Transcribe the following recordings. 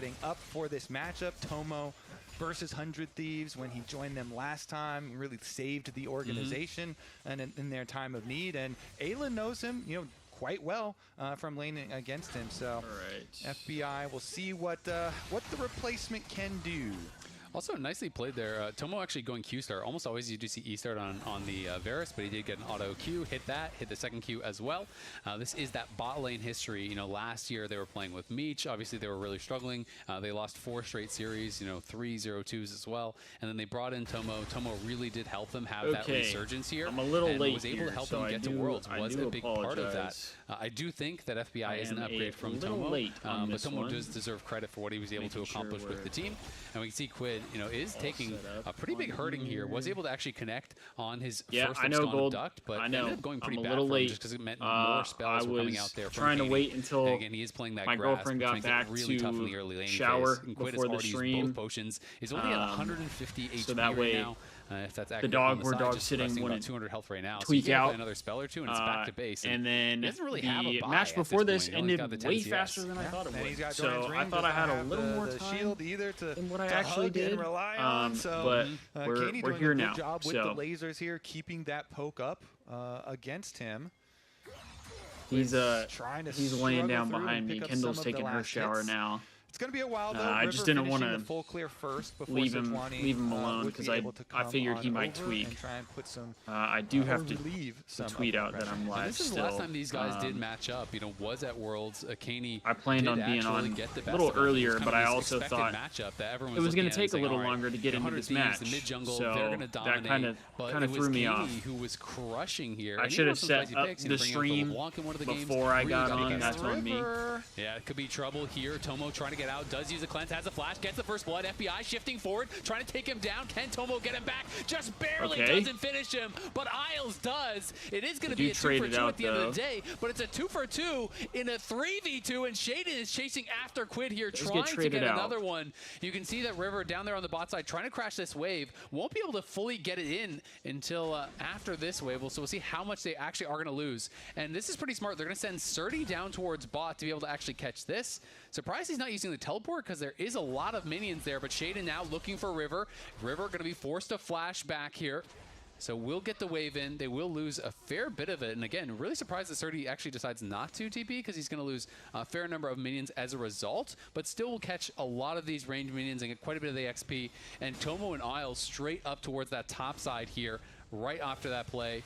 setting up for this matchup. Tomo versus 100 Thieves when he joined them last time, really saved the organization and in their time of need. And Ayla knows him, quite well from laning against him. So FBI, we'll see what the replacement can do. Also, nicely played there. Tomo actually going Q start. Almost always you do see E start on the Varus, but he did get an auto Q, hit the second Q as well. This is that bot lane history. Last year they were playing with Meech. Obviously they were really struggling. They lost 4 straight series, 3 0-2s as well. And then they brought in Tomo. Tomo really did help them have that resurgence here. I'm a little late was able here, to help so them get to Worlds. Was a big part of that. apologize. I do think that FBI is an upgrade from Tomo, but Tomo does deserve credit for what he was able to accomplish with the team. And we can see Quid, is taking a pretty big hurting here. Was able to actually connect on his first abduct, but ended up going pretty bad for him just because it meant more spells were coming out there. Trying to wait until again, he is playing that my grasp, girlfriend got back really tough in the early to lane shower phase. Quid before the has already stream. used both potions. Is only at 150 HP so that right way now. If that's the dog where dog's just sitting resting when about it 200 health right now. tweak so out another spell or two, and it's back to base. And then he doesn't really the have a buy match before this ended way CS. faster than I thought it And he's would. got So I thought I had a little more time shield either than what I actually did. Rely on. But we're doing here a good now. job with So the lasers here, keeping that poke up against him. he's he's laying down behind me. Kendall's taking her shower now. It's going to be a while, though. I just didn't want to full clear first before leave him alone because I figured he might tweak. I do have to tweet out that I'm live this is still. The last time these guys did match up, was at Worlds. Kaney I planned on being on a little earlier, but I also thought it was going to take a little longer to get into this match. So that kind of threw me off. Who was crushing here. I should have set up the stream before I got on. That's on me. Yeah, it could be trouble here. Tomo trying to get out, does use a cleanse, has a flash, gets the first blood. FBI shifting forward, trying to take him down. Can Tomo get him back? Just barely doesn't finish him, but Isles does. It is going to be a 2-for-2 at the end of the day, but it's a 2-for-2 in a 3v2, and Shaden is chasing after Quid here, trying to get another one. You can see that River down there on the bot side trying to crash this wave. Won't be able to fully get it in until after this wave, so we'll see how much they actually are going to lose. And this is pretty smart. They're going to send Surdy down towards bot to be able to actually catch this. Surprised he's not using the teleport because there is a lot of minions there, but Shaden now looking for River. River going to be forced to flash back here. So we'll get the wave in. They will lose a fair bit of it. And again, really surprised that Surdy actually decides not to TP because he's going to lose a fair number of minions as a result, but still will catch a lot of these range minions and get quite a bit of the XP. And Tomo and Isles straight up towards that top side here right after that play.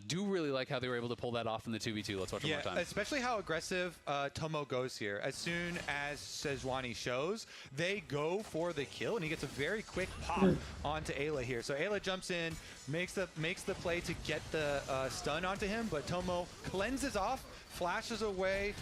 Do really like how they were able to pull that off in the 2v2. Let's watch one more time. Especially how aggressive Tomo goes here. As soon as Sejuani shows, they go for the kill, and he gets a very quick pop onto Ayla here. So Ayla jumps in, makes the play to get the stun onto him, but Tomo cleanses off, flashes away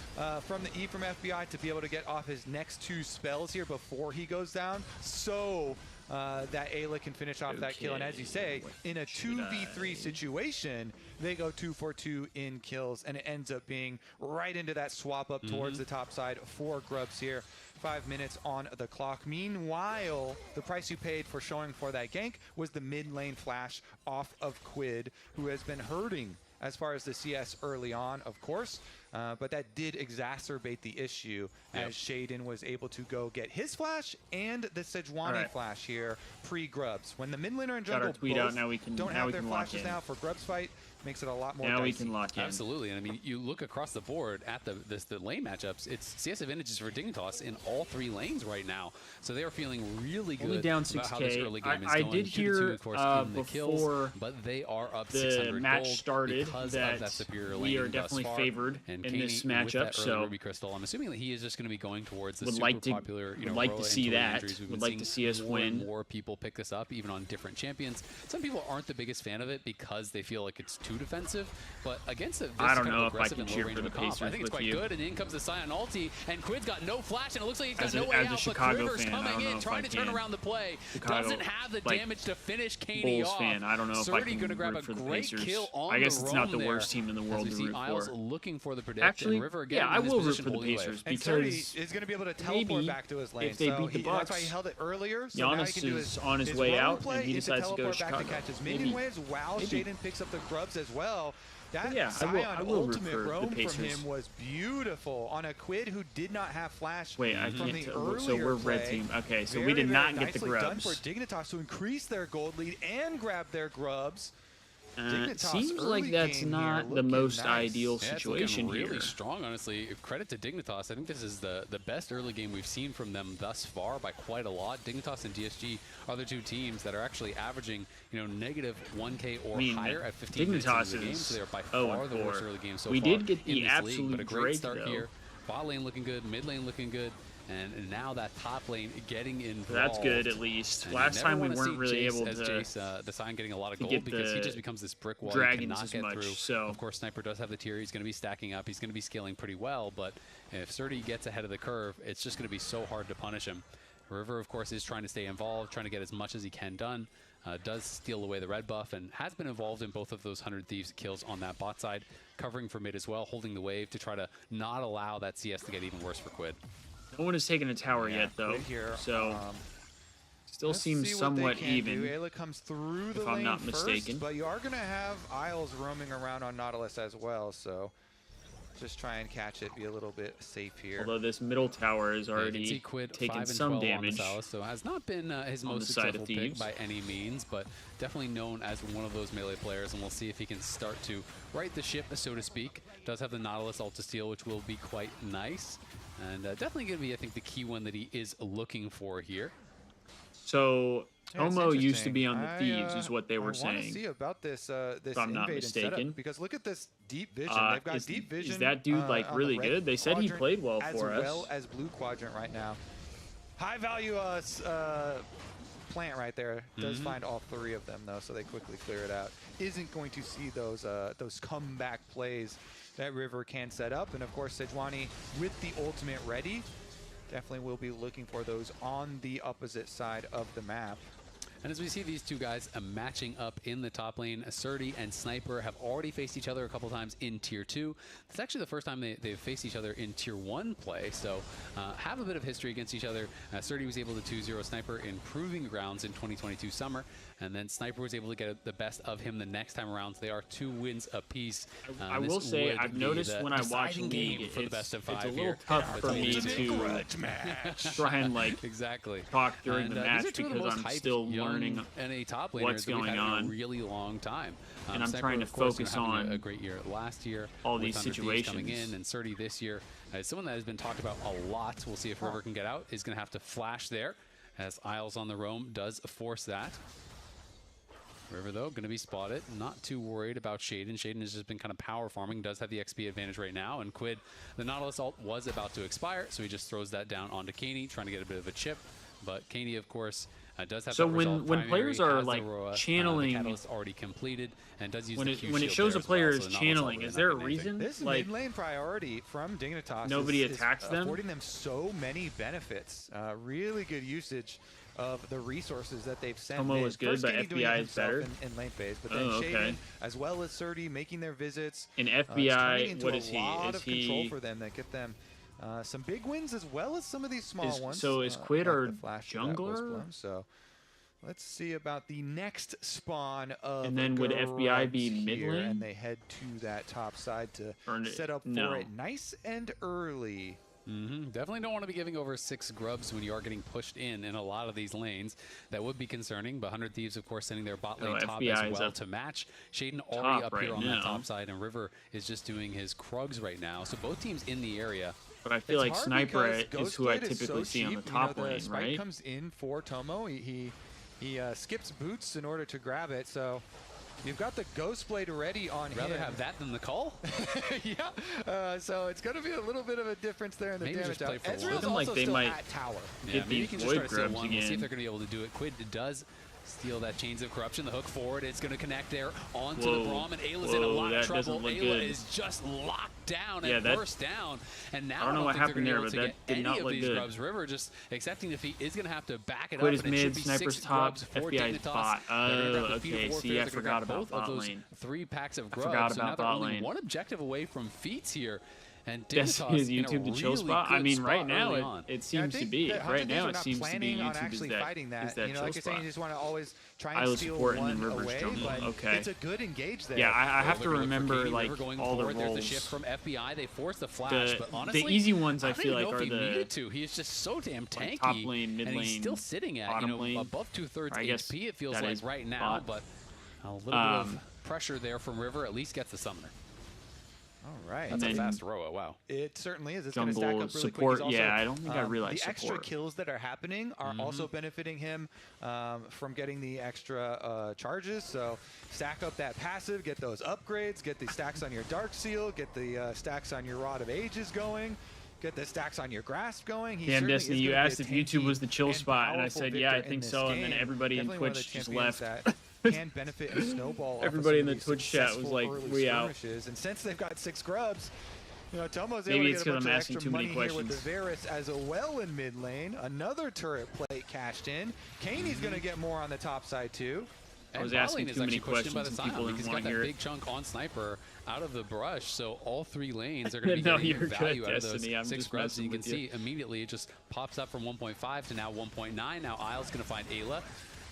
from the E from FBI to be able to get off his next 2 spells here before he goes down. So that Ayla can finish off that kill. And as you say, in a 2v3 situation, they go 2-for-2 in kills, and it ends up being right into that swap up towards the top side for Grubs here. 5 minutes on the clock. Meanwhile, the price you paid for showing for that gank was the mid lane flash off of Quid, who has been hurting as far as the CS early on, of course, but that did exacerbate the issue as Shaden was able to go get his flash and the Sejuani flash here pre-Grubs. When the mid laner and jungle both don't have their flashes now for Grubs fight, makes it a lot more dicey. We can lock in. Absolutely, and I mean, you look across the board at the lane matchups, it's CS advantages for Dignitas in all 3 lanes right now. So they are feeling really good down about how this early game is I going. did hear of course, the kills, before but they are up the 600 match gold started because that of that superior we are lane definitely thus far. favored And in Kaney, this matchup. With that So Ruby Crystal, I'm assuming that he is just going to be going towards the would super like to popular, would like to see that. Would like to see us more win. And more people pick this up, even on different champions. Some people aren't the biggest fan of it because they feel like it's too defensive, but against it, I don't know if I can cheer for the Pacers. I think it's quite good. And in comes the Sion ulti, and Quid's got no flash, and it looks like he's got no way out. But Chicago River's fan, coming in, trying to turn around the play. Doesn't have the damage to finish Kaney off. Fan, I don't know if I can gonna grab root for a the great Pacers. kill on I guess the it's not the roam worst team in the world as to we see root Isles for. looking for the predict. Actually, and River again, I will root for the Pacers because is going to be able to teleport back to his lane. If they beat the Bucks, that's why he held it earlier. So Giannis is on his way out, and he decides to go to Chicago. Chicago. Back to catch his minion waves while Shaden picks up the Grubs as well. That yeah, Scion I will ultimate root for roam the from Pacers. him was beautiful on a Quid who did not have flash. Wait, I from can't the tell. earlier So we're play. red team. Okay, so very, we did not very get the nicely done for grubs. Dignitas to increase their gold lead and grab their grubs. It seems like that's not the most nice. ideal Yeah, situation it's really here. strong, honestly. Credit to Dignitas. I think this is the best early game we've seen from them thus far by quite a lot. Dignitas and DSG are the two teams that are actually averaging, negative 1K or higher at 15 minutes into the game. So they're by far the worst early game so far. We did get the in this absolute league, but a great Drake, start though. here. Bot lane looking good, mid lane looking good. And now that top lane getting involved. That's good, at least. And Last time we weren't really able to Jace, the Scion getting a lot of gold get because he just becomes this brick wall dragons you cannot as get much, through. so. Of course, Sniper does have the tier. He's going to be stacking up. He's going to be scaling pretty well. But if Surdy gets ahead of the curve, it's just going to be so hard to punish him. River, of course, is trying to stay involved, trying to get as much as he can done. Does steal away the red buff and has been involved in both of those 100 Thieves kills on that bot side, covering for mid as well, holding the wave to try to not allow that CS to get even worse for Quid. No one has taken a tower yet, though. Here, so still seems somewhat even. Ayla comes through the if I'm lane not first, mistaken. but you are going to have Isles roaming around on Nautilus as well. So just try and catch it, be a little bit safe here. Although this middle tower is already taken some damage. So has not been his most successful pick by any means, but definitely known as one of those melee players, and we'll see if he can start to right the ship, so to speak. Does have the Nautilus ult to steal, which will be quite nice. And definitely going to be, I think, the key one that he is looking for here. So Tomo used to be on the Thieves, is what they were saying. I want to see about this if I'm not mistaken. Because look at this deep vision. They've got deep vision. Is that dude like really good? They said he played well for us. As well as blue quadrant right now. High value plant right there. Does find all three of them though, so they quickly clear it out. Isn't going to see those comeback plays that River can set up, and of course Sejuani with the ultimate ready definitely will be looking for those on the opposite side of the map. And as we see these two guys matching up in the top lane, Surdy and Sniper have already faced each other a couple times in Tier 2. It's actually the first time they've faced each other in Tier 1 play, so have a bit of history against each other. Surdy was able to 2-0 Sniper in Proving Grounds in 2022 summer, and then Sniper was able to get the best of him the next time around, so they are 2 wins apiece. I will say, I've noticed when I watch League, it's a little tough for me to try and talk during the match because I'm still learning what's going on. A really long time. And I'm Sniper, trying to focus on a great year last year. All these situations coming in, and Surdy this year. Someone that has been talked about a lot. We'll see if River can get out. Is going to have to flash there, as Isles on the roam does force that. River, though, going to be spotted. Not too worried about Shaden. Shaden has just been kind of power farming, does have the XP advantage right now. And Quid, the Nautilus ult was about to expire, so he just throws that down onto Kaney, trying to get a bit of a chip. But Kaney, of course, does have so that when players are like channeling, the catalyst already completed, and does use when the it shows a player is channeling, is there a reason? This like mid lane priority from Dignitas nobody is attacks them, affording them so many benefits. Really good usage of the resources that they've sent. Tomo is good, but FBI is better in lane phase. But then Shaden, as well as Surdy, making their visits. In FBI, what is he? A lot of control for them that get them some big wins as well as some of these small ones. So is Quid our jungler? So let's see about the next spawn of. And then would FBI be mid lane? And they head to that top side to set up for it nice and early. Definitely don't want to be giving over 6 grubs when you are getting pushed in a lot of these lanes. That would be concerning, but 100 Thieves, of course, sending their bot lane top as well to match. Shaden already up here on that top side, and River is just doing his Krugs right now. So both teams in the area. But I feel like Sniper is who I typically see on the top lane, the right? Comes in for Tomo. He skips boots in order to grab it, so you've got the Ghost Blade ready on him. Rather have that than the call? Yeah. So it's going to be a little bit of a difference there in the damage. Ezreal's also still at tower. Yeah, maybe you can just try to steal one. We'll see if they're going to be able to do it. Quid does steal that Chains of Corruption. The hook forward, it's going to connect there onto the Braum, and Ayla's in a lot of trouble. Ayla is just locked down and burst down. And now I don't know what happened there, but that did not look good. Grubs. River just accepting defeat is going to have to back it up. And mid, Sniper's top, FBI's bot. Okay, see, I forgot about bot lane. 3 packs of grubs. So now they're only 1 objective away from Feats here. And Destiny is YouTube the chill spot. I mean, right now it seems to be. Right now it seems to be YouTube is that you know, like you're saying, you just want to always try I and was steal supporting one the Rivers away, jungle. but Okay. it's a good engage there. Yeah, I have to remember like all the roles. There's the shift from FBI. They force the flash, but honestly, the easy ones I feel like are he the needed to. He's just so damn tanky. Like top lane, mid and he's lane, still sitting at bottom lane. above 2/3 HP. It feels like right now, but a little bit of pressure there from River at least gets the summoner. All right. That's a fast Roa, wow. It certainly is. It's going to stack up really support, quick. Also, yeah, I don't think I realized the extra kills that are happening are also benefiting him from getting the extra charges. So stack up that passive, get those upgrades, get the stacks on your Dark Seal, get the stacks on your Rod of Ages going. Get the stacks on your grasp going. Damn, Destiny, you asked if YouTube was the chill spot, and I said, yeah, I think so, and then everybody in Twitch just left. Can benefit and snowball. Everybody in the Twitch chat was like, we out. And since they've got 6 grubs, you know, Tomo's maybe able it's to get a bunch I'm of asking extra too many money questions. here with the Varus as well in mid lane. Another turret plate cashed in. Kaney's going to get more on the top side too. I was asking too many questions and people didn't want to hear it. Big chunk on Sniper out of the brush, so all 3 lanes are going to be getting value out of those 6 grubs. And you can see immediately it just pops up from 1.5 to now 1.9. Now Isle's going to find Ayla.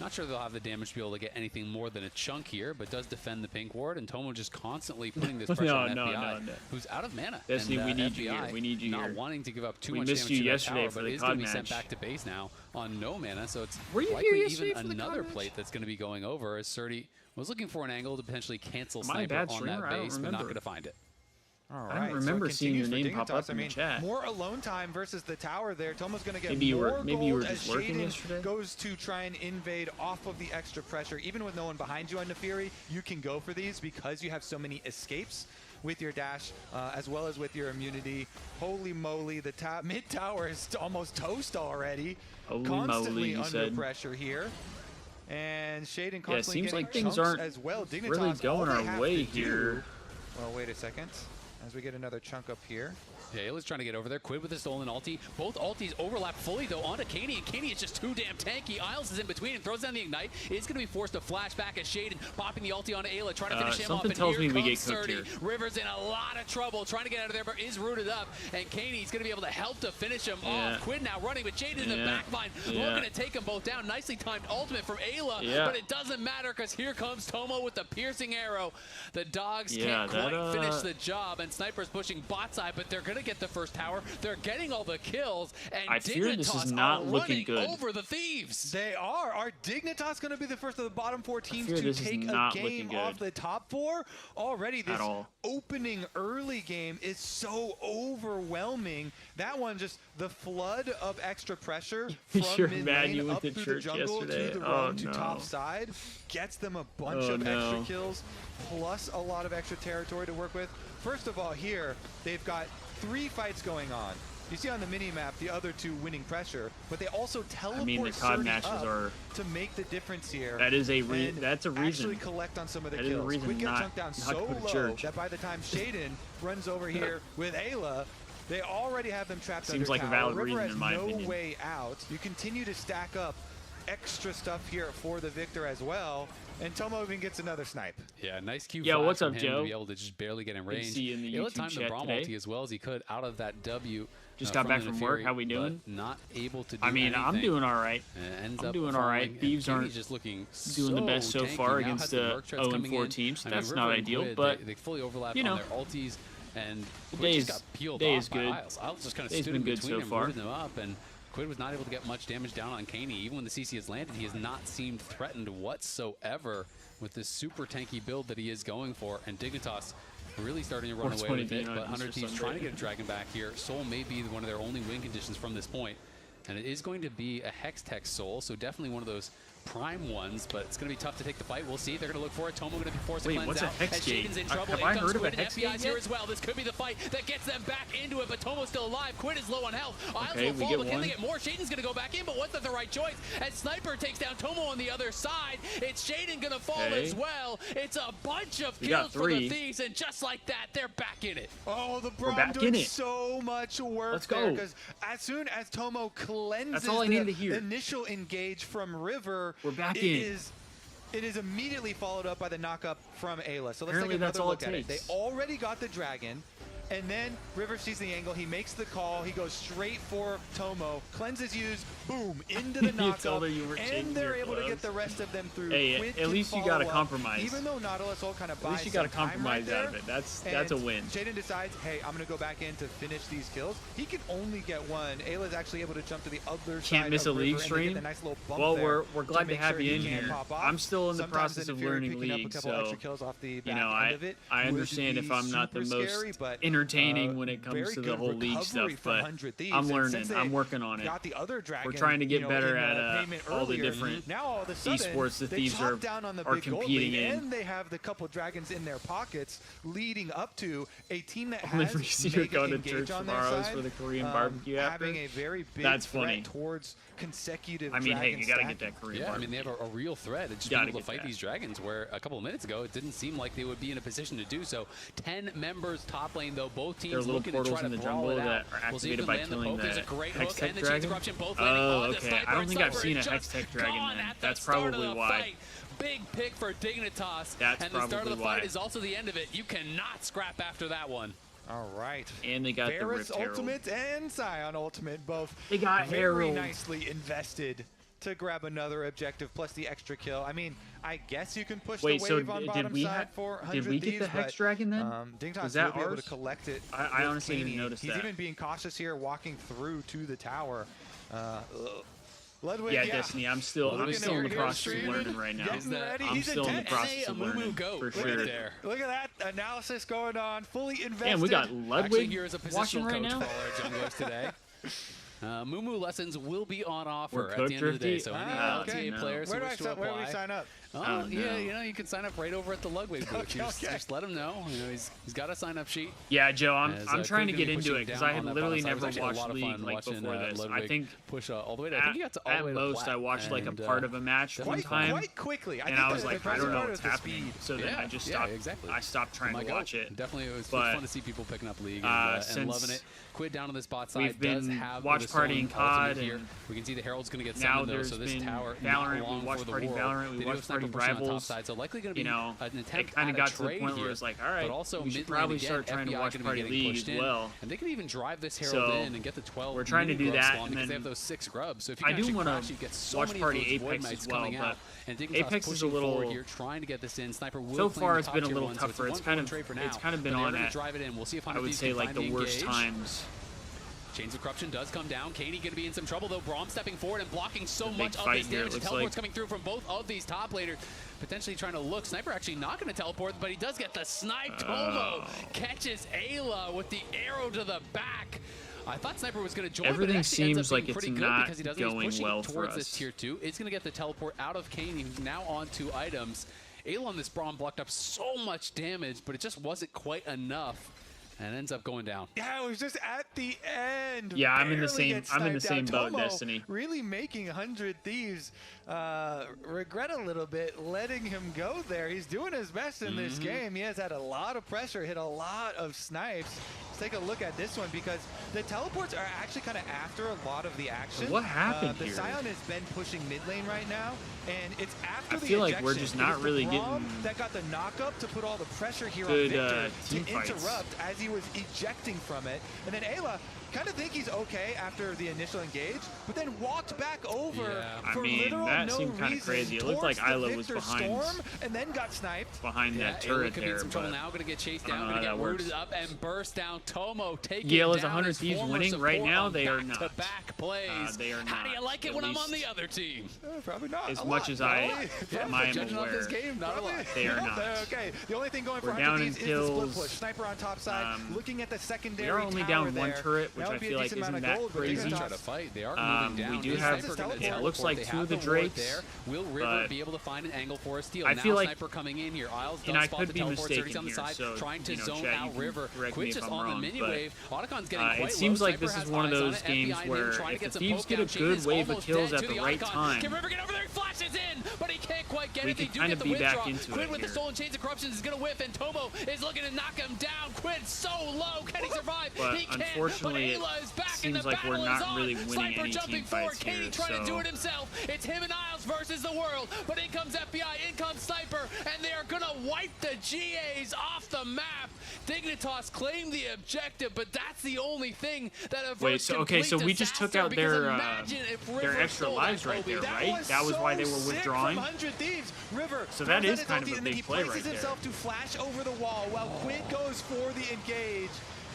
Not sure they'll have the damage to be able to get anything more than a chunk here, but does defend the pink ward, and Tomo just constantly putting this pressure on FBI, who's out of mana. Destiny, and, we need FBI you here. We need you not here. wanting to give up too we much missed damage you to yesterday tower, for but the is going COD to be match. sent back to base now on no mana, so it's here likely yesterday even for the another COD plate match? that's going to be going over, as Surdy was looking for an angle to potentially cancel Am I a Sniper bad on streamer? that I don't base, but not remember. going to find it. All right, I don't remember seeing your name pop up I in mean, the chat. more alone time versus the tower there. Tomo's going to get Maybe you more were gold just as working Shaden yesterday. goes to try and invade off of the extra pressure. Even with no one behind you on Nefiri, you can go for these because you have so many escapes with your dash, as well as with your immunity. Holy moly, the mid tower is almost toast already. Holy Constantly moly, under pressure here. And Shaden constantly seems getting like things chunks aren't as well. Dignitas, really going our way here. Well, wait a second. As we get another chunk up here. Yeah, Ayla's trying to get over there. Quid with a stolen ulti. Both ultis overlap fully, though, onto Kaney, and Kaney is just too damn tanky. Isles is in between and throws down the Ignite. It's going to be forced to flash back as Shaden popping the ulti onto Ayla, trying to finish him off. Something tells me we get cooked Surdy. here. River's in a lot of trouble, trying to get out of there, but is rooted up, and Kaney's going to be able to help to finish him off. Quid now running with Shaden in the backline, looking to take them both down. Nicely timed ultimate from Ayla, but it doesn't matter because here comes Tomo with the piercing arrow. The dogs can't quite finish the job, and Sniper's pushing bot side, but they're going to get the first tower. They're getting all the kills, and I fear this is not looking good. Over the Thieves. They are. Are Dignitas going to be the first of the bottom 4 teams to take a game off the top 4? Already, this opening early game is so overwhelming. That one, just the flood of extra pressure from mid lane up through the jungle to the road to top side gets them a bunch of extra kills, plus a lot of extra territory to work with. First of all, here, they've got 3 fights going on. You see on the mini-map the other 2 winning pressure, but they also teleport the COD matches are to make the difference here. That is a that's a reason. Actually collect on some of the kills. Is a reason Quick get not, chunked down so low that by the time Shaden runs over here with Ayla, they already have them trapped under like tower. a valid River reason has in my no opinion. way out. You continue to stack up extra stuff here for the victor as well. And Tomo even gets another snipe. Yeah, nice Q. Yeah, what's up, Joe? To be able to just barely get in range. See in the YouTube timed the Braum today. ulti as well as he could out of that W. Just got back from work. How we doing? Not able to do I mean, I'm doing all right. I'm doing all right. Thieves aren't just looking doing the best so far against the 0-4 teams. So that's not ideal, but they fully overlap you know, on their ultis. And day just got peeled off by Isles. Isles just kind of stood in between and rooted them up, and Quid was not able to get much damage down on Kaney. Even when the CC has landed, he has not seemed threatened whatsoever with this super tanky build that he is going for. And Dignitas really starting to run away with it, but 100 Thieves trying to get a dragon back here. Soul may be one of their only win conditions from this point. And it is going to be a Hextech Soul, so definitely one of those prime ones, but it's going to be tough to take the fight. We'll see. They're going to look for it. Tomo going to be forced to cleanse out. Hex Gate? Shaden's in trouble. Have I heard of a Hex Gate FBI's here as well. This could be the fight that gets them back into it, but Tomo's still alive. Quid is low on health. Isles will fall, but can they get more? Shaden's going to go back in, but was that the right choice? As Sniper takes down Tomo on the other side, it's Shaden going to fall as well. It's a bunch of kills for the Thieves, and just like that, they're back in it. Oh, the Braum doing so much work there, because as soon as Tomo cleanses the initial engage from River, we're back in. It is immediately followed up by the knockup from Ayla. So let's take another look at it. They already got the dragon. And then River sees the angle, he makes the call, he goes straight for Tomo, cleanses used, boom, into the knockup, and they're able to get the rest of them through. Hey, at least you got a compromise. Even though Nautilus all kind of buys at least you got a compromise out of it. That's a win. Jaden decides, hey, I'm going to go back in to finish these kills. He can only get one. Ayla's actually able to jump to the other side. Can't miss a league stream. Nice little bump well, there we're glad to have you in here. I'm still in the process of learning league, so you know, I understand if I'm not the most entertaining when it comes to the whole league stuff, but I'm learning. I'm working on it. We're trying to get better at all the different esports the Thieves are competing in. And they have the couple dragons in their pockets leading up to a team that only has for you to go to church tomorrow for the Korean barbecue after. Having a very big That's funny. Towards consecutive I mean, hey, you gotta stack. get that Korean barbecue. I mean, they have a real threat. It's just being able to fight these dragons, where a couple of minutes ago, it didn't seem like they would be in a position to do so. 10 members top lane, though. Both teams looking to try to brawl it out. Are activated by killing the Hextech dragon. Oh, okay. I don't think I've seen a Hextech dragon then. That's probably why. Big pick for Dignitas. That's and the start of the fight is also the end of it. You cannot scrap after that one. All right. And they got Varus the Rift Ultimate and Scion Ultimate both very nicely invested to grab another objective plus the extra kill. I mean, I guess you can push Wait, the so wave on bottom side for 100 did we get the Hex Dragon then? Dignitas will be able to collect it. I honestly didn't notice that. He's even being cautious here, walking through to the tower. Ludwig, yeah, Destiny. I'm still in the process of learning right now. I'm still in the process of learning for sure. Look at that analysis going on, fully invested. And we got Ludwig here as a watching right coach now. For our junglers today. Moo lessons will be on offer at the end of the day. So any LTA players who wish to apply. Where do we sign up? Oh, yeah, you know, you can sign up right over at the Ludwig booth. Just let him know. You know, he's got a sign-up sheet. Yeah, Joe, I'm trying to get into it because I had literally never watched League like before this. I think push all the way to, I think he got to all the way to most I watched like a part of a match one time. Quite quickly. And I was like, I don't know what's happening. So then I just stopped. I stopped trying to watch it. Definitely, it was fun to see people picking up League and loving it. Quid down on this bot side. We've been watch partying COD here. We can see the Herald's going to get now. summoned though, so this tower Valorant. We watch party Valorant. We watch party Rivals. So likely going to be an attempt it kind of got to the point where it was like, all right, we should probably start trying to watch party League as well. And they can even drive this Herald in and get the 12. We're trying to do that, and because then they have those 6 grubs. So if you I do want to watch party Apex as well, but Apex is a little here trying to get this in. Sniper will so far it's been a little tougher. It's kind of been on at, I would say, like the worst times. Chains of Corruption does come down. Katie going to be in some trouble, though. Braum stepping forward and blocking so much of this damage. The teleport's coming through from both of these top laners. Potentially trying to look. Sniper actually not going to teleport, but he does get the snipe. Tomo catches Ayla with the arrow to the back. I thought Sniper was going to join, everything but it seems like it's not because he doesn't. going well for towards us. This tier 2. It's going to get the teleport out of Kane, who's now on 2 items. Ayla on this Braum blocked up so much damage, but it just wasn't quite enough. And ends up going down. Yeah, it was just at the end. Yeah, I'm in the same boat, Destiny. Really making 100 Thieves regret a little bit letting him go there. He's doing his best in this game. He has had a lot of pressure, hit a lot of snipes. Let's take a look at this one because the teleports are actually kind of after a lot of the action. What happened here? The Scion has been pushing mid lane right now, and it's after the I feel like we're just not really getting that got the knock up to put all the pressure here good, on Victor team to interrupt as he was ejecting from it. And then Ayla kind of think he's okay after the initial engage, but then walked back over for literal that no seemed kind of crazy. It looked like Ayla was behind Storm and then got sniped. Behind that turret there, but now going to get chased down, going to get rooted up and burst down. Tomo taking Yale's 100 Thieves winning right now. They are not. Back plays. They are not. How do you like it when I'm on the other team? Probably not. As much as I am aware, this game, not a lot. They are not. Okay, the only thing going for 100 Thieves is the split push. Sniper on top side, looking at the secondary. We are only down 1 turret, which I feel like isn't that crazy. Try to fight. They are moving down. We do have, it looks like 2 of the Drakes. Will River be able to find an angle for a steal? I feel like Sniper coming in here. Isles and does I spot could the be teleport, mistaken on the here, side, so trying to zone chat, out River. Quit just on the mini wave. Otacons getting quite it seems low. like this is one of those games where if the Thieves get a good wave of kills at the right time, can River get over there? He flashes in, but he can't quite get it. They do get the withdraw. Quid with the stolen chains of corruption is going to whiff, and Tomo is looking to knock him down. Quid so low. Can he survive? But he can't. Unfortunately, but Ayla is back seems and the like we're battle not is on. really winning Sniper any jumping team forward. fights Katie here, trying to do it himself. It's him and Isles versus the world. But in comes FBI, in comes Sniper, and they are going to wipe the GAs off the map. Dignitas claim the objective, but that's the only thing that averts so we just took out their extra lives right there, right? That was why they were withdrawing. So that is kind of a big play right there. Himself to flash over the wall while Quid goes for the engage.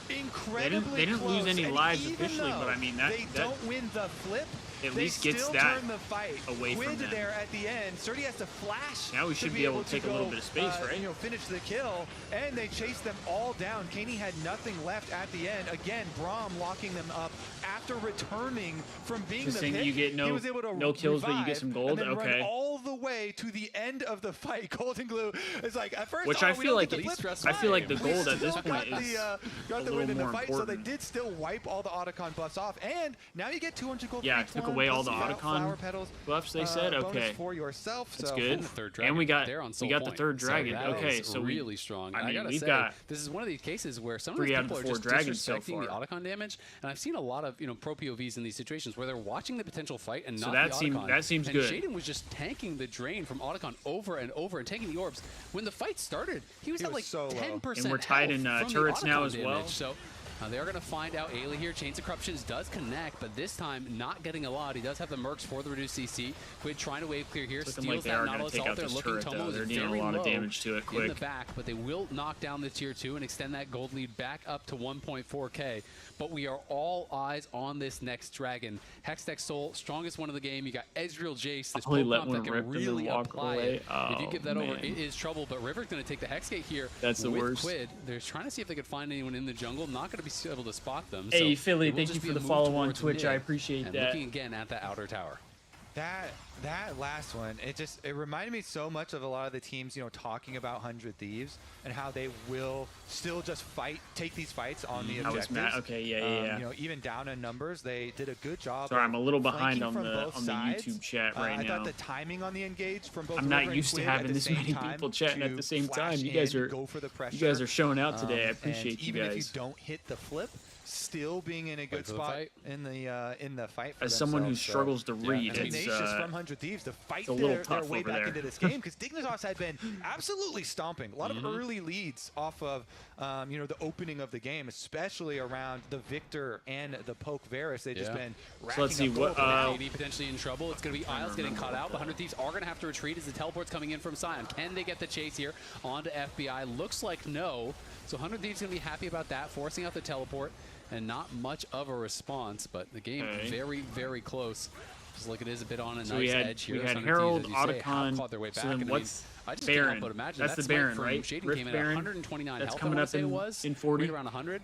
Incredibly they didn't lose any lives officially, but I mean they don't win the flip. At least gets that turn the fight away from them. There at the end. Surdy has to flash. Now we should be able to take a little bit of space, right? You know, finish the kill, and they chase them all down. Kaney had nothing left at the end. Again, Braum locking them up after returning from being the pick. You get no kills, but you get some gold. And then okay. run all the way to the end of the fight. Golden Glue is like at first. Which I feel like the gold at this point is got the win in the fight, so they did still wipe all the Otacon buffs off, and now you get 200 gold. Yeah, took away all the Otacon buffs, they said. Okay, for yourself, that's good. And we got the third dragon. Okay, so really strong. I mean, we've got this is one of these cases where some of these people are just disrespecting the Otacon damage, and I've seen a lot of pro POVs in these situations where they're watching the potential fight and not the Otacon. That seems good. Shaden was just tanking the drain from Otacon over and over and taking the orbs. When the fight started, he was at like 10%. And we're tied in turrets now as well. So they're going to find out Ayla here. Chains of Corruptions does connect, but this time not getting a lot. He does have the Mercs for the reduced CC. Quid trying to wave clear here. Steals that Nautilus ult. They're looking Tomo. They're dealing a lot of damage to it quick. In the back, but they will knock down the tier 2 and extend that gold lead back up to 1.4k. But we are all eyes on this next dragon. Hextech Soul, strongest one of the game. You got Ezreal Jace, this Pokemon that can really apply it. If you give that over, it is trouble. But River's going to take the Hexgate here. That's the worst. Quid. They're trying to see if they could find anyone in the jungle. Not going to be able to spot them. Hey, Philly, thank you for the follow on Twitch. I appreciate that. Looking again at that outer tower. That last one, it reminded me so much of a lot of the teams, talking about 100 Thieves and how they will still just take these fights on the objectives. Okay, yeah. Even down in numbers, they did a good job. Sorry, I'm a little behind on the YouTube chat right now. I thought the timing on the engage from both. I'm not used to having this many people chatting at the same time. You guys are showing out today. I appreciate you guys. Even if you don't hit the flip, still being in a good spot in the fight. As someone who struggles to read, it's from 100 Thieves to fight their way back into this game, because Dignitas had been absolutely stomping a lot of early leads off of the opening of the game, especially around the Victor and the Poke Varus. They've just been racking so let's see what AD potentially in trouble. It's going to be Isles getting caught out. The 100 Thieves are going to have to retreat as the teleport's coming in from Sion. Can they get the chase here onto FBI? Looks like no. So 100 Thieves going to be happy about that, forcing out the teleport. And not much of a response, but the game very, very close. Just like it is a bit on a nice edge here. We had Herald, Otacon, clawed their way back. so then what's I just Baron? Can't help but imagine That's the Baron, right? Shaden Rift came in Baron. at 129 That's health, coming up in 40. Right around 100.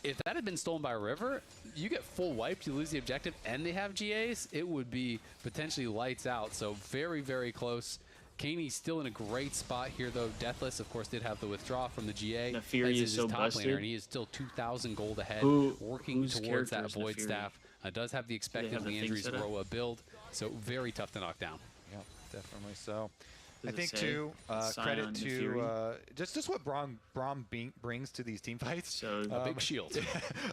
If that had been stolen by River, you get full wiped, you lose the objective, and they have GAs, it would be potentially lights out. So very, very close. Kaney's still in a great spot here, though. Deathless, of course, did have the withdraw from the GA. The Fury is so busted. Laner, and he is still 2,000 gold ahead, working towards that Void Staff. Does have the expectedly injuries Roa build, so very tough to knock down. Yeah, definitely so. I think, too, credit to just what Braum brings to these team fights. So a big shield.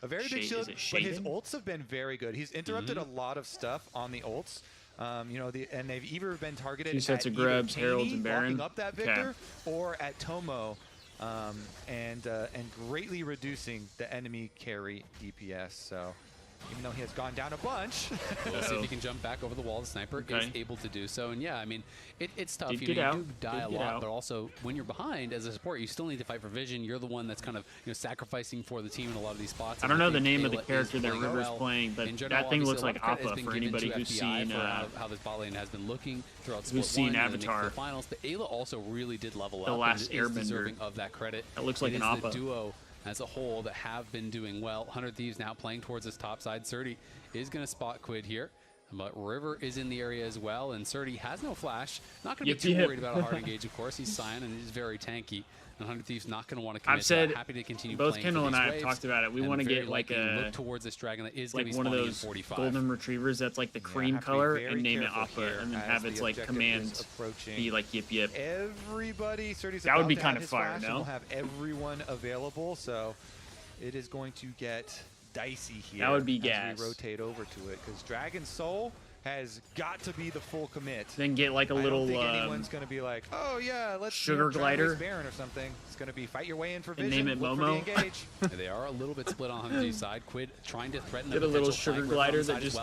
A very big shield, but his ults have been very good. He's interrupted a lot and on the ults. And they've either been targeted 2 sets of grabs, Heralds, and Baron. Up that Victor, or at Tomo, and greatly reducing the enemy carry DPS. So even though he has gone down a bunch. We'll see if he can jump back over the wall. The sniper is able to do so. And yeah, I mean, it's tough. You do die a lot, but also when you're behind as a support, you still need to fight for vision. You're the one that's kind of sacrificing for the team in a lot of these spots. I don't know the name of the character that River's playing, but that thing looks like Appa for anybody who's seen how this bot lane has been looking throughout Avatar. The finals. But Ayla also really did level up. The last Airbender, deserving of that credit. That looks like an Appa. The duo as a whole that have been doing well. 100 Thieves now playing towards this top side. Surdy is going to spot Quid here, but River is in the area as well, and Surdy has no flash. Not going to be too worried about a hard engage, of course. He's Sion and he's very tanky. And 100 Thieves not going to want to commit. I've said, happy to continue both playing Kendall and I waves, have talked about it. We want to get like a look towards this dragon that is like be one of in those 45. golden retrievers that's like the cream color and name it Oppa and then have its like command be like yip yip. Everybody, that would be kind of fire, no? We'll have everyone available, so it is going to get dicey here. That would be as gas. we rotate over to it because Dragon Soul has got to be the full commit. Then get like a little. I don't think anyone's gonna be like, oh yeah, let's sugar glider Baron or something. It's gonna be fight your way in for vision. And name it Momo. They are a little bit split on Hunter's side. Quid trying to threaten get a little sugar glider that just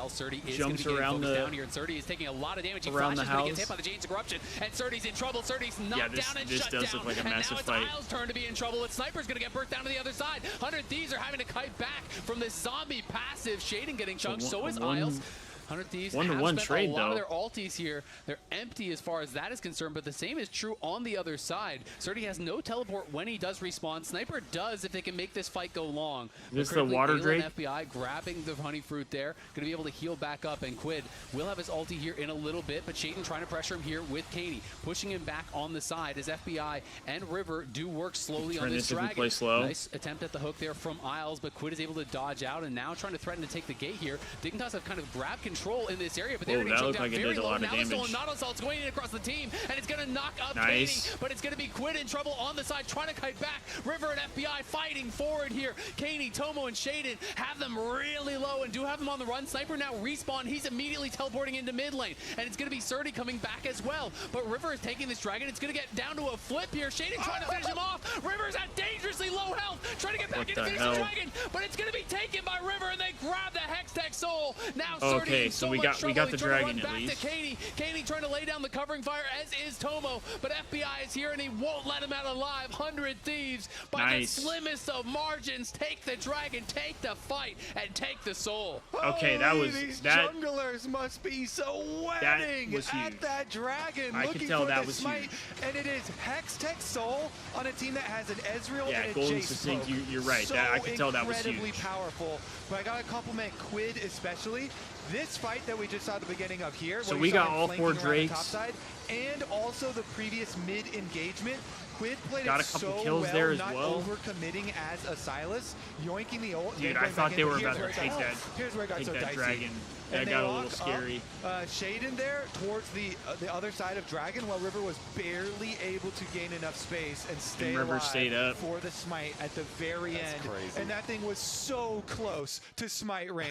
jumps around the down here, and Surdy is taking a lot of damage. He around the house. He gets hit by the Chains of Corruption, and Surdy's in trouble. Surdy's knocked down and this shut does down. look like a massive and now fight. it's Isles' turn to be in trouble. And Sniper's gonna get burnt down to the other side. 100 Thieves are having to kite back from this zombie passive. Shading getting chunked. So is Isles. 100 Thieves have spent trade, a lot of their ultis here. They're empty as far as that is concerned, but the same is true on the other side. Surdy has no teleport when he does respawn. Sniper does if they can make this fight go long. This is the water drake. FBI grabbing the honey fruit there, going to be able to heal back up, and Quid will have his ulti here in a little bit, but Shaden trying to pressure him here with Katie, pushing him back on the side as FBI and River do work slowly on this dragon. Play slow. Nice attempt at the hook there from Isles, but Quid is able to dodge out and now trying to threaten to take the gate here. Dignitas have kind of grabbed control in this area, but they're getting choked down very low. Now the stolen Naught Assault's going in across the team, and it's going to knock up Katie, but it's going to be Quid in trouble on the side, trying to kite back. River and FBI fighting forward here. Katie, Tomo, and Shaden have them really low and do have them on the run. Sniper now respawn. He's immediately teleporting into mid lane, and it's going to be Surdy coming back as well. But River is taking this dragon. It's going to get down to a flip here. Shaden trying to finish him off. River's at dangerously low health, trying to get back into the dragon, but it's going to be taken by River, and they grab the Hextech Soul. Now Surdy so we got the dragon at back least. to Katie. Katie trying to lay down the covering fire, as is Tomo, but FBI is here and he won't let him out alive. 100 Thieves by the slimmest of margins take the dragon, take the fight, and take the soul. Okay, that was these junglers must be so wetting at that dragon. I could tell that was smite, and it is Hextech Soul on a team that has an Ezreal and a Golden Jace Succinct. Smoke. You're right. So I could tell that was huge. incredibly powerful. But I gotta compliment Quid especially. This fight that we just saw at the beginning of here, so we got all 4 Drakes, top side, and also the previous mid engagement. Quid played got it a couple so kills well, there as not well. Overcommitting as a Silas, yoinking the ult. Dude, I thought they were about to take that. Here's where it got so dicey. Dragon. That got a little scary. Shaden there towards the other side of Dragon, while River was barely able to gain enough space and stay alive for the smite at the very end. Crazy. And that thing was so close to smite range.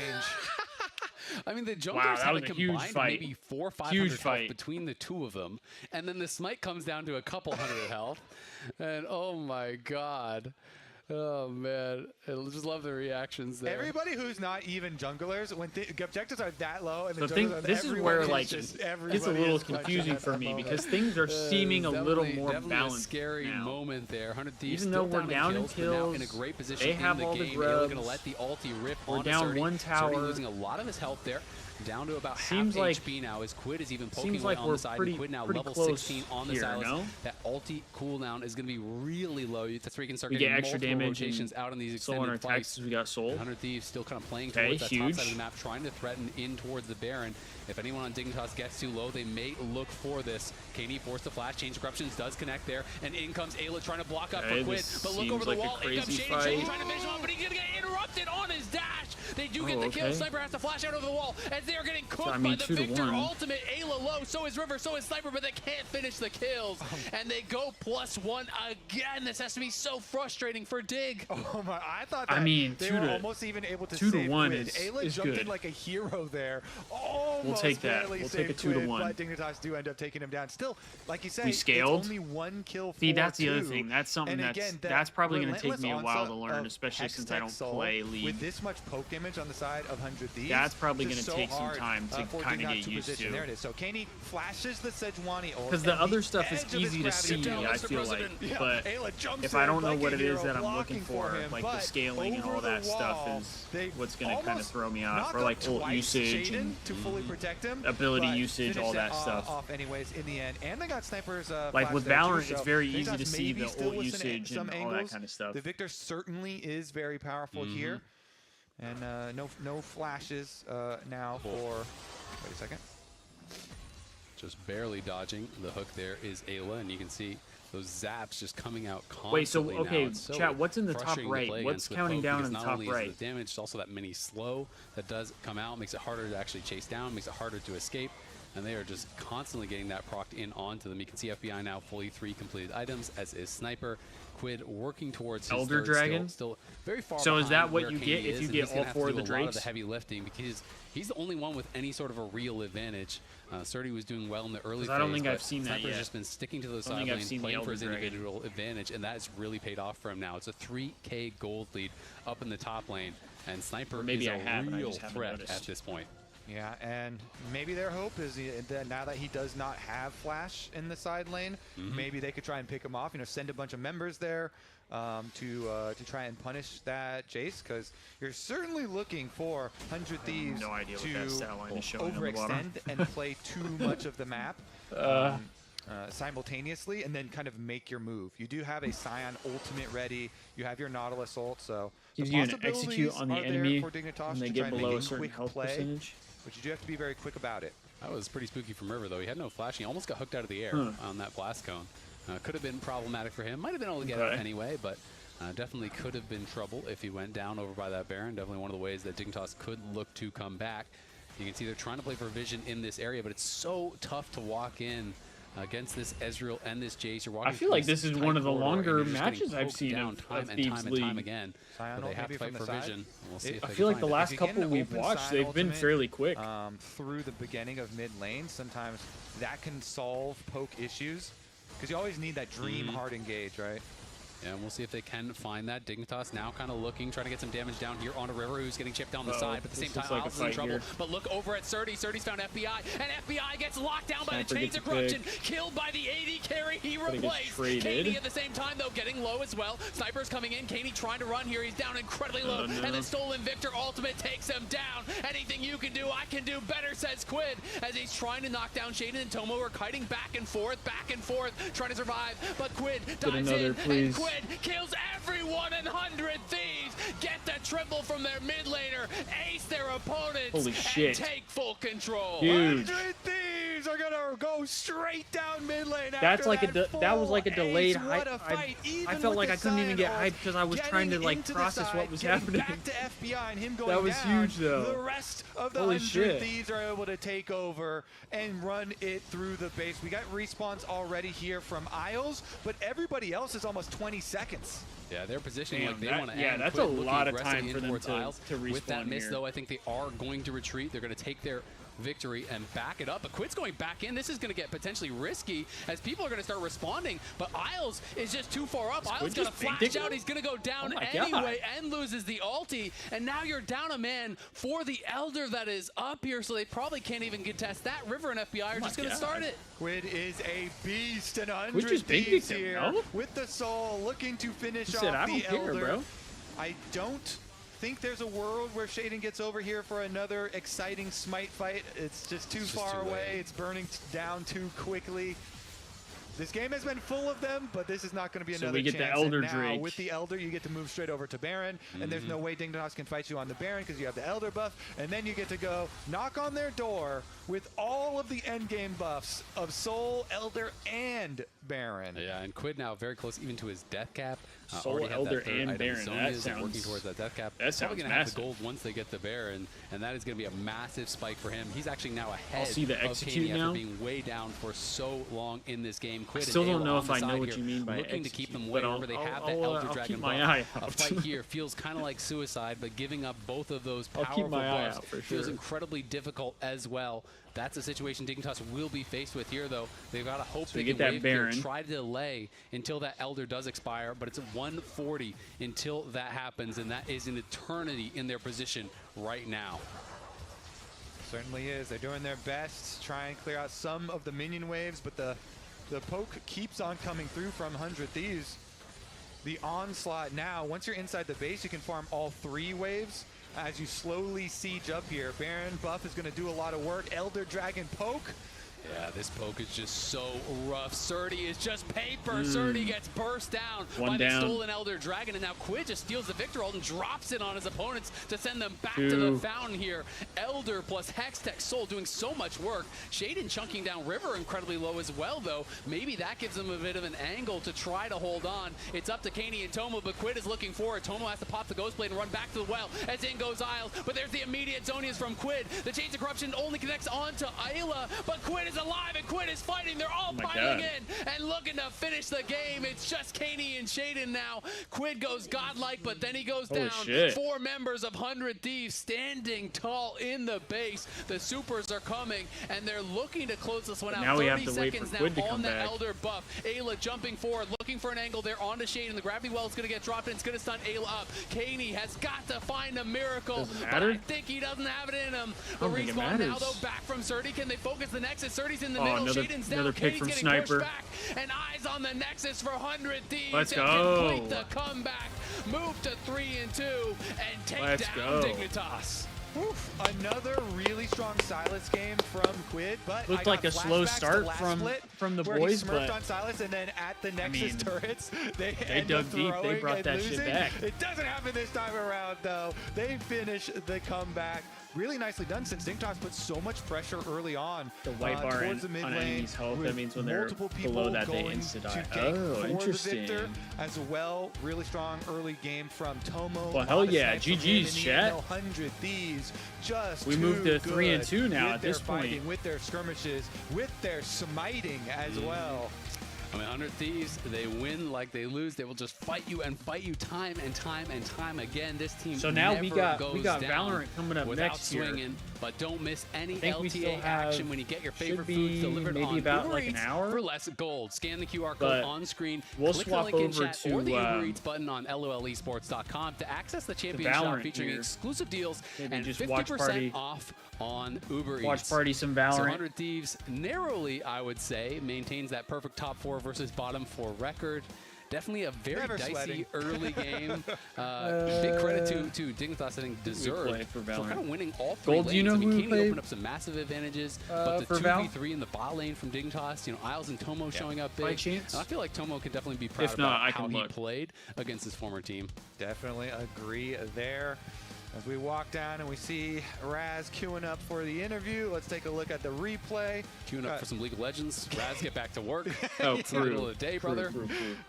I mean, the junglers had a combined maybe 400 or 500 health between the two of them, and then the smite comes down to a couple hundred health, and oh my god. Oh man, I just love the reactions there. Everybody who's not even junglers, when objectives are that low, and this is where like it's a little confusing for me because things are seeming a little more balanced. A scary moment there. 100 Thieves even though we're down in kills, in a great position they have in the all game. the grubs. Going to let the ulti rip. We're down 1 tower. Surdy losing a lot of his health there. Down to about seems half like, HP now as Quid is even poking seems like on the side. Pretty, Quid now pretty level close 16 on the here, Silas. That ulti cooldown is going to be really low. That's where you can start getting extra damage rotations out in these extended on our fights. We got Soul. 100 Thieves still kind of playing towards that top side of the map, trying to threaten in towards the Baron. If anyone on Dignitas gets too low, they may look for this. KD forced the flash. Change Corruptions does connect there. And in comes Ayla trying to block up for Quid. But look over the wall. In comes Shady. Shady trying to finish him off, but he's going to get interrupted on his dash. They do get the kill. Sniper has to flash out over the wall as they are getting cooked by the Victor ultimate. Ayla low. So is River. So is Sniper, but they can't finish the kills. And they go +1 again. This has to be so frustrating for Dig. Oh my! I thought that they were almost even able to save 2-1 Quid. Ayla jumped in like a hero there. Almost we'll take that. We'll take a 2-1. But Dignitas do end up taking him down. Still, like you say, we scaled. It's only 1 kill. See, that's the other thing. That's something that's probably going to take me a while to learn, especially since I don't play League. With this much poke damage on the side of 100 Thieves, that's probably going to take some time to kind of get used to. There it is. So Kaney flashes the Sejuani ult. Because the other stuff is easy to see, I feel like. But if I don't know what it is that I'm looking for, like the scaling and all that stuff is what's going to kind of throw me off. Or like ult usage and to fully protect him, ability usage, all that stuff. Off anyways in the end, and they got snipers. Like with Valorant, it's very easy to see the ult usage and all that kind of stuff. The Victor certainly is very powerful here, and no flashes now for. Wait a second. Just barely dodging the hook there is Ayla, and you can see those zaps just coming out constantly. Wait, so okay, so chat, what's in the top right? What's counting down in the top right? The damage, it's also that mini slow that does come out, makes it harder to actually chase down, makes it harder to escape. And they are just constantly getting that procced in onto them. You can see FBI now fully 3 completed items, as is Sniper. Quid working towards his Elder Dragon. Still very far. So is that what you get if you get all 4 of the Drakes? A lot of the heavy lifting, because he's the only one with any sort of a real advantage. Surdy was doing well in the early phase. I don't think I've seen that yet. Sniper's just been sticking to those side lanes, playing for his individual advantage, and that has really paid off for him now. It's a 3K gold lead up in the top lane, and Sniper is a real threat at this point. Yeah, and maybe their hope is that now that he does not have Flash in the side lane, maybe they could try and pick him off. You know, send a bunch of members there to try and punish that Jace, because you're certainly looking for 100 Thieves to overextend and play too much of the map simultaneously, and then kind of make your move. You do have a Scion ultimate ready. You have your Nautilus ult, so gives you an execute on the enemy when they get below a certain health percentage. But you do have to be very quick about it. That was pretty spooky from River, though. He had no flash. He almost got hooked out of the air on that blast cone. Could have been problematic for him. Might have been able to get out anyway, but definitely could have been trouble if he went down over by that Baron. Definitely one of the ways that Dignitas could look to come back. You can see they're trying to play for vision in this area, but it's so tough to walk in against this Ezreal and this Jace. You're walking. I feel like this is one of the longer matches I've seen of Thieves League. Time again. But they have to fight for vision. We'll see if I feel like the last couple we've watched, they've been fairly quick. Through the beginning of mid lane, sometimes that can solve poke issues, because you always need that dream hard engage, right? Yeah, and we'll see if they can find that. Dignitas now kind of looking, trying to get some damage down here onto River, who's getting chipped down the side, but at the same time, Isles is in trouble. But look over at Surdy. Surdy's found FBI, and FBI gets locked down by the Chains of Corruption, killed by the AD carry he replaced. Katie at the same time, though, getting low as well. Sniper's coming in. Katie trying to run here. He's down incredibly low, and the Stolen Victor ultimate takes him down. Anything you can do, I can do better, says Quid, as he's trying to knock down Shaden and Tomo are kiting back and forth, trying to survive. But Quid dives in, and Quid kills everyone, and 100 Thieves get the triple from their mid laner, ace their opponents, and take full control. Huge. 100 Thieves are gonna go straight down mid lane. That's like that was like a delayed hype. I felt like I couldn't even get hyped because I was trying to like process what was happening. Back to FBI and him going that was down. Huge though. The rest of the 100 Thieves are able to take over and run it through the base. We got respawns already here from Isles, but everybody else is almost 20 seconds. Yeah, they're positioning like they want to end. Yeah, that's a lot of time for them to respawn. With that miss, though, I think they are going to retreat. They're going to take their victory and back it up. But Quid's going back in. This is going to get potentially risky as people are going to start responding. But Isles is just too far up. Isles going to flash out. He's going to go down anyway and loses the ulti. And now you're down a man for the Elder that is up here, so they probably can't even contest that. River and FBI are just going to start it. Quid is a beast, and 100 Thieves here with the soul looking to finish off the Elder. Bro. I don't think there's a world where Shaden gets over here for another exciting smite fight. It's just too far away. It's burning down too quickly. This game has been full of them, but this is not going to be another chance. So we get the Elder now, Drake. with the Elder, you get to move straight over to Baron, and there's no way Dignitas can fight you on the Baron because you have the Elder buff, and then you get to go knock on their door with all of the endgame buffs of Soul, Elder, and Baron. Yeah, and Quid now very close even to his death cap. Soul, Elder, and Baron. That sounds working towards that death cap. That sounds going to have the gold once they get the Baron, and that is going to be a massive spike for him. He's actually now ahead of Katie after being way down for so long in this game. Quid I still don't know if I know what you mean by looking to keep them way over. They have the Elder Dragon buff. A fight here feels kind of like suicide, but giving up both of those powerful buffs feels incredibly difficult as well. That's a situation Dignitas will be faced with here, though. They've got to hope they can wave here, try to delay until that Elder does expire, but it's 140 until that happens, and that is an eternity in their position right now. Certainly is. They're doing their best to try and clear out some of the minion waves, but the poke keeps on coming through from 100 Thieves. The onslaught now, once you're inside the base, you can farm all 3 waves. As you slowly siege up here, Baron buff is going to do a lot of work. Elder Dragon poke Yeah, this poke is just so rough. Surdy is just paper. Surdy gets burst down by the stolen Elder Dragon, and now Quid just steals the Victor ult and drops it on his opponents to send them back to the fountain here. Elder plus Hextech Soul doing so much work. Shaden chunking down River incredibly low as well, though. Maybe that gives them a bit of an angle to try to hold on. It's up to Kaney and Tomo, but Quid is looking forward. Tomo has to pop the Ghost Blade and run back to the well, as in goes Isles, but there's the immediate Zonias from Quid. The Chains of Corruption only connects on to Ayla, but Quid is alive and Quid is fighting. They're all piling in and looking to finish the game. It's just Kaney and Shaden now. Quid goes godlike, but then he goes down. 4 members of 100 Thieves standing tall in the base. The supers are coming, and they're looking to close this one out. Now we have to 30 wait for seconds Quid to now come on the back. Elder buff. Ayla jumping forward, looking for an angle there onto Shaden. The gravity well is going to get dropped, and it's going to stun Ayla up. Kaney has got to find a miracle, but I think he doesn't have it in him. The respawn now, though, back from Surdy. Can they focus the Nexus? Surdy's in the middle. Shaden's down. Another pick from getting Sniper. Pushed back, and eyes on the Nexus for 100 Thieves. Let's and go. complete the comeback. Move to 3-2 and take down Dignitas. Oof, another really strong Silas game from Quid, but looked like a slow start from the boys, but on Silas, and then at the Nexus turrets, they dug deep. They brought that shit back. It doesn't happen this time around, though. They finish the comeback. Really nicely done, since Dignitas put so much pressure early on. The white bar towards the mid on lane, enemy's health, that means when they're people below that, they going insta-die. to gank Oh, for interesting. The Victor as well. Really strong early game from Tomo. Well, hell yeah. GG's, chat. 100 Thieves. Just we moved to 3-2 now at this fighting, point. with their skirmishes, with their smiting as well. I mean, 100 Thieves, they win like they lose. They will just fight you time and time again. This team so now never we got goes Valorant coming up without next swinging, year. But don't miss any LTA action when you get your favorite foods delivered maybe on about Uber like an Eats hour for less gold. Scan the QR code on screen. We'll click swap the link in over chat to or the Uber Eats button on lolesports.com to access the champion shop featuring exclusive deals and 50% off on Uber Eats. Watch party some Valorant. So 100 Thieves narrowly, I would say, maintains that perfect top 4 versus bottom 4 record. Definitely a very dicey early game. Big credit to Dignitas, I think, deserved for kind of winning all 3 lanes. You know, I mean, Kaney opened up some massive advantages, but the 2v3 in the bot lane from Dignitas, you know, Isles and Tomo showing up big. And I feel like Tomo could definitely be proud about how he played against his former team. Definitely agree there. As we walk down and we see Raz queuing up for the interview, let's take a look at the replay. Queuing up for some League of Legends. Raz, get back to work. Middle of the day, brother.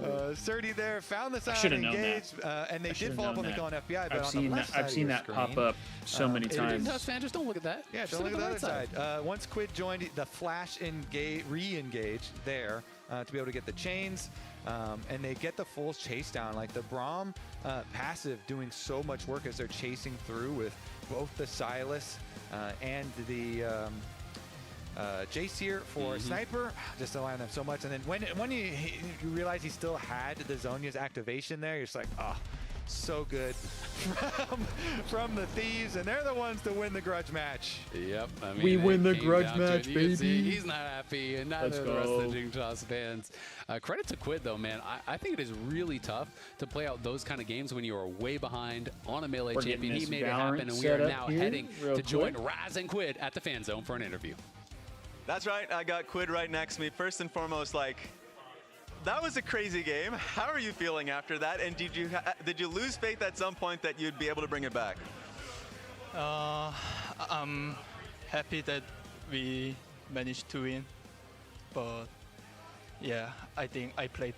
Surdy there found the silent engage, and they did follow up on the kill on FBI, but on the left side I've seen that pop up so many times. Dignitas fan, just don't look at that. Yeah, don't look at the other side. Once Quid joined, the flash re-engage there to be able to get the chains. And they get the full chase down. Like the Braum passive doing so much work as they're chasing through with both the Silas and the Jace here for Sniper, just allowing them so much. And then when you realize he still had the Zonia's activation there, you're just like, oh, so good from the Thieves, and they're the ones to win the grudge match. Yep, I mean, we win the grudge match, baby. He's not happy, and neither are the rest of the Dignitas fans. Credit to Quid, though, man. I think it is really tough to play out those kind of games when you are way behind on a melee champion. He made it happen, and we are now heading to join Raz and Quid at the fan zone for an interview. That's right. I got Quid right next to me. First and foremost, like, that was a crazy game. How are you feeling after that? And did you lose faith at some point that you'd be able to bring it back? I'm happy that we managed to win, but yeah, I think I played.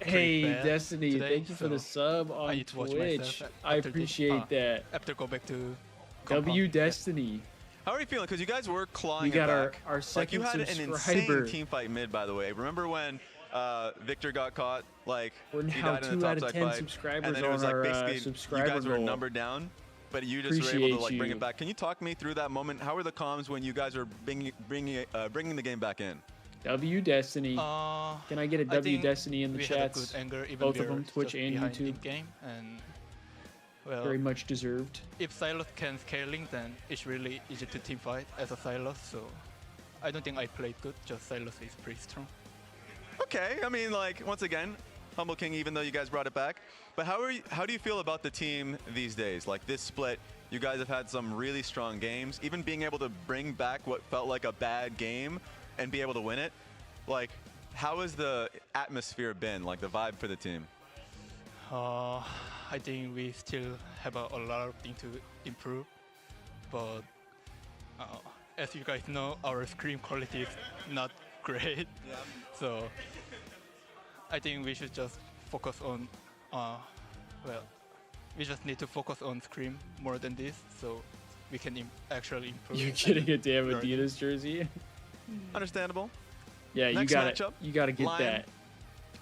Hey, Destiny, today, thank you for the sub on Twitch. I appreciate that. After go back to W Destiny. How are you feeling? Because you guys were clawing it back. We got our second subscriber. You had an insane team fight mid, by the way. Remember when Victor got caught? Like, we're now he died in the 2 out of 10 fight, subscribers and then it was like basically subscriber you guys were goal. numbered down, but you just were able to like bring it back. Can you talk me through that moment? How were the comms when you guys were bringing the game back in? W Destiny. Can I get a W Destiny in the chats? Good anger, even both of them, Twitch and YouTube. Game, and well, very much deserved. If Silas can scaling, then it's really easy to team fight as a Silas. So I don't think I played good. Just Silas is pretty strong. Okay, I mean, like, once again, Humble King, even though you guys brought it back. But how do you feel about the team these days? Like, this split, you guys have had some really strong games. Even being able to bring back what felt like a bad game and be able to win it. Like, how has the atmosphere been, like the vibe for the team? I think we still have a lot of things to improve, but as you guys know, our screen quality is not great. Yeah. So I think we should just focus on, we just need to focus on screen more than this, so we can actually improve. You're getting a damn Adidas jersey. Understandable. Yeah, Next you gotta get Lion. that.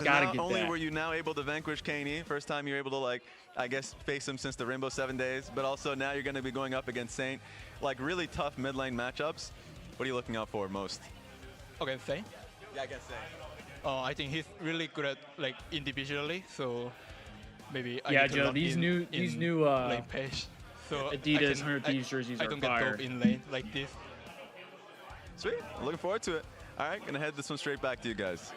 Not only were you now able to vanquish KRU, first time you're able to, like, I guess, face him since the Rainbow 7 days, but also now you're going to be going up against Saint. Like, really tough mid lane matchups. What are you looking out for most? Against Saint? Yeah, against Saint. I think he's really good at, like, individually, so maybe yeah, Joe, these new lane page. So Adidas 100 Thieves jerseys are I don't fire. get dope in lane like this. Sweet. Looking forward to it. All right, going to head this one straight back to you guys.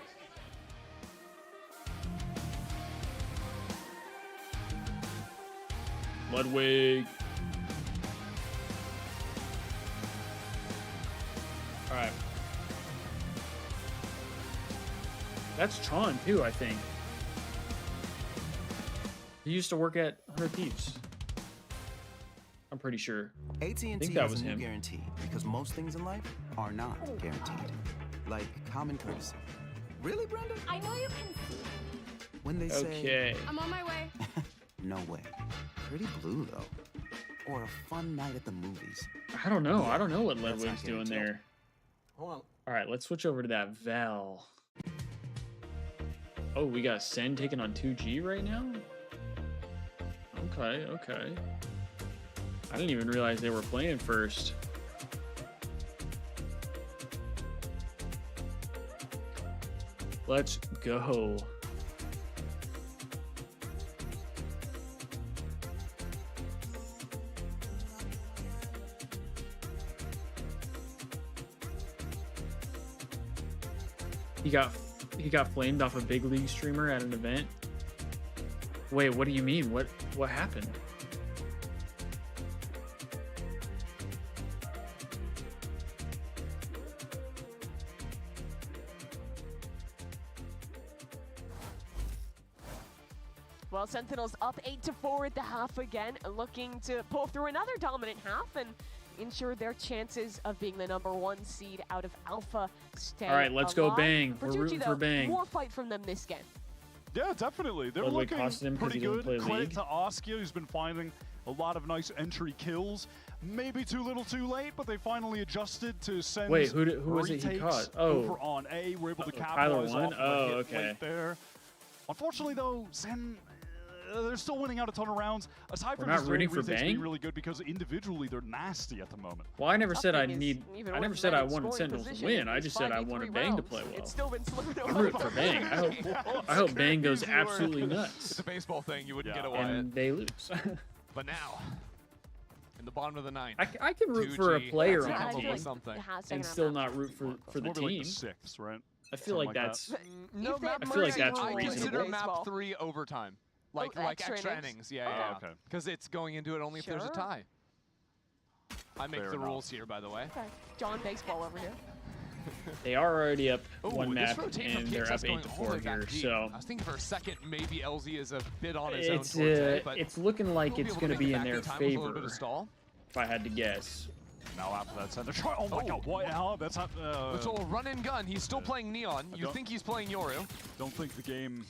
Ludwig. All right. That's Tron too, I think. He used to work at 100 Thieves. I'm pretty sure. AT&T has a new guarantee because most things in life are not guaranteed. Like common courtesy. Really, Brenda? I know you can see. When they say, I'm on my way. No way. Pretty blue, though. Or a fun night at the movies. I don't know. I don't know what Ludwig's doing guaranteed. there. Hold on. All right, let's switch over to that Val. Oh, we got Sen taking on 2G right now? Okay, okay. I didn't even realize they were playing first. Let's go. He got flamed off a big league streamer at an event. Wait, what do you mean? What happened? Well, Sentinels up 8-4 at the half again, looking to pull through another dominant half and ensure their chances of being the #1 seed out of Alpha stay All right, let's alive. go Bang. For We're Tucci, rooting for though, Bang. More fight from them this game. Yeah, definitely. They're Ludwig looking costed him 'cause pretty he didn't good. play Credit League. to Oskia, who's been finding a lot of nice entry kills. Maybe too little too late, but they finally adjusted to send. Wait, who was it he caught? Oh. Over on A. We're able to Kyler capitalize won? off of Oh, a hit okay. late there. Unfortunately, though, Zen, they're still winning out a ton of rounds. Aside from not just rooting for retakes Bang? being really good because individually they're nasty at the moment. Well, I never said I Nothing is even I never worth said I Bang's wanted scoring Sentinels to position win. in I these just said I 5v3 wanted Bang to rounds. play well. It's still been slipping I'm away. rooting for Bang. I hope Bang goes absolutely nuts. It's a baseball thing. You wouldn't Yeah. get away. And they lose. But now, in the bottom of the ninth, I can root for a 2G player has to on come the up team with something. and still not root for the More team. like the 6th, right? I feel Something like that. that's No, If map that I feel like three, that's I reasonable. consider Baseball. map 3 overtime. Like extra extra innings? innings. Yeah. okay. Because it's going into it only if there's a Sure. tie. I make Fair the enough. rules here, by the way. Okay. John Baseball over here. they are already up Ooh, one this map rotate from and they're Kicks up is going all the 8-4 way back here. deep. So I was thinking for a second maybe LZ is a bit on his own it's towards A, but it's looking like we'll it's be going to able be make in it their back in time with a little bit favor of stall. if I had to guess. Now after that center try. Oh my god, what? How? That's not. It's all run and gun. He's still playing Neon. You don't- think he's playing Yoru. Don't think the game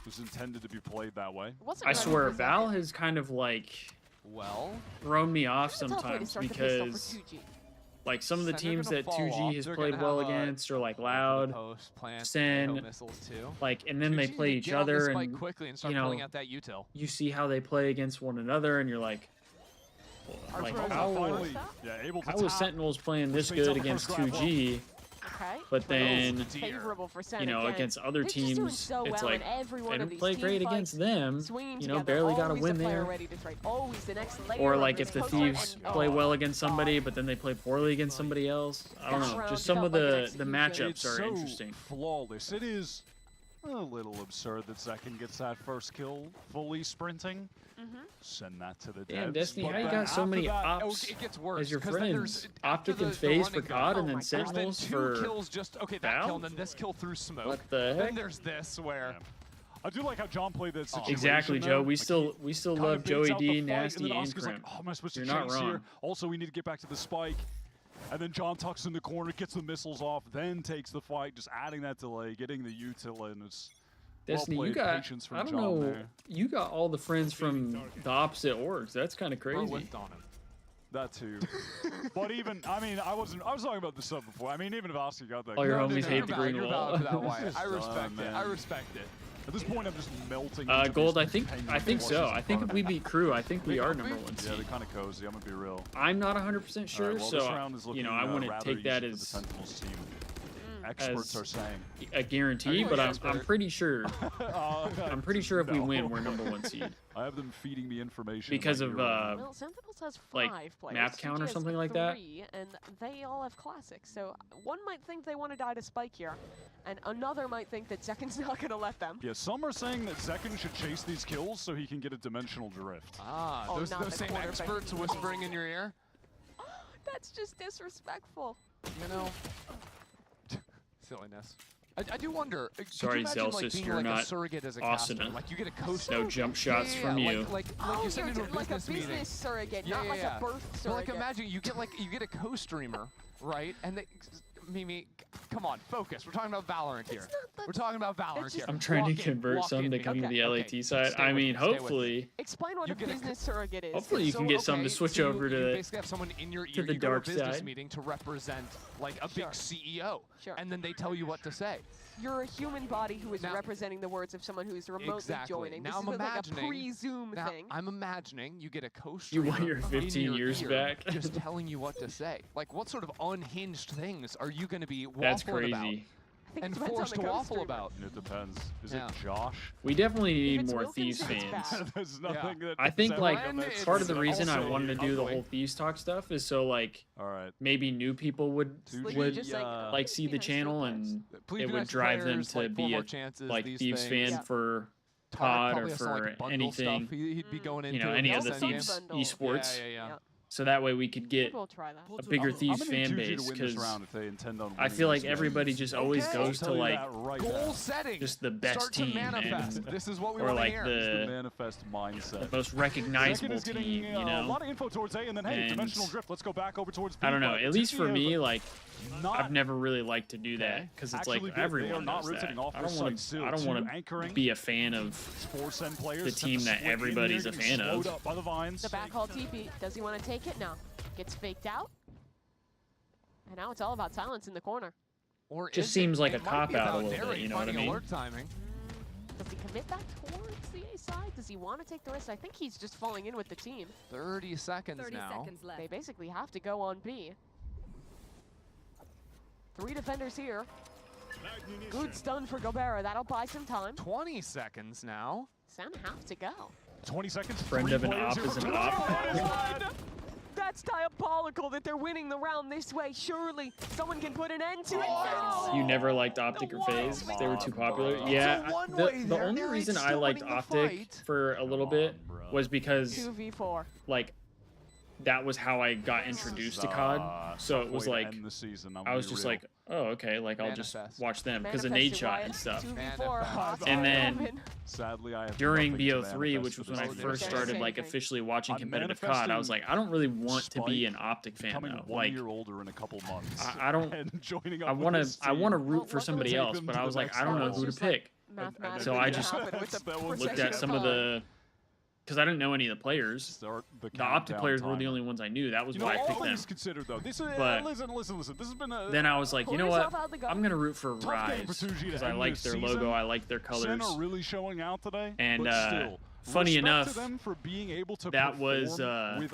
was intended to be played that way. Wasn't I running swear, for Val second. has kind of like Well, thrown me off It's a tough way to sometimes start the pistol for because 2G. like some of the Sen, they're teams gonna that fall 2G off. has They're played gonna well have a- against are like over the Loud, post, plant, Sen, AO missiles too. like, and then they 2G play need to each get on this other spike and quickly and start you know, pulling out that util. you see how they play against one another and you're like Archer is how finally- Yeah, able to how is tap. Sentinels playing this Which means good on the against first grab 2G, Okay. but then Favorable for Sen you know again. against other They're just doing teams so it's well like in every one they of didn't these play team great fights, against them, swinging you know, together, barely got a always win the player there. ready to strike, always the next layer Or of like this if the poster Thieves and- play well against somebody, but then they play poorly against somebody else. I don't That know. round Just some of felt like an the execution. matchups It's are so interesting. flawless. It is a little absurd that Zekin gets that first kill fully sprinting. send that to the devs. Damn, Destiny, But how you then got so after many that, ops it gets worse, as your 'cause then friends? there's- Optic after and the FaZe for running COD, gun, and then there's then Sentinels 2 for kills just, okay, that kill, and Val? then this kill through smoke. What the Then heck? there's this where... I do like how John played that situation. Exactly, though. Joe. We Like, still he love kind of Joey baits out the D, fight, Nasty, and then and Oscar's like, Crimp. oh, am I supposed to You're not chase here? wrong. Also, we need to get back to the spike. And then John tucks in the corner, gets the missiles off, then takes the fight, just adding that delay, getting the util in. It's Destiny, well you played got, patience from I don't John know, there. you got all the friends from the opposite orgs. That's kind of Bro crazy. whiffed on him. That too. But even, I mean, I was talking about this stuff before. I mean, even if Oscar got that. All your No, homies hate you're the valid, green you're wall. valid for that, Wyatt. I It's respect done, it. man. I respect it. At this point, I'm just melting. Gold, I think so. I think if we beat Crew, I think we are number 1 Yeah, seed. they're kind of cozy. I'm gonna be real. I'm not 100% sure, All right, well, this so round is looking, I wouldn't rather take that easy for as the Sentinels team. Experts are saying. a guarantee, but I'm pretty sure. I'm pretty sure if we No. win, we're number 1 seed. I have them feeding me information Because like of you're- Well, Sentinels has 5 like, players. map count or CG has something like that? 3, and they all have classics. So one might think they want to die to Spike here, and another might think that Zekin's not going to let them. Yeah, some are saying that Zekin should chase these kills so he can get a dimensional drift. Ah, Oh, those not the same quarterback. experts whispering in your ear? That's just disrespectful. You know, silliness. I do wonder. Sorry, could you imagine, Celsius, being you're like a not surrogate as a awesome. caster? Like you get a coach. No jump shots from you. Like Oh, you send you're into a like a business meeting. business surrogate, Yeah, not yeah, like yeah. a birth But surrogate. like imagine you get a co-streamer, right? And they, Mimi, come on, focus. We're talking about Valorant here. We're talking about Valorant here. I'm trying Walk to in, convert walk some in, to Mimi. come to the Okay, LAT okay. side. Stay I with mean, me, stay with me. hopefully. Explain what You a get a business surrogate is. Hopefully you can get someone to switch so over you to basically have someone in your ear. the You go dark to a business side. meeting to represent like a big CEO, Sure. and then they tell you what to say. You're a human body who is Now- representing the words of someone who is remotely Exactly. joining. Now This I'm is like a imagining. pre-Zoom Now thing. I'm imagining you get a You co-streamer want your in 15 your years ear back? just telling you what to say. Like, what sort of unhinged things are you going to be That's waffling about crazy. I think and it depends on forced the to waffle co-streamer. about? It depends. Is Yeah. it Josh? We definitely need it's more Wilkins, Thieves it's fans. bad. There's nothing that. I think that's like ever gonna make part of the sense. reason I Also, wanted to do the ugly. whole Thieves talk stuff is so like All right. maybe new people would Just like see the channel and Please it be would nice to drive them players, to like, four be more a chances, like these Thieves things. fan Yeah. for Tarek COD probably or has some, for like, bundle anything. stuff he'd be going into. You know, any and of the they'll send Thieves him. bundle. esports. Yeah. So that way we could get We'll try that. a bigger I'm Thieves gonna fan need Juju base to win this because round if they intend on I winning feel like this game. everybody just always Okay. goes I'll to tell you like that right Goal now. setting. just the best Start team to manifest. and This is what we or want to like hear. The the manifest mindset. most Second recognizable is getting team, you a know. lot of info towards A, and then hey, And dimensional drift. Let's go back over towards B. I don't know. but At least for 2P me, have like not I've never really liked to do that Okay. because it's Actually like good. They are everyone not does that. rotating off I their don't want side still. to. I don't Two want to anchoring. be a fan of Sports end players the have to team that split in there, everybody's a getting fan of. slowed up by the vines. The backhaul TP. Does he want to take it? No. Gets faked out. And now it's all about silence in the corner. Or Just is seems it? like It a might cop be out a about little bit, Derek you know what I finding mean? alert timing. Does he commit that towards the A side? Does he want to take the risk? I think he's just falling in with the team. 30 seconds now. They basically have to go on B. 3 defenders here. Good stun for Gobera. That'll buy some time. 20 seconds now. Sam have to go. 20 seconds. Friend three of an players op here is for an two. op. What is that? That's diabolical that they're winning the round this way. Surely someone can put an end to it. No! You never liked Optic or FaZe? They were too popular. Yeah, It's a one-way the there. only They're reason I still liked winning the Optic fight. for a little bit was because 2v4. like that was how I got introduced to COD. So it was tough way to like end the season, I'm I was gonna be just real. like, oh okay, like I'll just Manifest. watch them because of Manifested Nade Shot Wyatt, and stuff. 2v4. And then Sadly, I have during nothing to BO3, manifest which for was this when I game. first Same started thing. like officially watching I'm competitive COD, I was like, I don't really want to be an Spike, Optic fan becoming though. 1 Like year older in a couple months. I don't. and joining up I with want to. this I want to team. root for Well, somebody take else, them but to I the was like, next I don't know level. who to Just like pick. Mathematically So I gonna just happen with the that was Looked precision at some of time. the, because I didn't know any of the players. Start the The Optic countdown players were the timer. only ones I knew. That was You know, why I all picked them. things considered, though, this is But listen. This has been a Then I was like, you Pull know what? yourself out the gun. I'm gonna root for tough game for Rise 2G to because I end like this their season. logo. I like their colors. Senna really showing out today. And, but still, funny respect enough, to them for being able to that was, perform with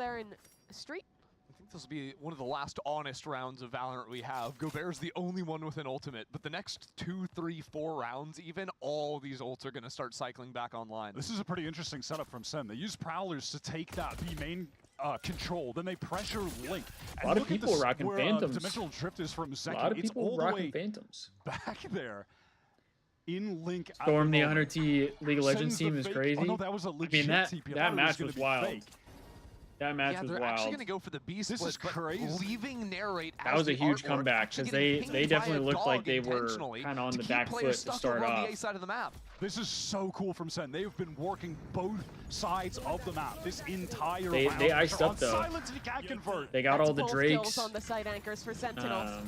there in Street. think this will be one of the last honest rounds of Valorant we have. Gobert's the only one with an ultimate, but the next 2, 3, 4 rounds even, all these ults are going to start cycling back online. This is a pretty interesting setup from Sen. They use Prowlers to take that B main control, then they pressure Link. And a lot of people rocking Phantoms. Dimensional Drift is from Zeki. A lot of It's people all the rocking way Phantoms. back there in Link. Storm the 100T League of Legends team is crazy. Oh, no, that was a legit TP. that match was wild. Fake. That match was they're wild. actually going to go for the B split, This is crazy. leaving Narrate That was a huge comeback because they definitely looked like they were kind of on the back foot to start off. The A side of the map. This is so cool from Sen. They've been working both sides of the map this entire round. They iced up though. Silence, he can't convert. They got all the both Drakes. kills on the side anchors for Sentinels.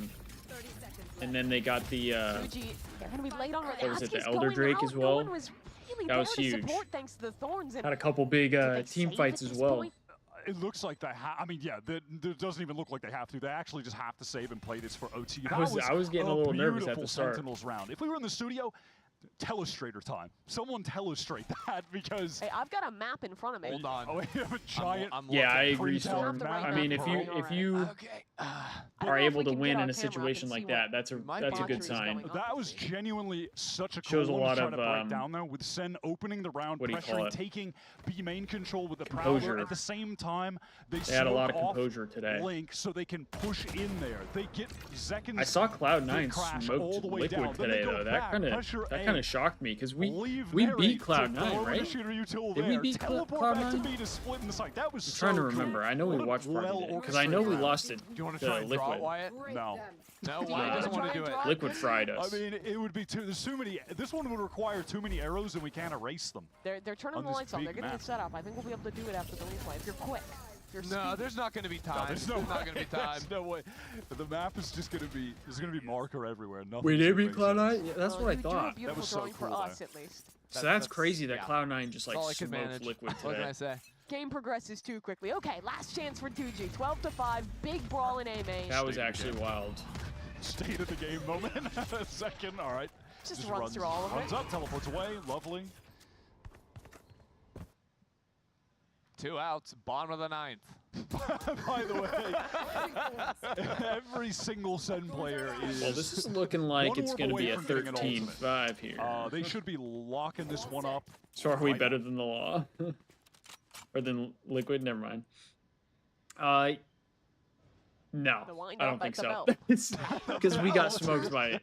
And then they got the they're gonna be late on what was it, the Elder Drake as well? No one was really that was there to huge. support thanks to the Thorns. And had a couple big team save fights at as this well. point? It looks like they have. I mean, yeah, it doesn't even look like they have to. They actually just have to save and play this for OT. I was getting a little nervous at the start. Sentinels round. If we were in the studio, telestrator time. Someone telestrate that because. Hey, I've got a map in front of me. Hold on. Oh, we have a giant. Yeah, I agree, Storm. Storm. I mean, if you are able to win in a situation like that, that's a good sign. That was genuinely such a cool Shows a one lot to try of to break down there with Sen opening the round, what do you call pressuring, it? taking B main control with the Composure. Prowler. At the same time, they had a lot of smoke off composure today. Link so they can push in there. They get Zekins. I saw Cloud9 crash all smoked the way Liquid down. Then they today go though. back, That pressure kind A. of shocked me because we Narrate beat to Cloud9, throw right? the shooter util Did we there. beat Teleport back to Cloud9? B to split in the site. That was I'm trying to so remember. cool. I know we What a watched part of it because I well-orchestrated know we round. lost it Do you want to to try and draw it, Liquid. Wyatt? No. No, Do you Wyatt wanna doesn't want try to do and it. draw? Liquid fried us. I mean, it would be too. There's too many. This one would require too many arrows, and we can't erase them. They're turning On the this lights on. They're big getting map. it set up. I think we'll be able to do it after the replay if you're quick. If you're No, speedy. there's not going to be time. No, there's not going to be time. There's no way. The map is just going to be. There's going to be marker everywhere. Nothing. We did beat Cloud9? Yeah, that's what I you drew a thought. beautiful was so drawing for cool, us, though. at least. So that's crazy that yeah. Cloud9 just like That's all I could smoked manage. Liquid What can I today. say? Game progresses too quickly. Okay, last chance for 2G. 12-5. Big brawl in A main. That was actually wild. State of the game moment. Second. All right. Just runs through all of it. Runs up, teleports away. Lovely. 2 outs, bottom of the 9th. By the way, every single Sen player is. Well, this is looking like one it's orb going to away be a from getting an ultimate. 13-5 here. They should be locking this one up. So are we better than the Law? Or than Liquid? Never mind. No, The wind I up don't think at so. the Because we got smoked by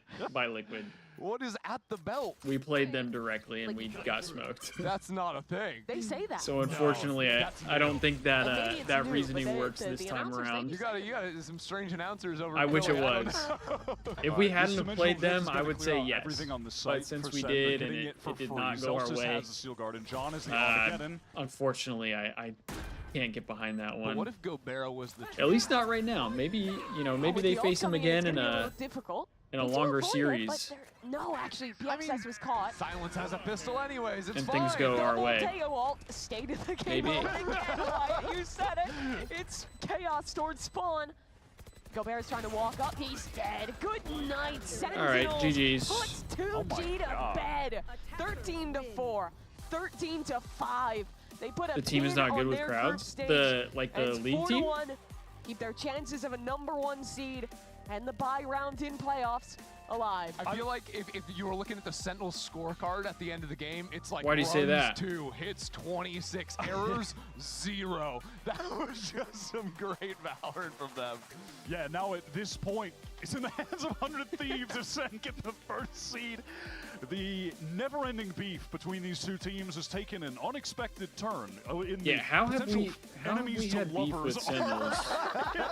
Liquid. What is at the belt? We played them directly and we got smoked. That's not a thing. They say that. So unfortunately, I don't think that Maybe it's that new, but reasoning the works this time announcers, they around. You got some strange announcers over. I wish it Philly. was. If we This hadn't have dimensional played drift is them, I gonna would clear say out yes. everything on the site But since for we Sen. did They're and getting it for did free. not go our Zelsis way, has the Steel Guard, and John is the Armageddon. unfortunately, I can't get behind that But one. what if Gobert was the? At least not right now. Maybe maybe they face him again in a difficult. in a They do longer avoid it, series. but no, actually, PXS was caught. Silence has a pistol anyways. It's And fine. things go our way. Teo ult, state of the game. Maybe. Again, Wyatt, you said it. It's chaos stored spawn. Gobert's trying to walk up. He's dead. Good night, Sentinels. All right, GG's. Puts 2G to bed. 13-4. 13-5. They put a The team is pin not good on with their crowds. group stage. The It's league team. 4-1. Keep their chances of a #1 seed and the bye round in playoffs alive. I feel like if you were looking at the Sentinels scorecard at the end of the game, it's like Why do you say that? 2, hits 26, errors 0. That was just some great Valorant from them. Yeah, now at this point, it's in the hands of 100 Thieves if Sen get the first seed. The never-ending beef between these two teams has taken an unexpected turn. Yeah, how have we enemies to had beef lovers with Sentinels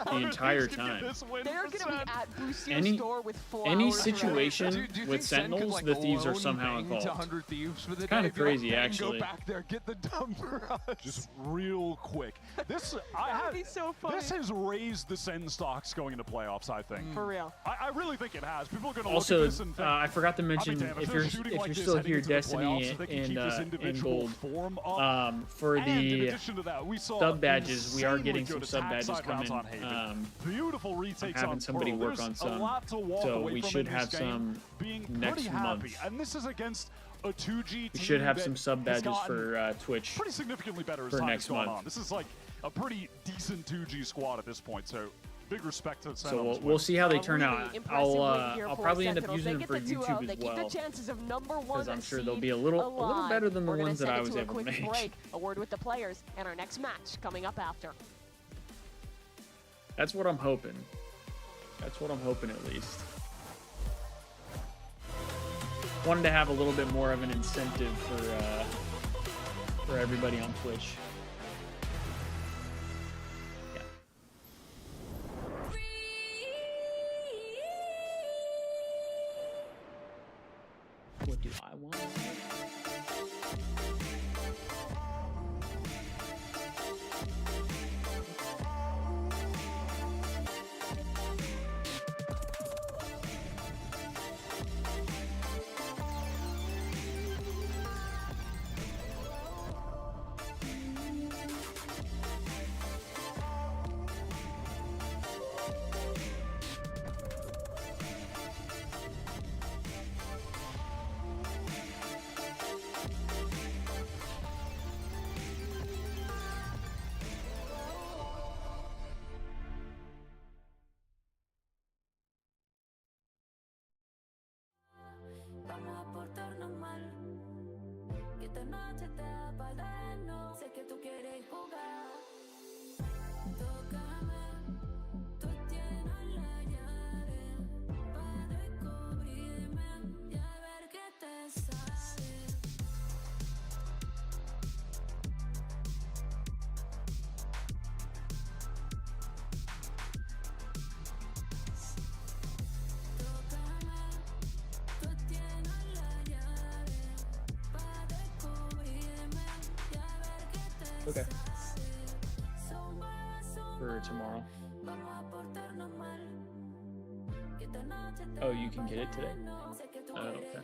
the entire time? They're going to be at Boostier's Any- store with flowers. Any situation Do you with think Sen could, Sentinels, like, the Thieves are lone somehow bang to involved. 100 Thieves for the Kinda day, be like, crazy, "Bang, actually. Go back there, get the dump for us." Just real quick. This That'd be so funny. This has raised the Sen stocks going into playoffs, I think. For real. I really think it has. People are going to look Also, at this and think, I forgot to mention damn, if they're you're shooting like this still heading here, into the Destiny playoffs, if they can keep this and individual Gold. form up. For And in the addition to that, we saw sub badges, we are insanely getting some good sub attack badges side rounds coming. on Haven. Beautiful retakes having on somebody Pearl. work There's on a some, lot to walk so away we from should in this have game, some being next pretty happy. month. And this is against a 2G team We should have that some sub has badges gotten for Twitch pretty significantly better as for time next has gone month. on. This is like a pretty decent 2G squad at this point. So big respect to Sen. So we'll see how they turn out. I'll probably end up using them for YouTube as well, because I'm sure they'll be a little better than the ones that I was able to make. Break. A word with the players and our next match coming up after. That's what I'm hoping. That's what I'm hoping at least. Wanted to have a little bit more of an incentive for everybody on Twitch. Yeah. What do I want? Vamos a portarnos mal, que esta noche te da pa' darnos. Sé que tú quieres jugar. Tócame, tú tienes la llave para descubrirme y a ver qué te sale. Okay. For tomorrow. Oh, you can get it today? Oh, okay.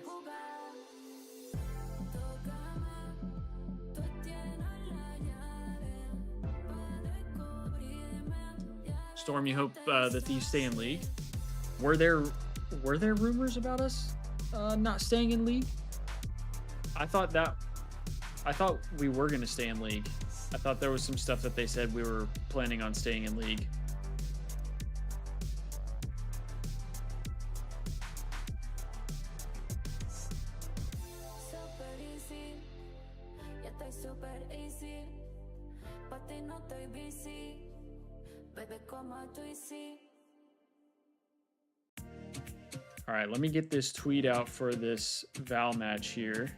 Storm, you hope the Thieves stay in League. Were there rumors about us not staying in League? I thought we were going to stay in League. I thought there was some stuff that they said we were planning on staying in League. All right, let me get this tweet out for this Val match here.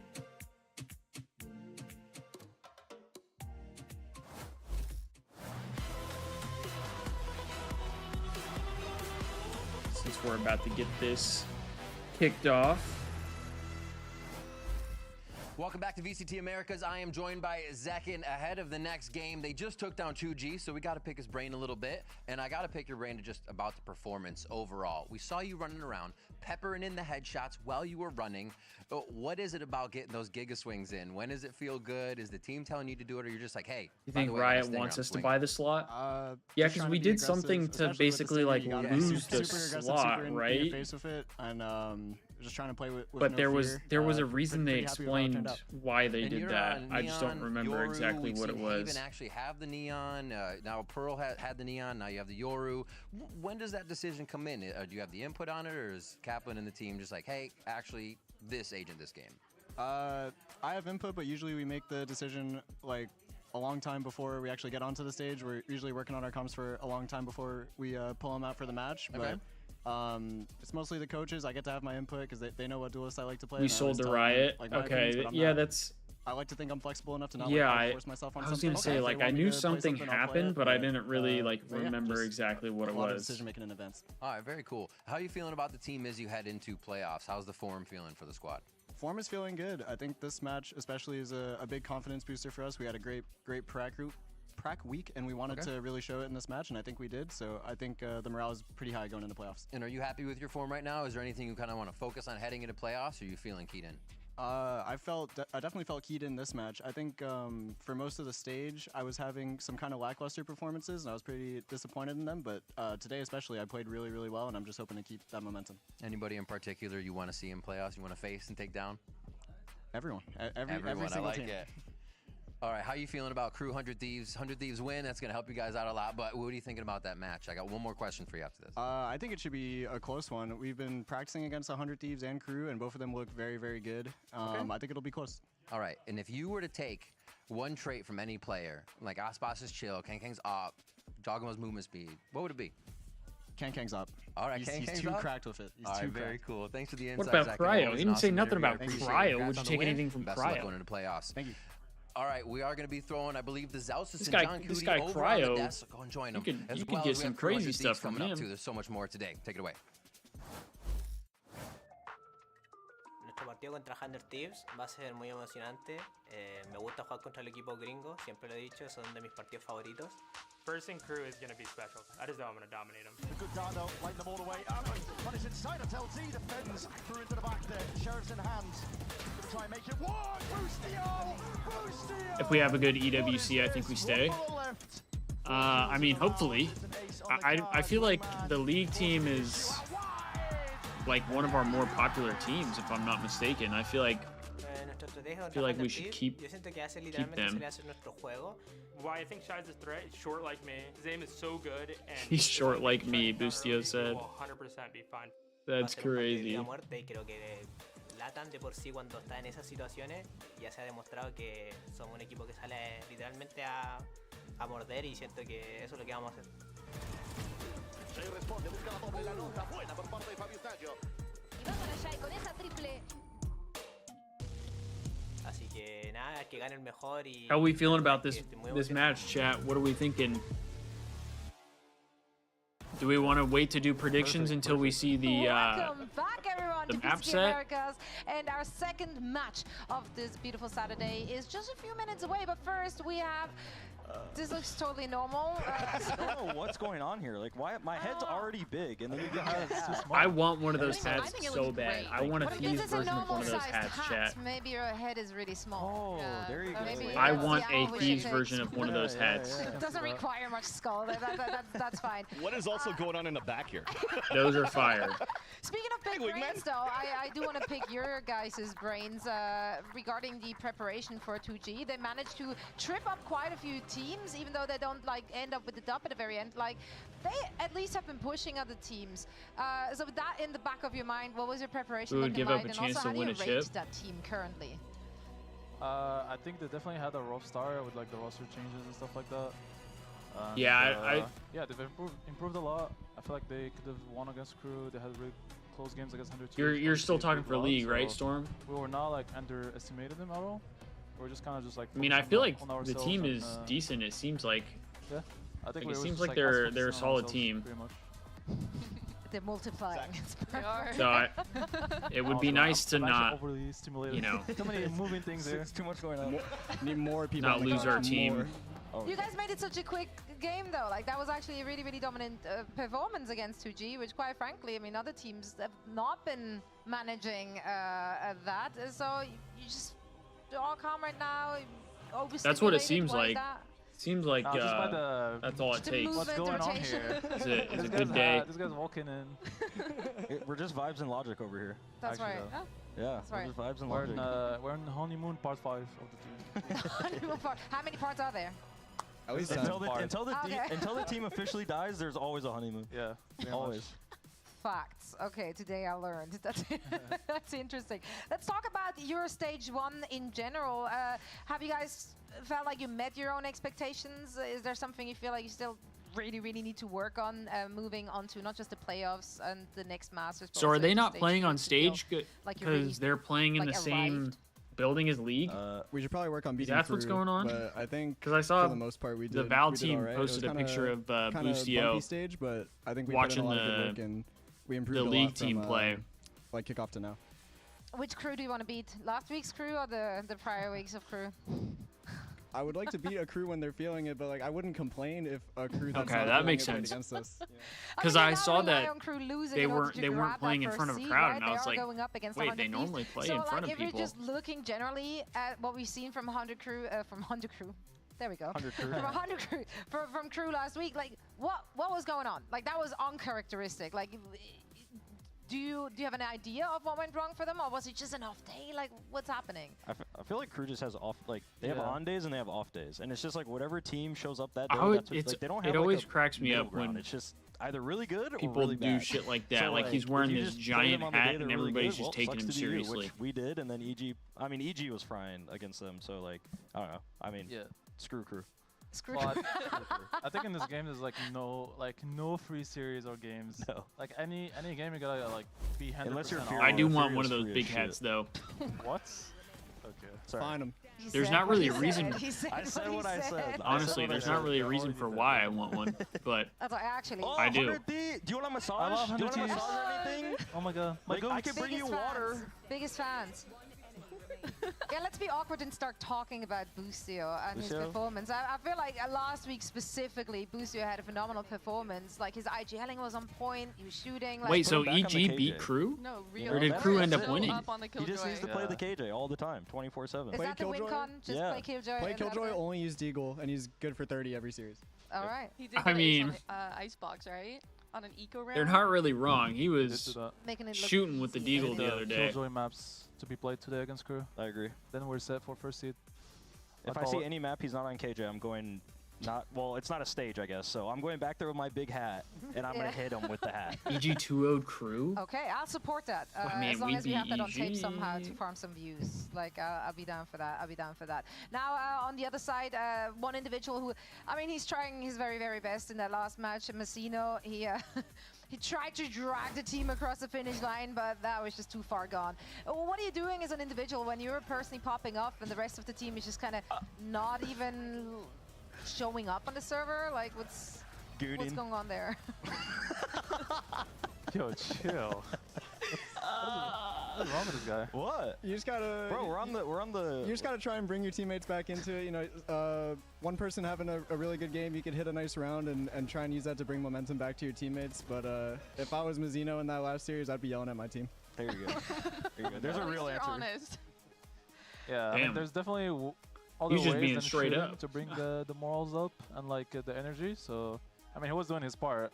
Since we're about to get this kicked off. Welcome back to VCT Americas. I am joined by Zekin ahead of the next game. They just took down 2G, so we got to pick his brain a little bit. And I got to pick your brain to just about the performance overall. We saw you running around, peppering in the headshots while you were running. What is it about getting those Giga Swings in? When does it feel good? Is the team telling you to do it, or you're just like, hey? You think Riot wants us to buy the slot? Yeah, because we did something to basically like lose the slot, right? Face with it, and just trying to play with but no there was a reason they explained why they did that. I just don't remember exactly what it was. Even actually have the neon. Now Pearl had the neon. Now you have the Yoru. When does that decision come in? Do you have the input on it, or is Kaplan and the team just like, hey, actually, this agent this game? I have input, but usually we make the decision like a long time before we actually get onto the stage. We're usually working on our comms for a long time before we pull them out for the match. Okay. But it's mostly the coaches. I get to have my input because they know what duelist I like to play. We sold to Riot. Like, okay, yeah, that's. I like to think I'm flexible enough to not force myself on something. I was gonna say like I knew something happened, but I didn't really like remember exactly what it was. A lot of decision making in advance. All right, very cool. How are you feeling about the team as you head into playoffs? How's the form feeling for the squad? Form is feeling good. I think this match especially is a big confidence booster for us. We had a great prac week, and we wanted to really show it in this match, and I think we did. So I think the morale is pretty high going into playoffs. And are you happy with your form right now? Is there anything you kind of want to focus on heading into playoffs, or are you feeling keyed in? I definitely felt keyed in this match. I think for most of the stage, I was having some kind of lackluster performances, and I was pretty disappointed in them. But today especially, I played really, really well, and I'm just hoping to keep that momentum. Anybody in particular you want to see in playoffs, you want to face and take down? Everyone. Everyone, every single I like team. it. All right, how are you feeling about Crew 100 Thieves? 100 Thieves win, that's going to help you guys out a lot, but what are you thinking about that match? I got one more question for you after this. I think it should be a close one. We've been practicing against 100 Thieves and Crew, and both of them look very, very good. I think it'll be close. All right, and if you were to take one trait from any player, like Aspas is chill, Kang's op, Jogamo's movement speed, what would it be? Kang's up. All right, he's too cracked with it. All right, very cool. Thanks for the insight. What about Zach. Cryo? Always You didn't say awesome nothing interview. about I appreciate Cryo. it. Would Congrats you on the take win. anything from Best of luck Cryo? going into the playoffs. Thank you. All right, we are going to be throwing, I believe, the Zousis This and guy- John this Cootie guy over on the Cryo, desk. So go and join them. you could get as some we have crazy 200 stuff Thieves from coming up him. too. There's so much more today. Take it away. Nuestro partido contra 100 Thieves va a ser muy emocionante. Me gusta jugar contra el equipo gringo, siempre lo he dicho, son de mis partidos favoritos. First and Crew is going to be special. I just know I'm going to dominate them. A good Dardo, lighting them all the way up. But it's inside of LT, defends. Through into the back there. Sheriff's in hands. Gonna try and make it one. Boostio! Boostio! If we have a good EWC, I think we stay. I mean, hopefully. I feel like the league team is like one of our more popular teams, if I'm not mistaken. I feel like we should keep them. Why I think Shide's a threat is short like me. His aim is so good. And He's short like me, Boostio said. Will 100% be fine. That's crazy. Latan de por sí cuando está en esas situaciones ya se ha demostrado que somos un equipo que sale literalmente a morder y siento que eso es lo que vamos a hacer. Se responde, busca la doble, la nota buena por parte de Fabio Taggio. Y va para allá y con esa triple. Así que nada, que gane el mejor y How are we feeling about this match, chat? What are we thinking? Do we want to wait to do predictions until we see the Welcome back, everyone, to map BCT set? Americas, and our second match of this beautiful Saturday is just a few minutes away. But first, we have. This looks totally normal. I don't know what's going on here. Like, why my head's already big, and then you guys too small. I want one of those hats think it so looks bad. great. I want a What if Thieves this is a version of one of those normal-sized hats, hat? chat. Maybe your head is really small. Oh, there you go. Maybe I that's want the a outfit Thieves it version takes. of one of those hats. It doesn't require much skull. That's fine. What is also going on in the back here? Those are fire. Speaking of big brains, though, I do want to pick your guys' brains regarding the preparation for 2G. They managed to trip up quite a few teams, even though they don't like end up with the dub at the very end. Like, they at least have been pushing other teams. So with that in the back of your mind, what was your preparation We would looking give up like? a And chance also, to how win do a you rate chip. that team currently? I think they definitely had a rough start with like the roster changes and stuff like that. Yeah, yeah, they've improved a lot. I feel like they could have won against Crew. They had really close games against 100. You're still talking for league, right, Storm? We were not like underestimated them at all. We're just kind of just like. I mean, I feel like on the ourselves team and, is decent. It seems like. Yeah, I think Like, it we were seems just, like they're a focusing on solid ourselves, team. pretty much. They're multiplying. It's perfect. So it would be nice to I'm actually not, overly stimulated. you know, too many moving things there. It's too much going on. Need more people. not on the lose court. our team. You guys made it such a quick game, though. Like, that was actually a really, really dominant performance against 2G, which, quite frankly, I mean, other teams have not been managing that. So you just all calm right now. That's what it overstimulated, seems why is like. that? Seems like Nah, just by the- that's all it the takes. What's going on here? It's a This good guy's day. This guy's walking in. We're just vibes and logic over here. That's Actually, right. though. Oh, Yeah, That's we're right. just vibes and We're logic. we're in honeymoon part 5 of the team. honeymoon part. How many parts are there? At least until the Okay. until the team officially dies, there's always a honeymoon. Yeah, always. Facts. Okay, today I learned. That's interesting. Let's talk about your stage 1 in general. Have you guys felt like you met your own expectations? Is there something you feel like you still really, really need to work on moving on to not just the playoffs and the next Masters? but So are also they in not stage playing 2 on to feel stage like you're really, because they're playing in like, the same arrived? building as league? We should probably work on beating That's what's Crew, going on? But I think Because I saw for the most part we did. the Val we did team all right. It posted was a picture of kinda Boostio bumpy stage, but I think we watching put in a lot of good the- work and we improved the a lot league team from, play. like kickoff to now. Which crew do you want to beat? Last week's crew or the prior weeks of crew? I would like to beat a crew when they're feeling it, but like I wouldn't complain if a crew that's Okay, not that feeling makes it played sense. against us. Because I I mean, they saw now rely that on Crew losing they in order weren't to they grab weren't that playing in first front of a seed, crowd, right? and I They was are like, going up against wait, 100 they Thieves. normally play so in front like, of if you're people. just looking generally at what we've seen from 100 Crew, there we go. 100 Crew. From 100 Crew, from Crew last week, like what was going on? Like that was uncharacteristic. Like Do you have an idea of what went wrong for them, or was it just an off day? Like, what's happening? I feel like KRU just has off, like, they have on days and they have off days. And it's just like whatever team shows up that day, that's what, like, they don't have it always like, cracks me up when it's just either really good or people really do bad. shit like that. So, like he's wearing this giant hat and really everybody's good, just taking sucks him to be you, seriously. which we did, and then EG was frying against them, so like, I don't know. I mean, screw KRU. Well, I think in this game there's like no free series or games. No. Like any game you gotta like be 100%. Unless you're I do want one of those big hats though. What? Okay. Sorry. Find them. There's not really a reason. I said what I said. Honestly, there's not really a reason for why I want one, but That's like, actually. Oh, I do. 100D. Do you want a massage? I love Do you want a 100 massage or anything? Oh my god. My Like, I can bring you water. Biggest fans. Yeah, let's be awkward and start talking about Boostio and his performance. I feel like last week specifically, Boostio had a phenomenal performance. Like his IGLing was on point. He was shooting. Like, wait, so EG beat KRU? No, or did KRU end up winning? He just needs to play the KJ all the time, 24/7. Is that the win con? Just play Killjoy. Play Killjoy, only use Deagle, and he's good for 30 every series. All right. He did I mean, on, Icebox, right? On an eco round. they're not really wrong. He was making it shooting with the Deagle the other day. Killjoy maps to be played today against KRU. I agree. Then we're set for first seed. If I see any map he's not on KJ, I'm going well, it's not a stage, I guess. So I'm going back there with my big hat, and I'm gonna hit him with the hat. EG 2-0'd KRU? Okay, I'll support that. I mean, as long as we have that on tape EG. somehow to farm some views. Like, I'll be down for that. I'll be down for that. Now, on the other side, one individual who, I mean, he's trying his very, very best in that last match. Messino, he tried to drag the team across the finish line, but that was just too far gone. What are you doing as an individual when you're personally popping off and the rest of the team is just kind of not even showing up on the server? Like, what's going on there? Yo, chill. What is wrong with this guy? What? You just gotta. Bro, we're on the. You just gotta try and bring your teammates back into it. You know, one person having a really good game, you could hit a nice round and try and use that to bring momentum back to your teammates. But if I was Mazzino in that last series, I'd be yelling at my team. There you go. There you go. There's a real answer. Honest. Yeah, I mean, there's definitely other He's just ways being than straight shooting up. to bring the morals up and like the energy. So, I mean, he was doing his part.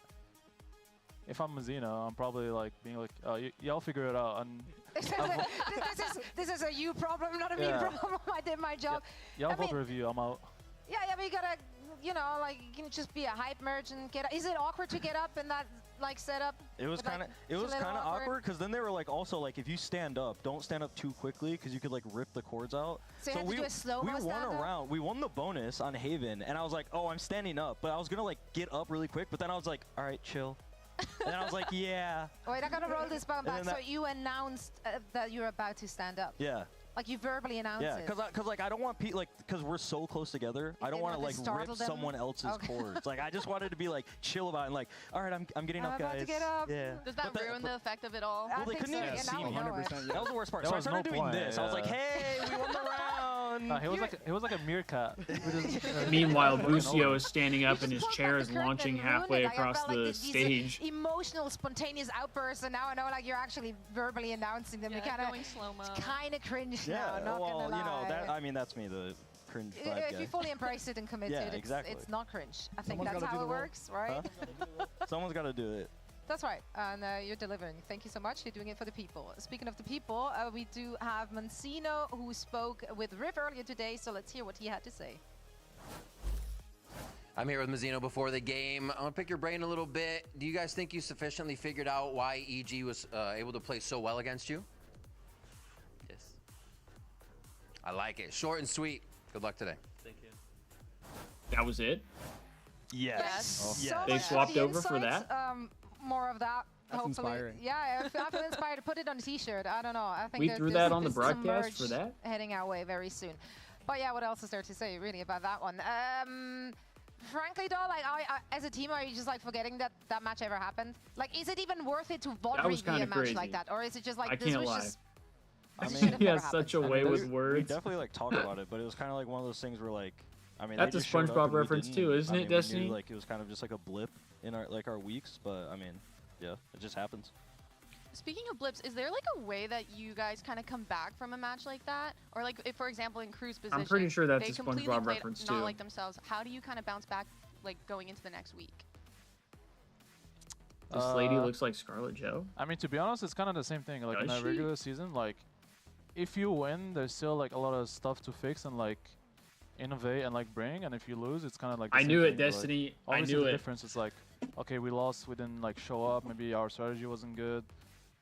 If I'm Mazzino, I'm probably like being like, oh, y'all figure it out. And this is a you problem, not a me problem. I did my job. y'all vote review. I'm out. Yeah, but you gotta, you know, like you can just be a hype merge and get. Is it awkward to get up in that like setup? It was kind of awkward because then they were like also like if you stand up, don't stand up too quickly because you could like rip the cords out. So you had to do a slow-mo we won stand a up? round. We won the bonus on Haven, and I was like, oh, I'm standing up, but I was gonna like get up really quick, but then I was like, all right, chill. And then I was like, yeah. Wait, I gotta roll this button back. then So you announced that you're about to stand up. Yeah. Like you verbally announced Yeah, it. because like I don't want people like because we're so close together. I don't want to like startle rip them? someone else's cords. Like I just wanted to be like chill about it and like, all right, I'm getting up, about guys. to get up. Yeah. Does that ruin the effect of it all? Well, they couldn't even see me. 100%. That was the worst part. There So I was started no doing point, this. I was like, hey, we won the round. No, he was like a meerkat. Meanwhile, Busio is standing up and his chair is launching Ruined it. halfway Like, I across felt like the these stage. Emotional, spontaneous outbursts, and now I know like you're actually verbally announcing them. Yeah, going slow-mo. It's kind of cringe Yeah, now. Not well, gonna lie. you know that. I mean, that's me, the cringe vibe If guy. you fully embrace it and commit Yeah, to it, exactly. it's not cringe. I think Someone's that's gotta do how the it role. works, right? Someone's got to do it. That's right, and you're delivering. Thank you so much. You're doing it for the people. Speaking of the people, we do have Mancino, who spoke with Riv earlier today, so let's hear what he had to say. I'm here with Mazzino before the game. I want to pick your brain a little bit. Do you guys think you sufficiently figured out why EG was able to play so well against you? Yes. I like it. Short and sweet. Good luck today. Thank you. That was it? Yes. So They much swapped the over for insights. that? More of that. That's hopefully. inspiring. Yeah, I feel inspired to put it on a t-shirt. I don't know. I think We that threw this- that on the this is a broadcast for merge that? heading our way very soon. But yeah, what else is there to say really about that one? Frankly though, like I as a team, are you just like forgetting that that match ever happened? Like, is it even worth it to VOD That was review a kinda match crazy. like that, or is it just like I this can't was lie. just? I this mean, should have He never has such a happened? way with We words. definitely like talk about it, but it was kind of like one of those things where like, I mean, That's they a just showed up SpongeBob and we reference didn't. too, isn't I it, mean, we knew, Destiny? like it was kind of just like a blip in our weeks, but I mean, yeah, it just happens. Speaking of blips, is there like a way that you guys kind of come back from a match like that? Or like, if for example in KRU's position, I'm pretty sure that's they a completely SpongeBob played reference not too. like themselves. How do you kind of bounce back, like going into the next week? This lady looks like Scarlet Joe. I mean, to be honest, it's kind of the same thing. Like in Does a regular season, like if you win, there's still like a lot of stuff to fix and like innovate and like bring. And if you lose, it's kind of like the I same knew it, thing, but, Destiny. Like, I obviously knew the it. difference is like, okay, we lost, we didn't like show up. Maybe our strategy wasn't good,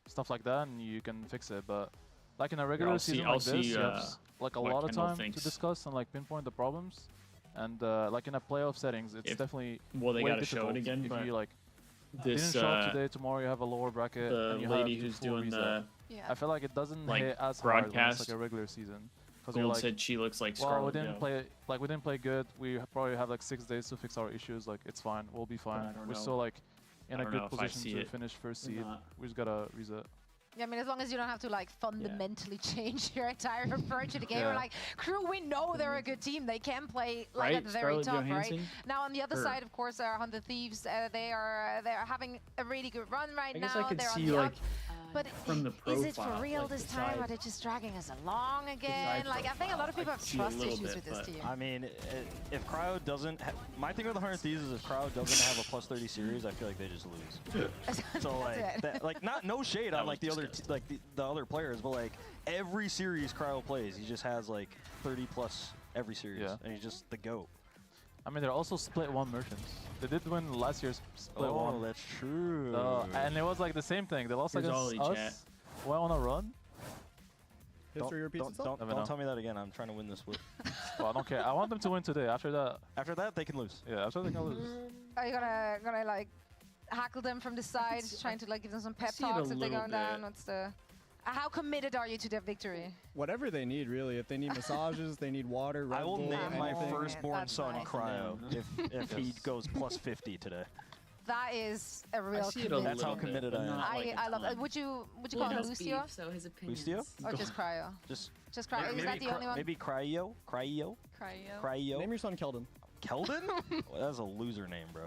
stuff like that, and you can fix it. But like in a regular season like this, you have like a lot of time to discuss and like pinpoint the problems. And like in a playoff settings, it's definitely well, they way gotta show it difficult again. if But you like this didn't show up today, tomorrow you have a lower bracket. the and you lady have who's full doing reset. the I feel like it doesn't like hit as hard when it's broadcast. like a regular season. Because Gold like, said she looks like well, Scarlet we didn't Joe. play like we didn't play good. We probably have like 6 days to fix our issues. Like it's fine, we'll be fine. don't We're know. still like in I a don't know good if I position see to it finish first or seed. not. We just gotta reset. Yeah, I mean, as long as you don't have to like fundamentally change your entire approach to the game. Yeah. Or, like Crew, we know they're a good team. They can play like Right? at the very Scarlett top, Johansson? right? Now on the other Her. side, of course, are on the Thieves. They're having a really good run right I now. guess I could they're see on the like up. But from the is it for profile, real like, this the time? side- Are they just dragging us along again? side Like I think a lot of people have see a trust little issues bit, with this but- team. I mean, if Cryo doesn't, my thing with the 100 Thieves is if Cryo doesn't have a plus 30 series, I feel like they just lose. So like, not no shade on like the other the other players, but like every series Cryo plays, he just has like 30 plus every series, and he's just the GOAT. I mean, they're also split one merchants. They did win last year's split one. Oh, that's true. And it was like the same thing. They lost Here's against Ollie, us. chat. Went on a run. History repeats itself? Don't tell me that again. I'm trying to win this split. Well, I don't care. I want them to win today. After that, they can lose. Yeah, after they can lose. Are you gonna like hackle them from the side, trying to like give them some pep see it a talks if they're little going down? bit. What's the how committed are you to their victory? Whatever they need, really. If they need massages, they need water, Red I will Bull, name my anything. firstborn son Cryo if he goes plus 50 today. That is a real see it a commitment. That's how committed I am. I love it. Would you call him Lucio? So his opinions. Lucio? Or just Cryo? Just Cryo. Is that the only one? Maybe Cryo? Cryo? Cryo. Cryo? Name your son Keldon. Keldon? Well, that's a loser name, bro.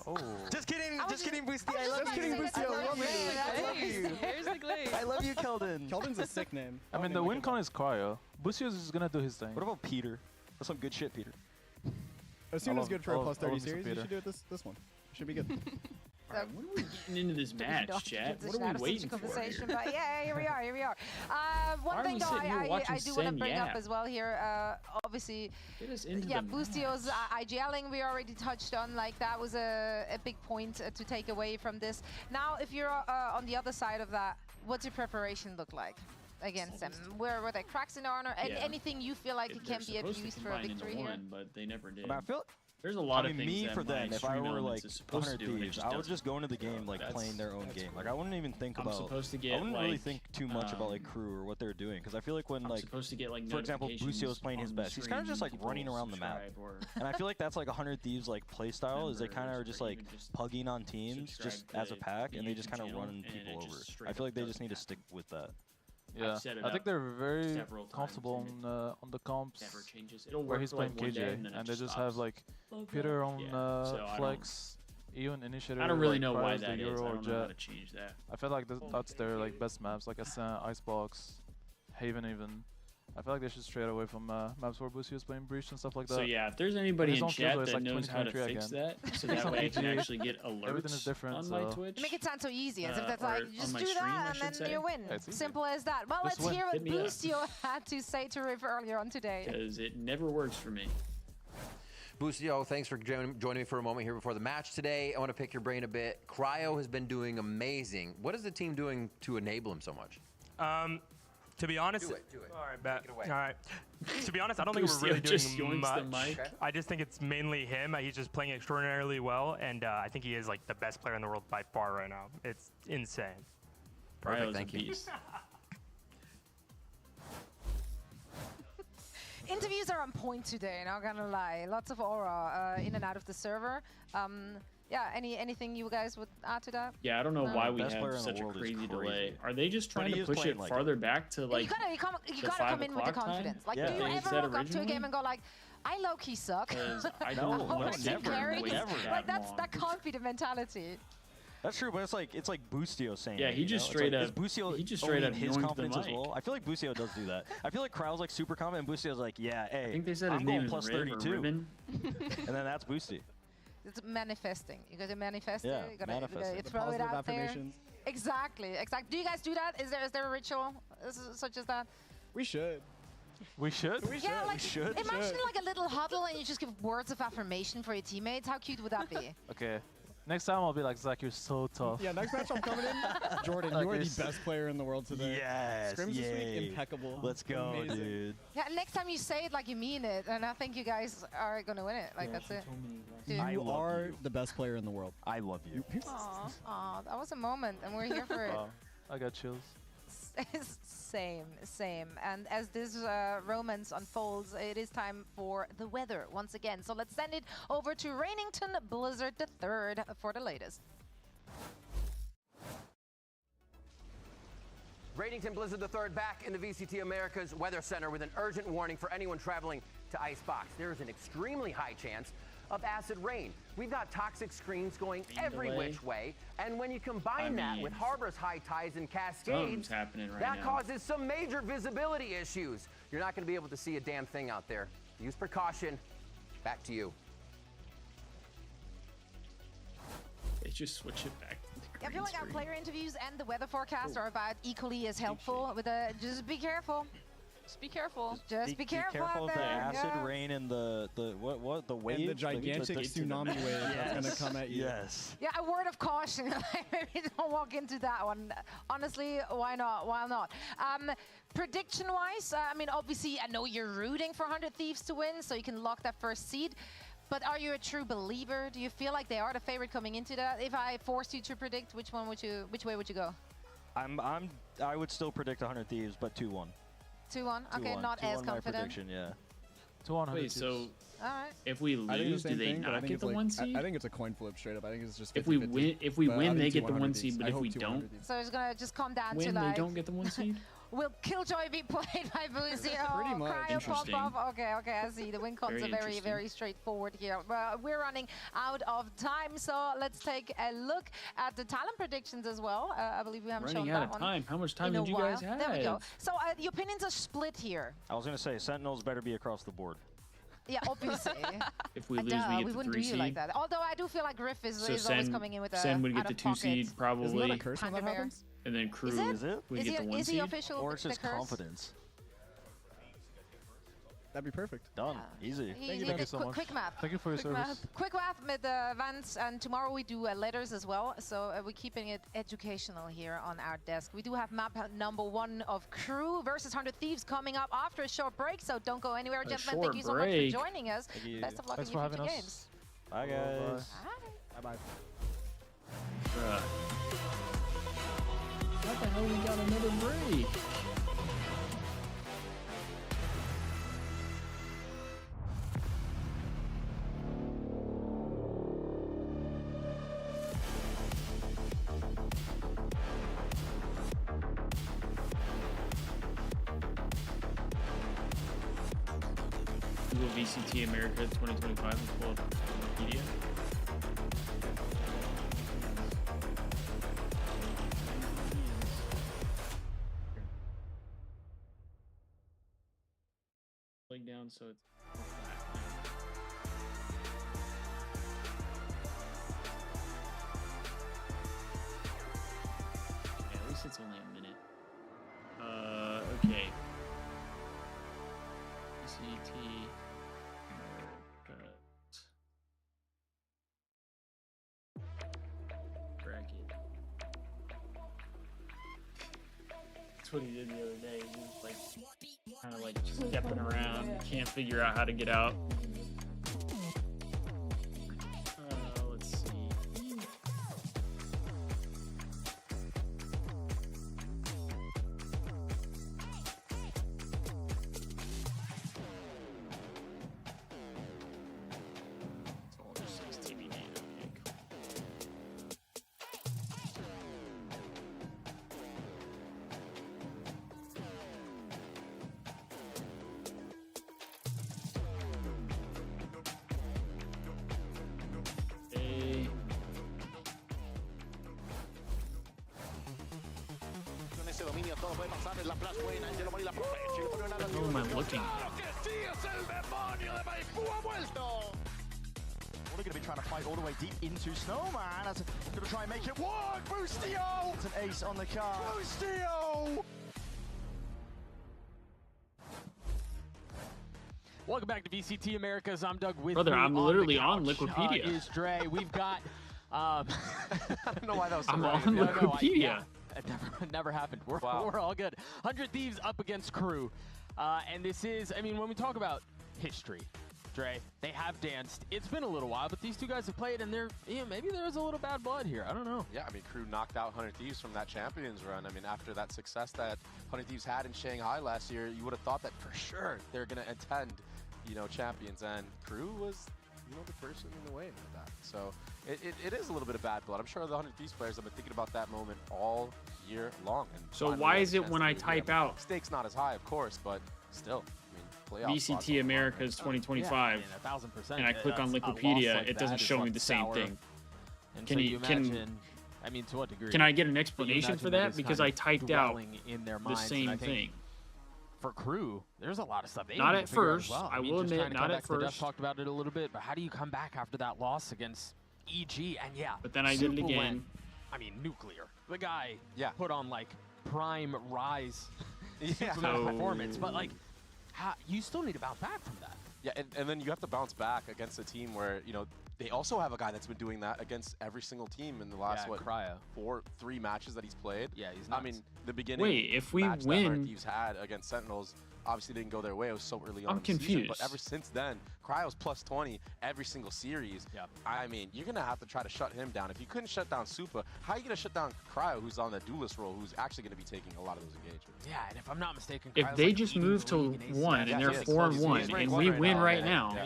Oh. Just kidding, just kidding, Boosty. I was love just you. about to say I that's love not you. great. I love you. Here's the glaze. I love you, Keldon. Keldon's a sick name. I mean, the win con is Cryo. Busios is gonna do his thing. What about Peter? That's some good shit, Peter. As soon I as love- good for I a love- plus I 30 love Mr. series, you Peter. should do it this one. Should be good. Alright, when are we getting into this match, chat? What are we waiting for conversation, here? but yeah, here we are. Why One are thing we though, sitting here I watching do want to Sen bring up yap? as well here. Obviously, Get us into yeah, the Boostio's IGLing we already touched on. Like that was a big point to take away from this. Now, if you're on the other side of that, what's your preparation look like against them? Were there cracks in the armor? Yeah. Anything you feel like it can be abused for a victory here? But they never did. I feel There's a lot I of mean, things me that for my them, if I Extreme were Elements like is supposed to 100 do, and it Thieves, just I would doesn't. just go into the game like That's- playing their own that's game. cool. Like I wouldn't even think I'm about. supposed to I get, wouldn't really like, think too much about like crew or what they're doing because I feel like when I'm like supposed to get, like, for example, notifications Bucio's playing his on the best. He's kind of screen just like when running people around the map, subscribe or and I feel like that's like 100 Thieves like play style is they kind of are members just or like even just pugging on teams just subscribe as a to pack, the and they just YouTube kind of channel, run and people it over. just straight I feel up like they does just need to stick with that. Yeah, set it I think up they're very several times comfortable and on the comps never changes. It'll where work he's for, like, playing one day KJ, and then it and they just just stops. have like Peter on Yeah, so I don't- Flex, Ewan Initiator. I don't really like, know why Cryo's the that is. Euro I or don't know how Jet. to change that. I feel like that's their like best maps, like Ascent, Icebox, Haven even. I feel like they should stray away from maps where Busio's playing Breach and stuff like that. So yeah, if there's anybody His in own chat kills, it's that like knows how to 2023 fix again. that, so that way I can actually get alerts Everything is different, on my so- Twitch. You make it sound so easy, as if Uh, that's or like, on just my do stream, I that should and then say. you win. Yeah, it's easy. Simple as that. Well, Just let's win. hear what Hit me up. Boostio had to say to Riv earlier on today. Because it never works for me. Boostio, thanks for joining me for a moment here before the match today. I want to pick your brain a bit. Cryo has been doing amazing. What is the team doing to enable him so much? To be honest, Do it. All right, bet. Take it away. All right. To be honest, I don't think we're Boostio really just doing yoinks the much. mic. Okay. I just think it's mainly him. He's just playing extraordinarily well, and I think he is like the best player in the world by far right now. It's insane. Perfect, Cryo's thank a you. beast. Interviews are on point today, not gonna lie. Lots of aura in and out of the server. Yeah, anything you guys would add to that? Yeah, I don't know No. why we Best player have in the such a world is crazy delay. crazy. Are they just But trying he to is push playing it like farther back to like you gotta the come in with the 5 o'clock confidence. time? Like, Yeah. do you They ever said walk up to a game originally? and go like, I low-key suck? 'Cause I No, don't no, want to never, carry? wait never. that Like that's long. that confident mentality. That's true, but it's like Bucio saying. Yeah, it, he you just know? straight it's like, up- Is Bucio he just straight owning up his yoinked the confidence as mic. well? I feel like Bucio does do that. I feel like Crow's like super confident, and Bucio's like, yeah, hey, I think they said I'm his going name is plus Riv or 32, Ribbon. and then that's Boosty. It's manifesting. You got to manifest Yeah, it. You got manifest to it. throw it out affirmations. there. Exactly. Do you guys do that? Is there a ritual such as that? We should. We should? Yeah, like, we should? imagine like a little huddle and you just give words of affirmation for your teammates. How cute would that be? Okay. Next time I'll be like, Zach, you're so tough. Yeah, next match I'm coming in. Jordan, you are the best player in the world today. Yes, Scrims this week, impeccable. Let's go, Amazing. dude. Yeah, next time you say it like you mean it, and I think you guys are gonna win it. Like, that's it. Dude. You are the best player in the world. I love you. Aw, that was a moment, and we're here for it. I got chills. Same. And as this romance unfolds, it is time for the weather once again. So let's send it over to Rainington Blizzard III for the latest. Rainington Blizzard III back in the VCT Americas Weather Center with an urgent warning for anyone traveling to Icebox. There is an extremely high chance of acid rain. We've got toxic screens going every which way, and when you combine that with Harbor's high tides and cascades, that causes some major visibility issues. You're not going to be able to see a damn thing out there. Use precaution. Back to you. They just switch it back. I feel like our player interviews and the weather forecast are about equally as helpful. With just be careful. Just be careful. Just be careful out of there. the acid rain and the wave, and the gigantic tsunami wave that's gonna come at you. Yes. Yeah, a word of caution. Maybe don't walk into that one. Honestly, why not? Why not? Prediction-wise, I mean, obviously, I know you're rooting for 100 Thieves to win, so you can lock that first seed. But are you a true believer? Do you feel like they are the favorite coming into that? If I forced you to predict, which way would you go? I would still predict 100 Thieves, but 2-1. 2-1. Okay, not as confident. My prediction, yeah. 2-1. Wait, so all right. If we lose, do they not get the 1 seed? I think it's a coin flip straight up. I think it's just 50-50. If we win, they get the 1 seed, but if we don't, so it's gonna just come down to when like they don't get the 1 seed. Will Killjoy be played by Buzio? Pretty much. Cryo pop up. Okay, I see. The win cons are very straightforward here. We're running out of time, so let's take a look at the talent predictions as well. I believe we haven't shown that one. Running out of time. How much time did you guys have? There we go. So the opinions are split here. I was gonna say Sentinels better be across the board. Yeah, obviously. If we lose, we get the 3 seed. We wouldn't do you like that. Although I do feel like Griff is always coming in with a Sen would get the 2 seed probably. Isn't that a curse when that happens? And then Crew would get the 1 seed. Is he official? Or it's just curse? confidence. That'd be perfect. Done. Easy. Thank you so much. Quick math. Thank you for your service. Quick math with Vance, and tomorrow we do letters as well. So we're keeping it educational here on our desk. We do have map number 1 of Crew versus 100 Thieves coming up after a short break. So don't go anywhere, gentlemen. Thank you so much for joining us. Best of luck in your future games. Bye, guys. Bye. What the hell? We got another break. Google VCT America 2025 is called Wikipedia. Down so it's okay, at least it's only a minute. Okay. VCT bracket. That's what he did the other day. He was like kind of like stepping around, can't figure out how to get out. Let's see. It's all just 6 TBD. Okay, cool. Who am I looking at? They're going to be trying to fight all the way deep into Snowman. That's going to try and make it work. Boostio! It's an ace on the card. Boostio! Welcome back to VCT Americas. I'm Doug with Brother, me I'm on literally the on couch, Liquipedia. Is Dre. We've got. I don't know why that was so I'm random. on Liquipedia. Yeah, it never happened. We're all good. 100 Thieves up against KRU. And this is, I mean, when we talk about history, Dre, they have danced. It's been a little while, but these two guys have played, and maybe there's a little bad blood here. I don't know. Yeah, I mean, KRU knocked out 100 Thieves from that Champions run. I mean, after that success that 100 Thieves had in Shanghai last year, you would have thought that for sure they're going to attend, Champions, and KRU was, the person in the way of that. So it is a little bit of bad blood. I'm sure the 100 Thieves players have been thinking about that moment all year long. And so why is it when I type out stakes not as high, of course, but still, VCT Americas 2025, yeah, 1000%, and I click on Wikipedia, it doesn't show me the same thing. And can you imagine? I mean, to what degree? Can I get an explanation for that? Because I typed out in their the same thing. For KRU, there's a lot of stuff. Not at first. I will admit, not at first. Jeff talked about it a little bit, but how do you come back after that loss against EG? And yeah, but then I did it again. Nuclear. The guy put on like prime Rise performance, but like, you still need to bounce back from that. Yeah, and then you have to bounce back against a team where, they also have a guy that's been doing that against every single team in the last, three matches that he's played. Yeah, he's nuts. I mean, the beginning Wait, if we match win, that Thieves had against Sentinels obviously didn't go their way. It was so early on I'm in the season, confused. but ever since then, Cryo's plus 20 every single series. Yeah. I mean, you're going to have to try to shut him down. If you couldn't shut down Supa, how are you going to shut down Cryo, who's on the duelist role, who's actually going to be taking a lot of those engagements? Yeah, and if I'm not mistaken, if they just move to 1 and they're 4-1 and we win right now,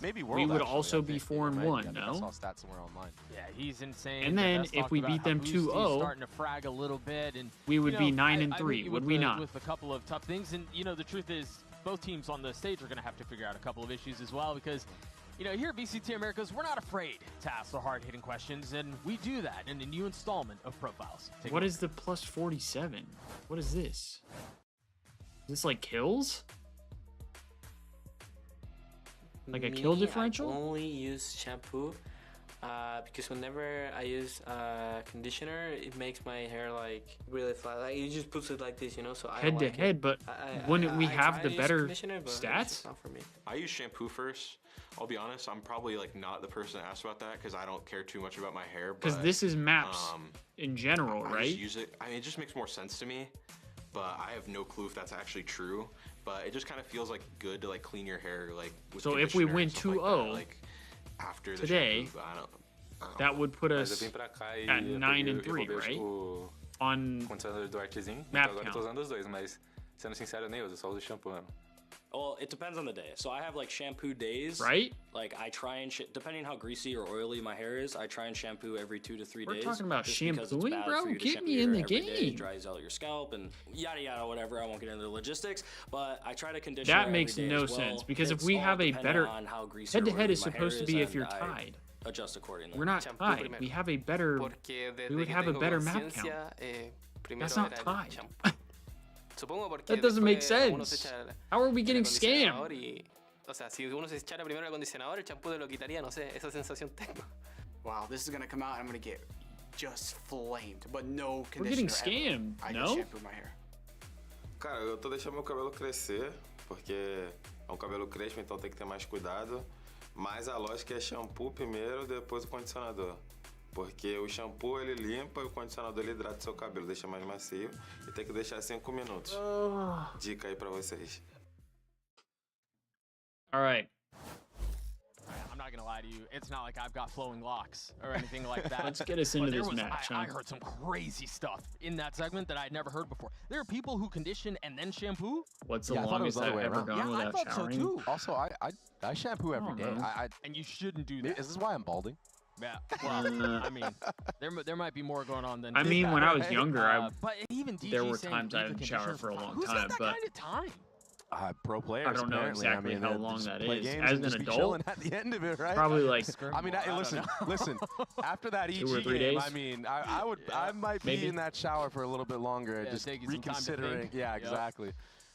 maybe we would also be 4-1, no? I saw stats somewhere online. Yeah, he's insane. And then if we beat them 2-0, starting to frag a little bit, and we would be 9-3, would we not? With a couple of tough things, and the truth is, both teams on the stage are going to have to figure out a couple of issues as well, because here at VCT Americas, we're not afraid to ask the hard-hitting questions, and we do that in a new installment of Profiles. What is the plus 47? What is this? Is this like kills? Like a kill differential? I only use shampoo because whenever I use conditioner, it makes my hair like really flat. Like it just puts it like this, So head to head, but wouldn't we have the better stats? Not for me. I use shampoo first. I'll be honest, I'm probably like not the person to ask about that because I don't care too much about my hair. Because this is maps in general, right? I just use it. I mean, it just makes more sense to me, but I have no clue if that's actually true. But it just kind of feels like good to like clean your hair, like. With so if we win 2-0 like after the today, shampoo, I don't that would put us at 9-3, right? On map count. Tô usando os dois, mas sendo sincero, eu nem uso, só uso shampoo mesmo. Well, it depends on the day. So I have like shampoo days. Right? Like I try and, depending on how greasy or oily my hair is, I try and shampoo every 2 to 3 days. We're talking about shampooing, bro? Get me me in the game. It dries out your scalp and yada yada, whatever. I won't get into the logistics, but I try to condition. That makes no sense because if we have a better head-to-head is supposed to be if you're tied. Adjust accordingly. We're not tied. We have a better. We would have a better map count. That's not tied. That doesn't make sense. How are we getting scammed? O sea, si uno se echara primero el acondicionador, el champú te lo quitaría, no sé, esa sensación tengo. Wow, this is gonna come out and I'm gonna get just flamed, but no conditioner. We're getting scammed, I no? just shampoo my hair. Cara, eu tô deixando meu cabelo crescer, porque é um cabelo crespo, então tem que ter mais cuidado. Mas a lógica é shampoo primeiro, depois o condicionador. Porque o shampoo ele limpa e o condicionador ele hidrata seu cabelo, deixa mais macio e tem que deixar 5 minutos. Dica aí pra vocês. All right. I'm not gonna lie to you. It's not like I've got flowing locks or anything like that. Let's get us into this match. I heard some crazy stuff in that segment that I'd never heard before. There are people who condition and then shampoo. What's the longest I've ever gone without I thought showering? So too. Also, I shampoo every day. And you shouldn't do that. Is this why I'm balding? Yeah, well, I mean, there might be more going on than. I mean, when I was younger, but even DG there were times I didn't shower for a long time, but. Kind of time? Pro players. I don't know exactly how long that is. As an adult, at the end of it, right? Probably like. I mean, listen. After that EG 2 or 3 game, days. I mean, I might be in that shower for a little bit longer, just reconsidering. Yeah, exactly.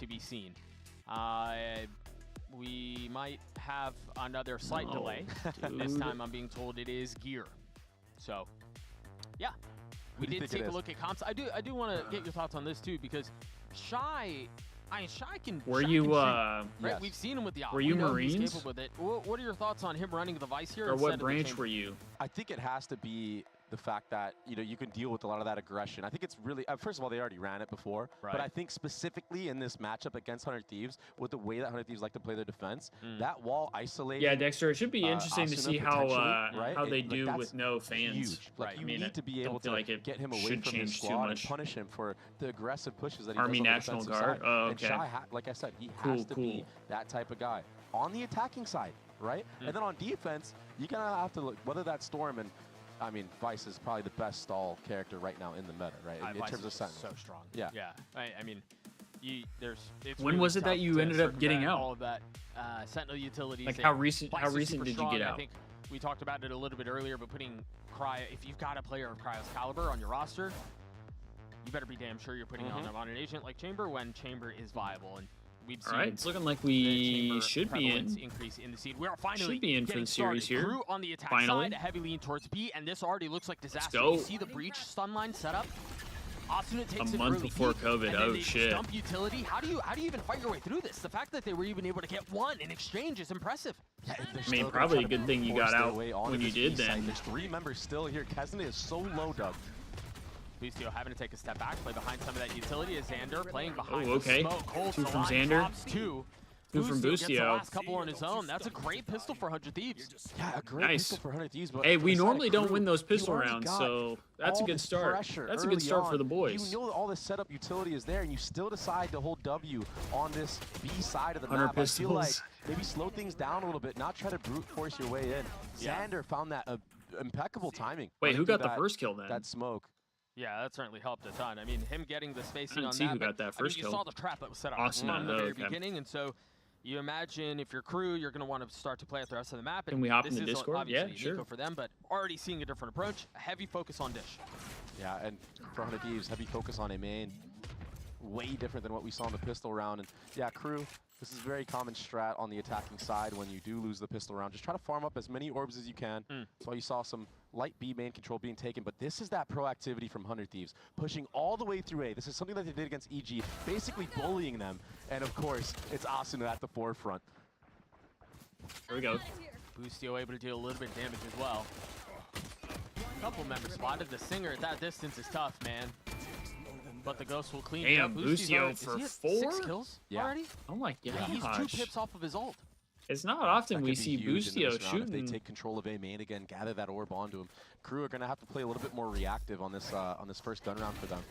to be seen. We might have another slight delay. This time I'm being told it is gear. So, yeah. We did take a look at comps. I do want to get your thoughts on this too, because Shy I mean, Shy can. Were Shy you? can right? Yes. We've seen him with the. Were you we know Marines? He's capable with it. What are your thoughts on him running the Vice here? Or what instead of the branch Chamber? were you? I think it has to be the fact that, you know, you can deal with a lot of that aggression. I think it's really, first of all, they already ran it before, but I think specifically in this matchup against 100 Thieves, with the way that 100 Thieves like to play their defense, that wall isolated. Yeah, Dexter, it should be interesting to see how they do like, with no fans. Huge. Like, you need to be able to get him away should from his change too squad and much. punish him for the aggressive pushes that he Army does on National the defensive Guard? side. Oh, And okay. Shy, like I said, he has to be that type of guy. On the attacking side, right? And then on defense, you're going to have to look, whether that's Storm and, I mean, Vice is probably the best stall character right now in the meta, right? In terms of Sentinel. So strong. Yeah. Yeah. I mean, it's When really was it that tough you to ended up getting circumvent out? all of that Sentinel utilities. Like and how recent? Vice How is recent super did you strong. get I out? think we talked about it a little bit earlier, but putting Cryo, if you've got a player of Cryo's caliber on your roster, you better be damn sure you're putting on them on an agent like Chamber when Chamber is viable. And we've seen. All right, it's looking like we should be in. Increase in the seed. We are finally Should be in for the series started. here. Crew on the attack Finally. side, a heavy lean towards B, and this already looks like disaster. go. You see the breach stun line set up. Asuna takes A it month early. before COVID. And then Oh they shit. Dump utility. How do you even fight your way through this? The fact that they were even able to get one in exchange is impressive. Yeah, I mean, probably a good thing you got out when you did then. There's 3 members still here. Kesne is so low, Doug. Boostio having to take a step back, play behind some of that utility as Xander playing behind Oh, okay. the smoke. Holds 2 the from line, Xander. drops 2. 2 from Gets the Boostio. last couple on his own. That's a great pistol for 100 Thieves. Yeah, a great Nice. pistol for 100 Thieves. But Hey, for we the side normally of don't Crew, win those you pistol already rounds, got so that's a all good this start. pressure That's a good early start for on. the boys. You know all the setup utility is there, and you still decide to hold W on this B side of the 100 map. I feel like pistols. maybe slow things down a little bit, not try to brute force your way in. Xander found that impeccable timing. Wait, who running through got the first kill then? That smoke. Yeah, that certainly helped a ton. I mean, him getting the spacing didn't on see that. who but, got that I mean, first you kill. saw the trap that was set up Asuna, from the very okay. beginning, and so you imagine if you're Crew, you're going to want to start to play out the rest of the map. And Can we hop this in the is Discord? obviously Yeah, sure. Nico for them, but already seeing a different approach. A heavy focus on Dish. Yeah, and for 100 Thieves, heavy focus on a main. Way different than what we saw in the pistol round. And yeah, Crew, this is very common strat on the attacking side when you do lose the pistol round. Just try to farm up as many orbs as you can. That's why you saw some light B main control being taken, but this is that proactivity from 100 Thieves, pushing all the way through A. This is something that they did against EG, basically bullying them. And of course, it's Asuna at the forefront. Here we go. Boostio able to deal a little bit of damage as well. Couple members spotted. The Singer at that distance is tough, man. But the Ghost will clean Damn, up. Boostio Boostio for is 4? 6 kills Yeah. already? Oh my gosh. He's 2 pips off of his ult. It's not often That we could be see huge into Boostio this round. If shooting. they take control of A main again, gather that orb onto him. Crew are going to have to play a little bit more reactive on this first gun round for them.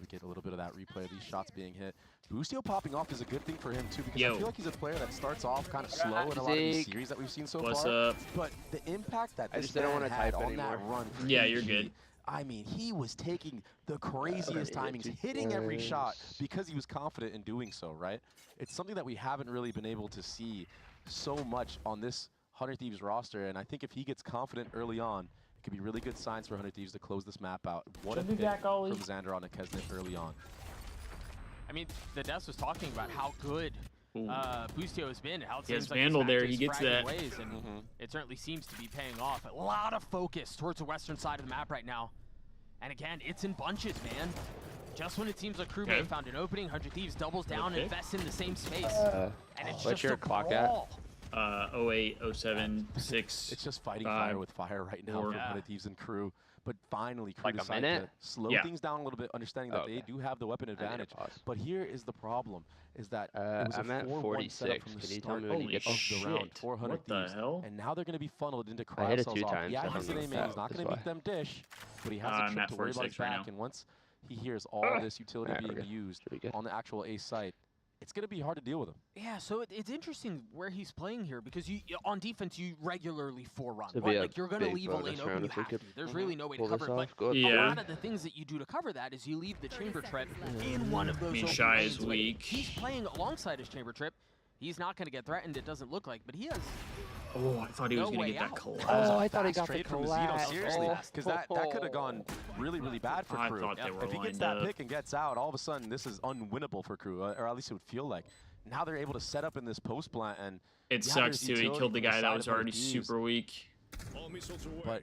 We get a little bit of that replay of these shots being hit. Boostio popping off is a good thing for him too, because I feel like he's a player that starts off kind of slow in a lot of these series that we've seen so What's far. up? But the impact that I this just didn't man wanna had type on that anymore. run for Yeah, you're EG, good. I mean, he was taking the craziest timings, hitting every shot because he was confident in doing so, right? It's something that we haven't really been able to see so much on this 100 Thieves roster, and I think if he gets confident early on, it could be really good signs for 100 Thieves to close this map out. What a Should be pick back, Ollie. from Xander on a Kesnet early on. I mean, the Des was talking about how good Boostio has been. How it He has seems like Vandal his there, active he gets fragging that. Ways, and it certainly seems to be paying off. A lot of focus towards the western side of the map right now. And again, it's in bunches, man. Just when it seems like Crew may have found an opening, 100 Thieves doubles down, Okay. invests in the same space. And it's What's just your a clock brawl. 08, 07, 6. It's just fighting 5, fire with fire right now 4. from 100 Thieves and Crew. But finally, Crew Like a decided minute? to slow Yeah. things down a little bit, understanding that they do have the weapon advantage. But here is the problem, is that it was I'm a at 4-1 setup 46. from the Can you tell start me when you of get the there? round for 100 What the Thieves. hell? And now they're going to be funneled into I hit it cryo 2 cells off. times, Yeah, I he's don't an know A-man. if He's not that going to is beat them dish, but he has I'm a chip at to worry about his 46 right back. now. And once he hears all this utility Alright, we're being good. used Should be good. on the actual A site, it's going to be hard to deal with him. Yeah, so it's interesting where he's playing here because on defense you regularly forerun, Should right? be a Like you're going to big leave a lane bonus open, round you if we have to. could There's really no way to pull this cover it, off. but Good. a Yeah. lot of the things that you do to cover that is you leave the chamber trip in one of those open Shy lanes. is Like, weak. he's playing alongside his chamber trip. He's not going to get threatened, it doesn't look like, but he has Oh, I thought he was no going to way get that out. collapse. Oh, I thought he Fast got the trade from Zeno, collapse. seriously, because that could have Oh. gone really, really bad for I Crew. thought they were If he gets lined that up. pick and gets out, all of a sudden this is unwinnable for Crew, or at least it would feel like. Now they're able to set up in this post plant, and It yeah, sucks there's too. He utility killed the from guy that side was of 100 already Thieves, super weak. But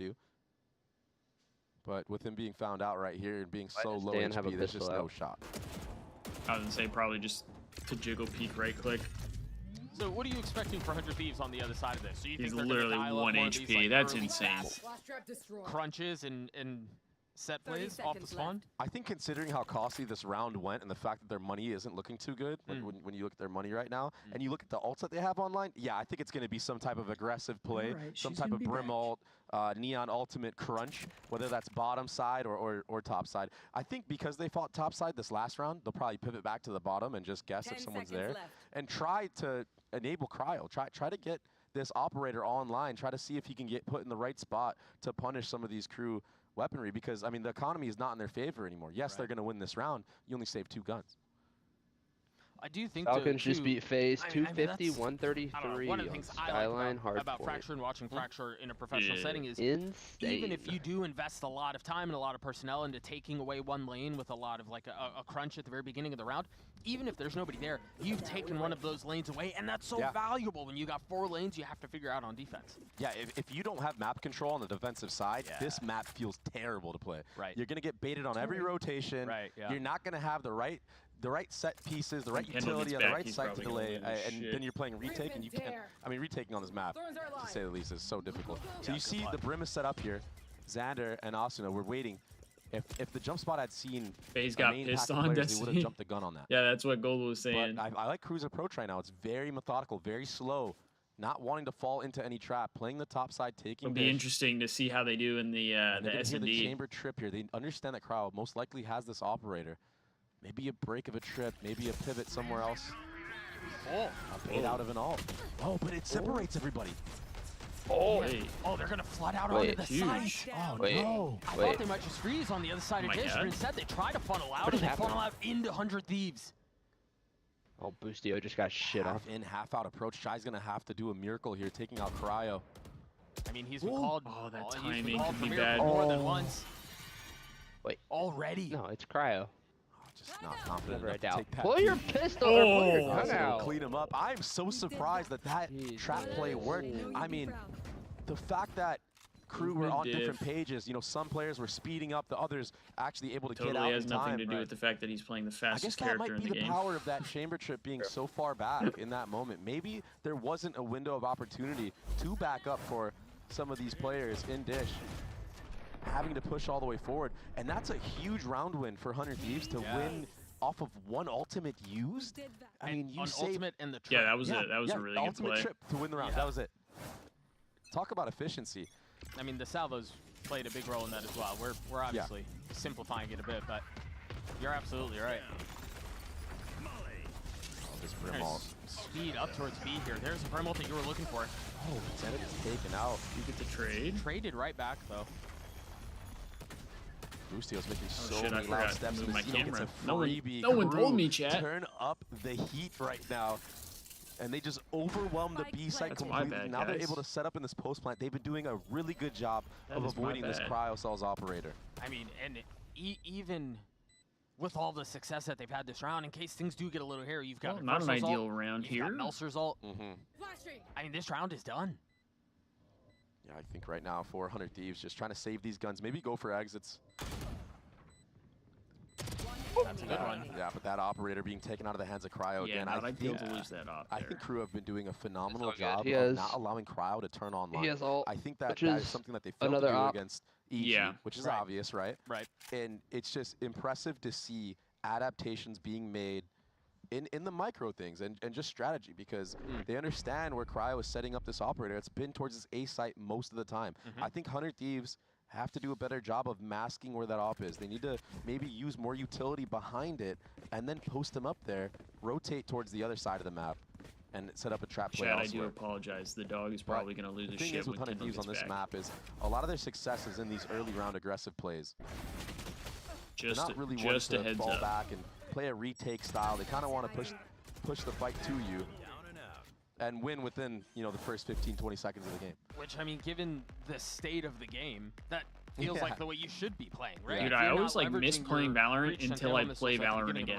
do. But with him being found out right here and being so low HP, there's just no shot. I was gonna say probably just to jiggle peek right click. So what are you expecting for 100 Thieves on the other side of this? So you He's think literally 1 HP. These, like, that's insane. Crunches and set plays off the spawn? I think considering how costly this round went and the fact that their money isn't looking too good when you look at their money right now, and you look at the ults that they have online, yeah, I think it's going to be some type of aggressive play, some type of Brim ult, Neon ultimate crunch, whether that's bottom side or top side. I think because they fought top side this last round, they'll probably pivot back to the bottom and just guess if someone's there and try to enable cryo. Try to get this operator online, try to see if he can get put in the right spot to punish some of these crew weaponry, because I mean the economy is not in their favor anymore. Yes, they're going to win this round. You only save 2 guns. I do think Falcons just beat FaZe 250, 133 one of the things Skyline I like about Fracture and watching Fracture in a professional setting is insane. Even if you do invest a lot of time and a lot of personnel into taking away one lane with a lot of like a crunch at the very beginning of the round, even if there's nobody there, you've taken one of those lanes away, and that's so valuable when you got 4 lanes you have to figure out on defense. Yeah, if you don't have map control on the defensive side, this map feels terrible to play. You're going to get baited on every rotation. You're not going to have the right set pieces, the right utility on the right side to delay, and then you're playing retake, and you can't. I mean, retaking on this map, to say the least, is so difficult. So you see the Brim is set up here. Xander and Asuna, we're waiting. If the jump spot had seen FaZe got pissed on players, they would have jumped the gun on that. Yeah, that's what Gold was saying. But I like Crew's approach right now. It's very methodical, very slow, not wanting to fall into any trap, playing the top side, taking. It'll be interesting to see how they do in the S&D. The chamber trip here. They understand that Cryo most likely has this operator. Maybe a break of a trip, maybe a pivot somewhere else. A bait out of an ult. Oh, but it separates everybody. Oh, they're going to flood out onto the side. Oh, no. I thought they might just freeze on the other side of Dish, but instead they try to funnel out, and they funnel out into 100 Thieves. Oh, Boostio just got shit off. In, half out approach. Shy's going to have to do a miracle here, taking out Cryo. I mean, he's been called. Oh, that timing could be bad. More than once. Wait. Already? No, it's Cryo. Just not confident enough to take that. Pull your pistol or pull your gun out. Clean him up. I'm so surprised that trap play worked. I mean, the fact that crew were on different pages, you know, some players were speeding up, the others actually able to get out in time. Totally has nothing to do with the fact that he's playing the fastest character in the game. I guess that might be the power of that chamber trip being so far back in that moment. Maybe there wasn't a window of opportunity to back up for some of these players in Dish, having to push all the way forward, and that's a huge round win for 100 Thieves to win off of one ultimate used. I mean, you saved ultimate and the trip. Yeah, that was a really good ultimate play. Trip to win the round. That was it. Talk about efficiency. I mean, the salvos played a big role in that as well. We're obviously simplifying it a bit, but you're absolutely right. This Brim ult. Speed up towards B here. There's the Brim ult that you were looking for. Oh, Zenit is taken out. You get the trade. Traded right back though. Boostio's making so many loud steps. To move my camera. No one told me, chat. Turn up the heat right now. And they just overwhelm the B site completely. Now they're able to set up in this post plant. They've been doing a really good job of avoiding this cryocells operator. I mean, and even with all the success that they've had this round, in case things do get a little hairy, you've got not an ideal round here. You've got Melser's ult. I mean, this round is done. Yeah, I think right now 400 Thieves just trying to save these guns. Maybe go for exits. That's a good one. Yeah, but that operator being taken out of the hands of Cryo again. I think to lose that off. I think Crew have been doing a phenomenal job of not allowing Cryo to turn online. He has ult, I think that is something that they failed to do against EG, which is obvious, right? Right. And it's just impressive to see adaptations being made in the micro things and just strategy, because they understand where Cryo is setting up this operator. It's been towards this A site most of the time. I think 100 Thieves have to do a better job of masking where that op is. They need to maybe use more utility behind it and then post them up there, rotate towards the other side of the map, and set up a trap play elsewhere. I do apologize. The dog is probably going to lose his shit. The thing is with 100 Thieves on this map is a lot of their success is in these early round aggressive plays. They're not really wanting to fall back and play a retake style. They kind of want to push the fight to you and win within, you know, the first 15-20 seconds of the game. Which, I mean, given the state of the game, that feels like the way you should be playing, right? Dude, I always like miss playing Valorant until I play Valorant again.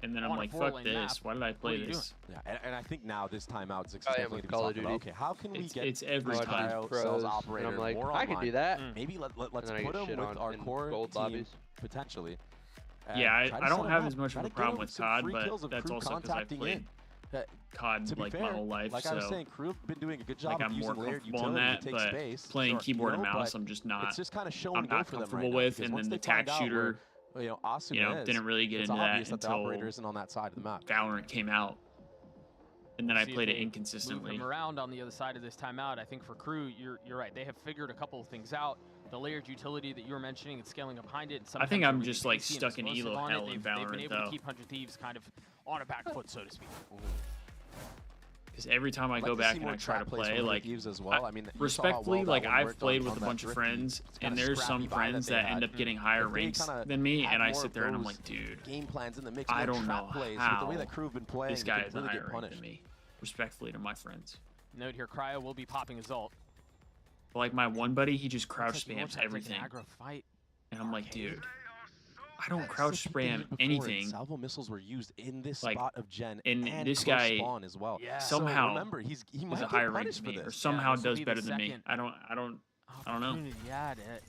And then I'm like, fuck this. Why did I play this? Yeah, and I think now this timeout is definitely going to be talking about, okay, how can we get it's every time sales operator I'm like, more I online? can do that. Maybe let's put him with our core gold team, lobbies. potentially. Yeah, I don't have as much of a problem with COD, but that's also because I've played COD like my whole life. Like I was saying, Crew have been doing a good job I'm of more using layered comfortable in utility that, to take but space. playing keyboard and mouse, I'm just not. It's just kind of show I'm and go not for them comfortable right with, now, and then the they tag find out shooter. where, Asuna Didn't really get it's into that obvious that the until operator isn't on that side of the map. Valorant came out, and then I See if played it they inconsistently. Move him around on the other side of this timeout. I think for Crew, you're right. They have figured a couple of things out. The layered utility that you were mentioning and scaling up behind it. And I think sometimes I'm really just like pacey and stuck in explosive elo on it. hell in They've been Valorant able though. to keep 100 Thieves kind of on a back foot, so to speak. Because every time I go back and I try to play, like, as well. I mean, respectfully, like I've played with a bunch of friends, and there's some friends that end up getting higher ranks than me, and I sit there and I'm like, dude, game plans in the mix, I don't know how the way that Crew have been playing, this guy is really higher rank than me. Respectfully to my friends. Note here, Cryo will be popping his ult. But like my one buddy, he just crouch Like spams everything, fight. and I'm like, dude, I don't crouch spam anything. Salvo missiles were used in this Like, spot of Gen and this close guy spawn as well. Yeah. somehow so remember, he is might a get higher rank punished than for me, or this. somehow this will does be the better than me. second I don't know. Opportunity at it.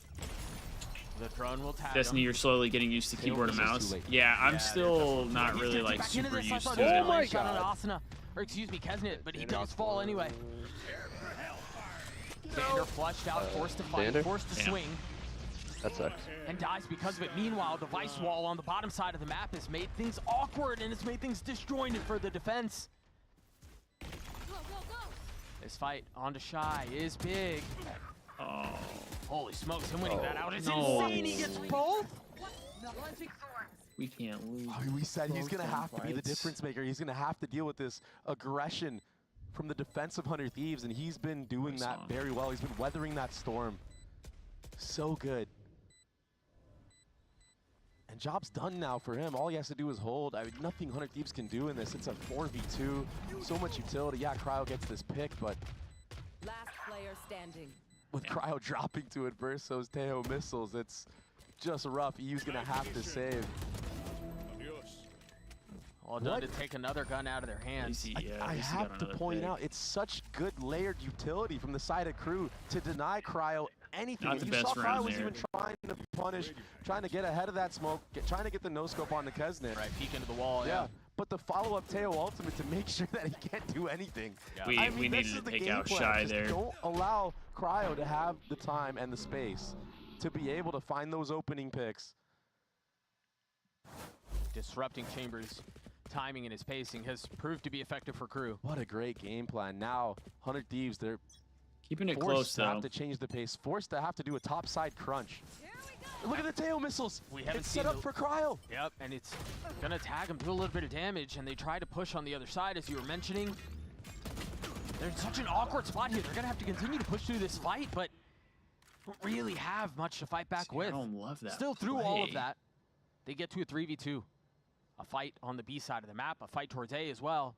The drone will tag Destiny, him. you're slowly getting used to keyboard and mouse. Yeah, I'm still not really like Back into super this, I used thought to he was it. gonna land shot on Asuna, or excuse me, Kesnet, but he does fall anyway. Xander flushed out, forced to fight, forced to swing. That sucks. And dies because of it. Meanwhile, the Vice Wall on the bottom side of the map has made things awkward, and it's made things disjointed for the defense. This fight onto Shy is big. Oh. Holy smokes, him winning that out is insane. He gets both. We can't lose. We said he's going to have to be the fights. difference maker. He's going to have to deal with this aggression from the defense of 100 Thieves, and he's been doing that very well. He's been weathering that storm so good. And job's done now for him. All he has to do is hold. I mean, nothing 100 Thieves can do in this. It's a 4v2. So much utility. Yeah, Cryo gets this pick, but Last player standing. with Cryo dropping to adverse those Teo missiles, it's just rough. EU's going to have to save. All done to take another gun out of their hands. I have to point out, it's such good layered utility from the side of Crew to deny Cryo anything. Not the You best saw Cryo round was there. even trying to punish, trying to get ahead of that smoke, trying to get the no-scope on the Kesnet. Right, peek into the wall, Yeah, but the follow-up Teo ultimate to make sure that he can't do anything. Yeah. I mean, We this needed is to the take game out plan. Shy Just there. don't allow Cryo to have the time and the space to be able to find those opening picks. Disrupting Chambers' timing and his pacing has proved to be effective for Crew. What a great game plan. Now, 100 Thieves, they're keeping it forced close to though. have to change the pace, forced to have to do a topside crunch. Look at the Teo missiles. We haven't It's seen set up for Cryo. Yep, and it's gonna tag him, do a little bit of damage, and they try to push on the other side, as you were mentioning. They're in such an awkward spot here. They're gonna have to continue to push through this fight, but don't really have much to fight back with. I don't love that. Still through all of play. that, they get to a 3v2. A fight on the B side of the map, a fight towards A as well.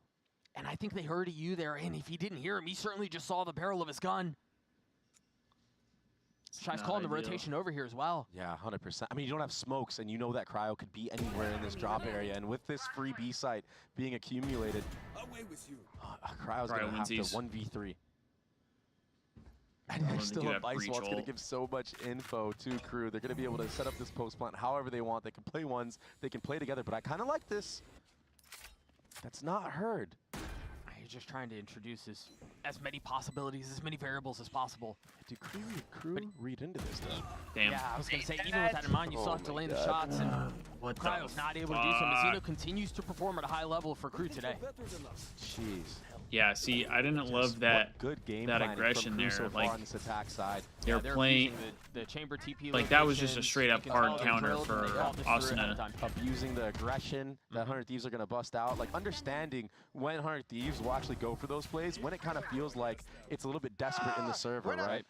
And I think they heard EU there, and if he didn't hear him, he certainly just saw the barrel of his gun. Shy's calling the rotation over here as well. Yeah, 100%. I mean, you don't have smokes, and you know that Cryo could be anywhere in this drop area. And with this free B site being accumulated, Cryo's going to have to 1v3. And still a Vice Wall's going to give so much info to Crew. They're going to be able to set up this post plant however they want. They can play ones, they can play together, but I kind of like this. That's not heard. You're just trying to introduce as many possibilities, as many variables as possible. Do Crew read into this, though? Damn. Yeah, I was going to say, even with that in mind, you still have to land the shots, and Cryo's not able to do so. Mazzino continues to perform at a high level for Crew today. Jeez. Yeah, see, I didn't love that good game that aggression there. So like on this attack side. they're playing the chamber TP like that was just a straight up hard counter for Asuna. Abusing the aggression that 100 Thieves are going to bust out. Like understanding when 100 Thieves will actually go for those plays, when it kind of feels like it's a little bit desperate in the server, right?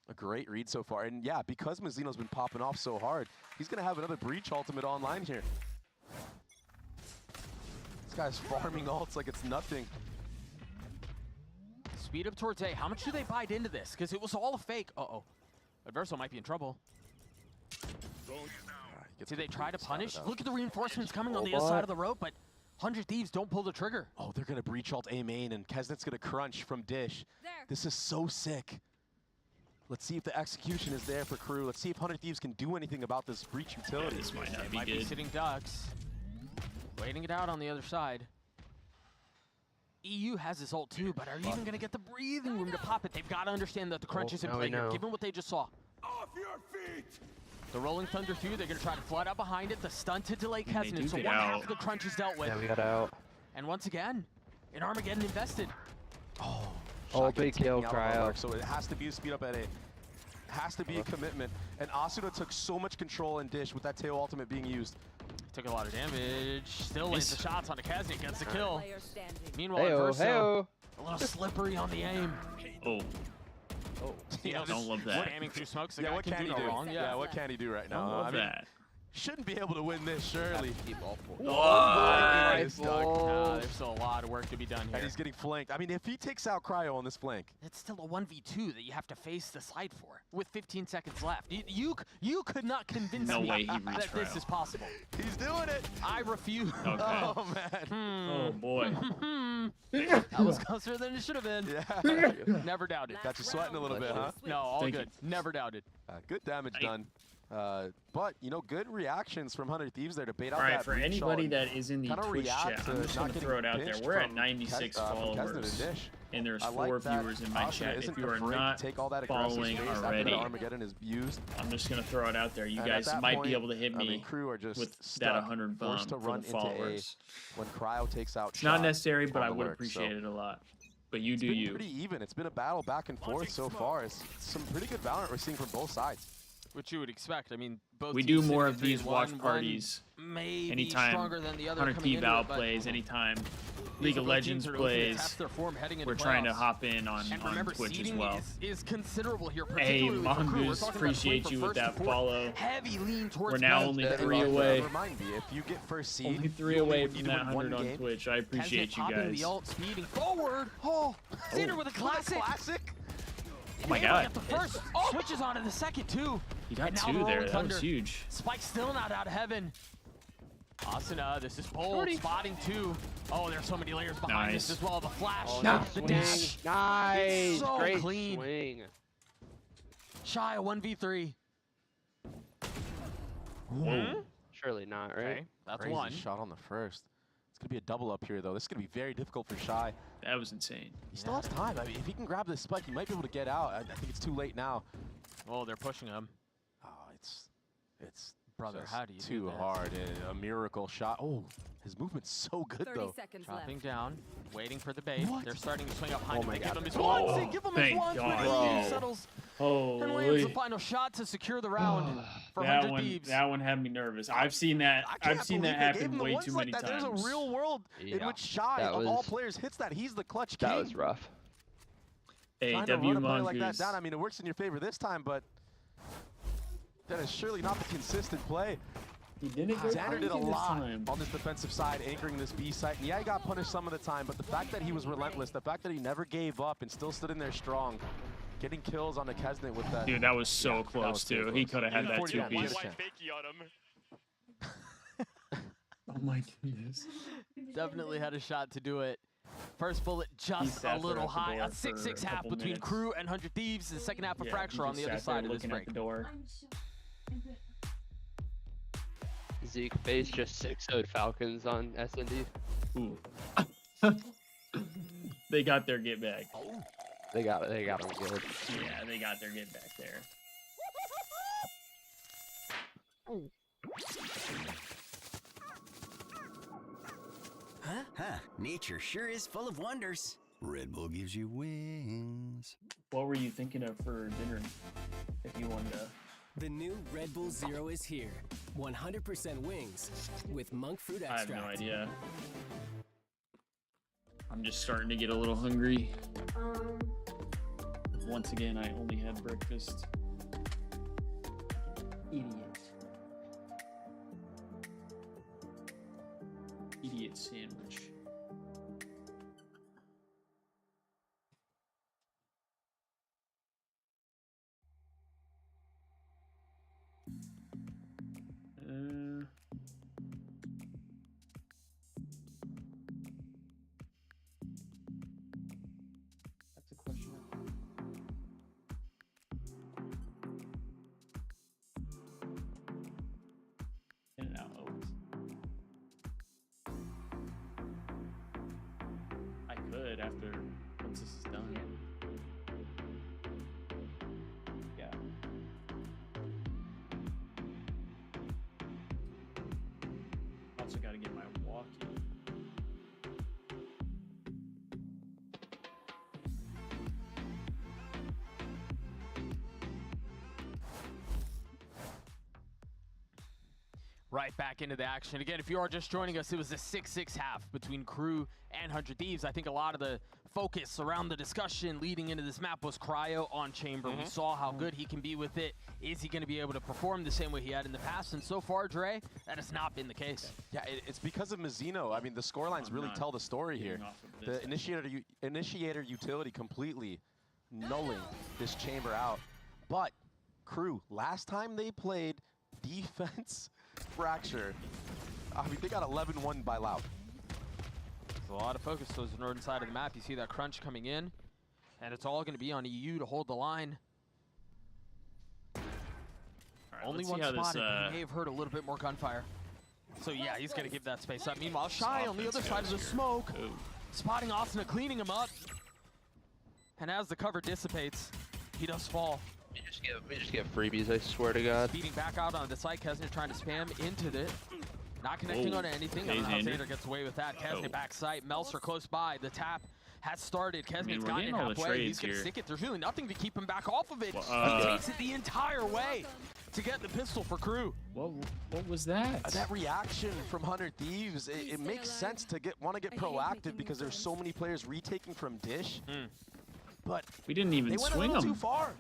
A great read so far. And yeah, because Mazzino's been popping off so hard, he's going to have another Breach ultimate online here. This guy's farming ults like it's nothing. Speed up towards A. How much do they bite into this? Because it was all a fake. Uh-oh. Adverso might be in trouble. Did they try to punish? Look at the reinforcements coming on the other side of the rope, but 100 Thieves don't pull the trigger. Oh, they're going to breach ult A main, and Kesnet's going to crunch from Dish. This is so sick. Let's see if the execution is there for KRU. Let's see if 100 Thieves can do anything about this breach utility. This might not be good. Might be sitting ducks. Waiting it out on the other side. EU has his ult too, but are you even going to get the breathing room to pop it? They've got to understand that the crunch is in play here, given what they just saw. Off your feet! The Rolling Thunder 2, they're going to try to flood out behind it. The stun to delay Kesnet, so one half of the crunch is dealt with. Yeah, we got out. And once again, an Armageddon invested. Oh, big kill, Cryo. So it has to be a speed up at A. Has to be a commitment. And Asuda took so much control in Dish with that tail ultimate being used. Took a lot of damage. Still lands the shots on the Kesnet, gets the kill. Meanwhile, Hey-o, Verso, hey-o. a little slippery on the aim. Oh. Yeah, don't love that. Spamming through smokes, Yeah, what can he do? wrong. Yeah, what can he do right now? Don't love that. Shouldn't be able to win this, surely. Nah, there's still a lot of work to be done here. And he's getting flanked. I mean, if he takes out Cryo on this flank. It's still a 1v2 that you have to face the side for with 15 seconds left. You could not convince me that this is possible. He's doing it. I refuse. Okay. Oh, man. Oh, boy. That was closer than it should have been. Yeah. Never doubted. Got you sweating a little bit, huh? No, all Thank good. you. Never doubted. Good damage done. But, you know, good reactions from 100 Thieves there to bait out All right, that for breach anybody ult. that is in the Kinda Twitch react chat, to I'm just not going to getting throw it out there. pinched We're at from 96 Kesnet and followers, Dish. and there's I like 4 that viewers in my Asuda chat. If isn't you are afraid to not take all that aggressive following space after already, the Armageddon is used. I'm just going to throw it out there. You And at guys that might point, be able to hit I me mean, KRU are just with stuck, that 100 bomb forced to for run the into followers. A when Cryo takes out It's not shot necessary, but on I the would lurk, appreciate so. it a lot. But you It's do been you. pretty even. It's been a battle back and forth so far. It's some pretty good Valorant we're seeing from both sides. Which you would expect. I mean, both We teams do more sitting of at these watch 3-1, parties one maybe anytime stronger than the other 100 coming Thieves into it, but plays, anytime these League are of both teams Legends that are looking to plays. test their form heading into We're trying to playoffs. hop in on And remember, Twitch as seeding well. is considerable here, Hey, particularly for KRU. We're Mongoose, talking about appreciate playing you from with first that to fourth. follow. Heavy lean towards We're now Kesnet. only 3 away. Remind me, if you get first seed, Only 3 you away need from to that win one 100 on game. Twitch. I appreciate Kesnet you popping guys. the ult, speeding forward. Cedar with a classic. Oh my Able to god. get the first. Switches on to the second, too. He got And now 2 the there. Rolling That Thunder. was huge. Spike still not out of heaven. Asuna, this is bold. Spotting 2. Oh, there's so many layers behind Nice. this as well. The flash, Nice the swing. dash. Nice. It's so Great clean. swing. Shy of 1v3. Surely not, right? Okay, that's Crazy one. shot on the first. It's going to be a double up here, though. This is going to be very difficult for Shy. That was insane. He still has time. I mean, if he can grab this spike, he might be able to get out. I think it's too late now. Oh, they're pushing him. Oh, it's Brother, just how do you do too that? hard. A miracle shot. Oh, his movement's so good, 30 though. seconds Dropping left. down, waiting for the bait. What? They're starting to swing up behind him. my They give God. him his Oh, ones. They give him his thank ones. God. But Bro. he settles and lands the Holy. final shot to secure the round for That 100 one, Thieves. that one had me nervous. I've seen that. I've seen that happen way too many times. There's a real world in which Shy, That of all was- players, hits that. He's the clutch king. That was rough. Hey, Trying to W run a play like that Mongoose. down. I mean, it works in your favor this time, but that is surely not the consistent play. He didn't go Xander did a crazy this lot time. on this defensive side, anchoring this B site. And yeah, he got punished some of the time, but the fact that he was relentless, the fact that he never gave up and still stood in there strong, getting kills on the Kesnet with that. Dude, that was so Yeah, that close was too too. close. He could have had that 40 two damage. piece. Oh my goodness. Definitely had a shot to do it. First bullet He just sat a there little at the high. door A 6-6 for a half couple between minutes. KRU and 100 Thieves. The second half of Yeah, Fracture he on the just other sat there side of this looking break. at the door. Zeke face just 6-0'd Falcons on SND. Ooh. They got their get back. They got it. They got him good. Yeah, they got their get back there. Huh? Nature sure is full of wonders. Red Bull gives you wings. What were you thinking of for dinner? If you wanted to. The new Red Bull Zero is here. 100% wings with monk fruit I have extract. no idea. I'm just starting to get a little hungry. Once again, I only had breakfast. Idiot. Idiot sandwich. after once this is done. Yeah. Also got to get my walkie. Right back into the action. Again, if you are just joining us, it was a 6-6 half between KRU and 100 Thieves. I think a lot of the focus around the discussion leading into this map was Cryo on Chamber. We saw how good he can be with it. Is he going to be able to perform the same way he had in the past? And so far, Dre, that has not been the case. Yeah, it's because of Mizzino. I mean, the scorelines really tell the story here. The initiator utility completely nulling this Chamber out. But KRU, last time they played defense fracture, I mean, they got 11-1 by Loud. There's a lot of focus towards the northern side of the map. You see that crunch coming in, and it's all going to be on EU to hold the line. Right, only one spotted, he may have heard a little bit more gunfire. So yeah, he's going to give that space up. Meanwhile, Shy on the other side of the smoke, spotting Asuna, cleaning him up. And as the cover dissipates, he does fall. We just get freebies, I swear to God. Speeding back out on the side, Kesner trying to spam into it. Not connecting onto anything. I don't know how Xander gets away with that. Kesner back sight. Melser close by. The tap has started. Kesner's gotten it halfway. He's going to stick it. There's really nothing to keep him back off of it. He takes it the entire way to get the pistol for KRU. What was that? That reaction from 100 Thieves, it makes sense to want to get proactive because there's so many players retaking from Dish. But we didn't even swing them. They went a little them too far.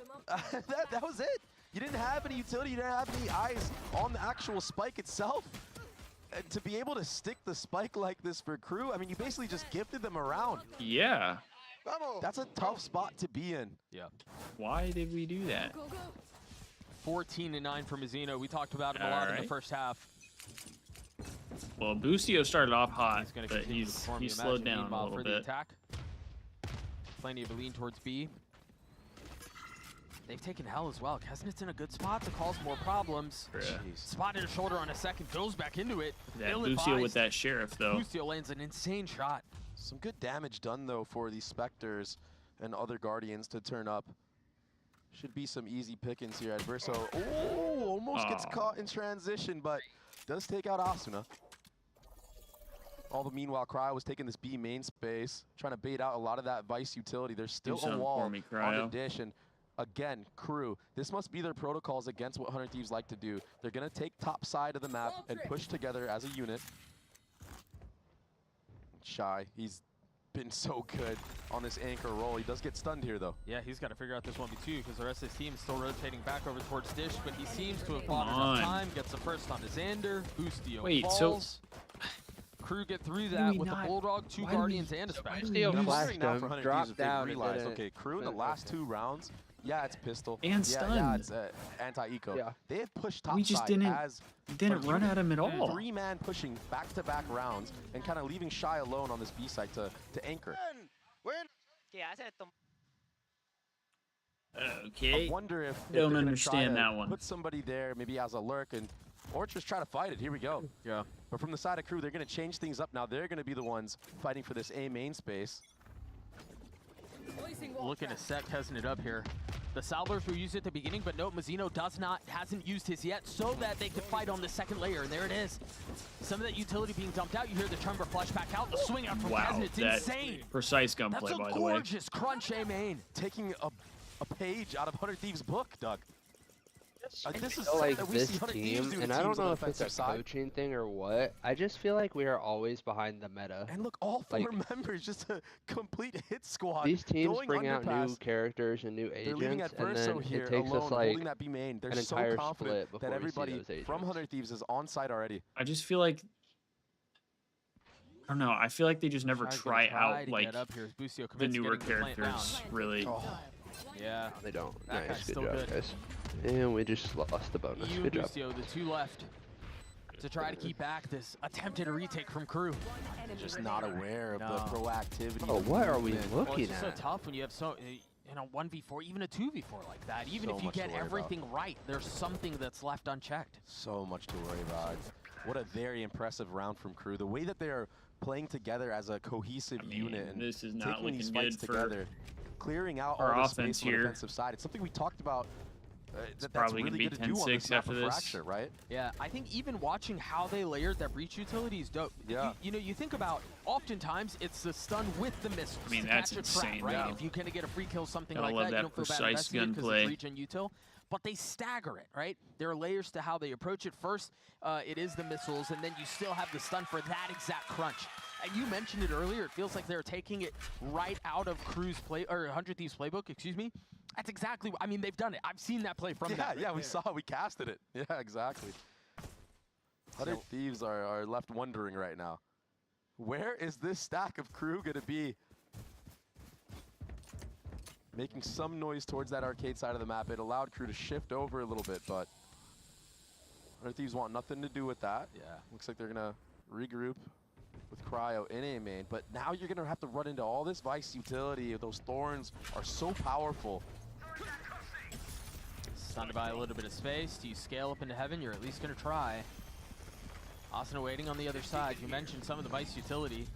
That was it. You didn't have any utility. You didn't have any eyes on the actual spike itself. And to be able to stick the spike like this for KRU, I mean, you basically just gifted them around. Yeah. That's a tough spot to be in. Yeah. Why did we do that? 14-9 for Mizzino. We talked about him a lot in the first half. Well, Boostio started off hot, but he's slowed down a little bit. Attack. Plenty of a lean towards B. They've taken hell as well. Kesnet's in a good spot to cause more problems. Spotted a shoulder on a second, goes back into it. That Boostio with that Sheriff, though. Boostio lands an insane shot. Some good damage done, though, for these Spectres and other Guardians to turn up. Should be some easy pickings here. Adverso, almost gets caught in transition, but does take out Asuna. All the meanwhile, Cryo was taking this B main space, trying to bait out a lot of that Vice utility. There's still a wall on the Dish, and again, KRU, this must be their protocols against what 100 Thieves like to do. They're going to take top side of the map and push together as a unit. Shy, he's been so good on this anchor roll. He does get stunned here, though. Yeah, he's got to figure out this 1v2 because the rest of his team is still rotating back over towards Dish, but he seems to have bought enough time. Gets the first on his Xander. Boostio falls. KRU get through that with the Bulldog, 2 Guardians, and a Spectre. Boostio flashed him, dropped down, and realized, okay, KRU in the last 2 rounds, yeah, it's pistol. And stun. Yeah, it's anti-eco. Yeah. They have pushed top we just side didn't run at him at all. 3-man pushing back-to-back rounds and kind of leaving Shy alone on this B side to anchor. Okay. I wonder if don't understand that one. Put somebody there, maybe as a lurk, or just try to fight it. Here we go. Yeah. But from the side of KRU, they're going to change things up now. They're going to be the ones fighting for this A main space. Looking to set Kesnet up here. The Salvers will use it at the beginning, but no, Mizzino hasn't used his yet so that they could fight on the second layer, and there it is. Some of that utility being dumped out. You hear the Chamber flash back out. The swing out from Kesnet's insane. Precise gunplay, by the way. That's a gorgeous crunch A main. Taking a page out of 100 Thieves' book, Doug. This is like this team, and I don't know if it's a coaching thing or what. I just feel like we are always behind the meta. And look, all 4 members, just a complete hit squad. These teams bring out new characters and new agents, and then it takes us like an entire split before we see those agents. From 100 Thieves is on site already. I just feel like, I don't know, I feel like they just never try out like the newer characters, really. Yeah, they don't. Nice, good job, guys. And we just lost the bonus. Good job. Boostio, the 2 left to try to keep back this attempted retake from KRU. Just not aware of the proactivity. Oh, what are we looking at? It's so tough when you have 1v4, even a 2v4 like that. Even if you get everything right, there's something that's left unchecked. So much to worry about. What a very impressive round from KRU. The way that they are playing together as a cohesive unit and this is not taking these looking fights good together, clearing out our all the offense space on the here. defensive side. It's something we talked about. That's probably really gonna good be to do on this 10-6 map after of this. Fracture, right? Yeah, I think even watching how they layered that breach utility is dope. Yeah. You know, you think about oftentimes it's the stun with the missiles. I mean, to that's catch a insane, trap, right? though. If you kind of get a free kill, something Gotta like love that, you that don't feel bad precise investing it 'cause gunplay. it's reach and util. But they stagger it, right? There are layers to how they approach it. First, it is the missiles, and then you still have the stun for that exact crunch. And you mentioned it earlier. It feels like they're taking it right out of KRU's play or 100 Thieves playbook. Excuse me. That's exactly. I mean, they've done it. I've seen that play from that. Yeah, we saw it. We casted it. Yeah, exactly. Other Thieves are left wondering right now. Where is this stack of KRU going to be? Making some noise towards that arcade side of the map. It allowed KRU to shift over a little bit, but Other Thieves want nothing to do with that. Yeah. Looks like they're going to regroup with Cryo in A main, but now you're going to have to run into all this Vice utility. Those Thorns are so powerful. Stunned by a little bit of space. Do you scale up into heaven? You're at least going to try. Asuna waiting on the other side. You mentioned some of the Vice utility.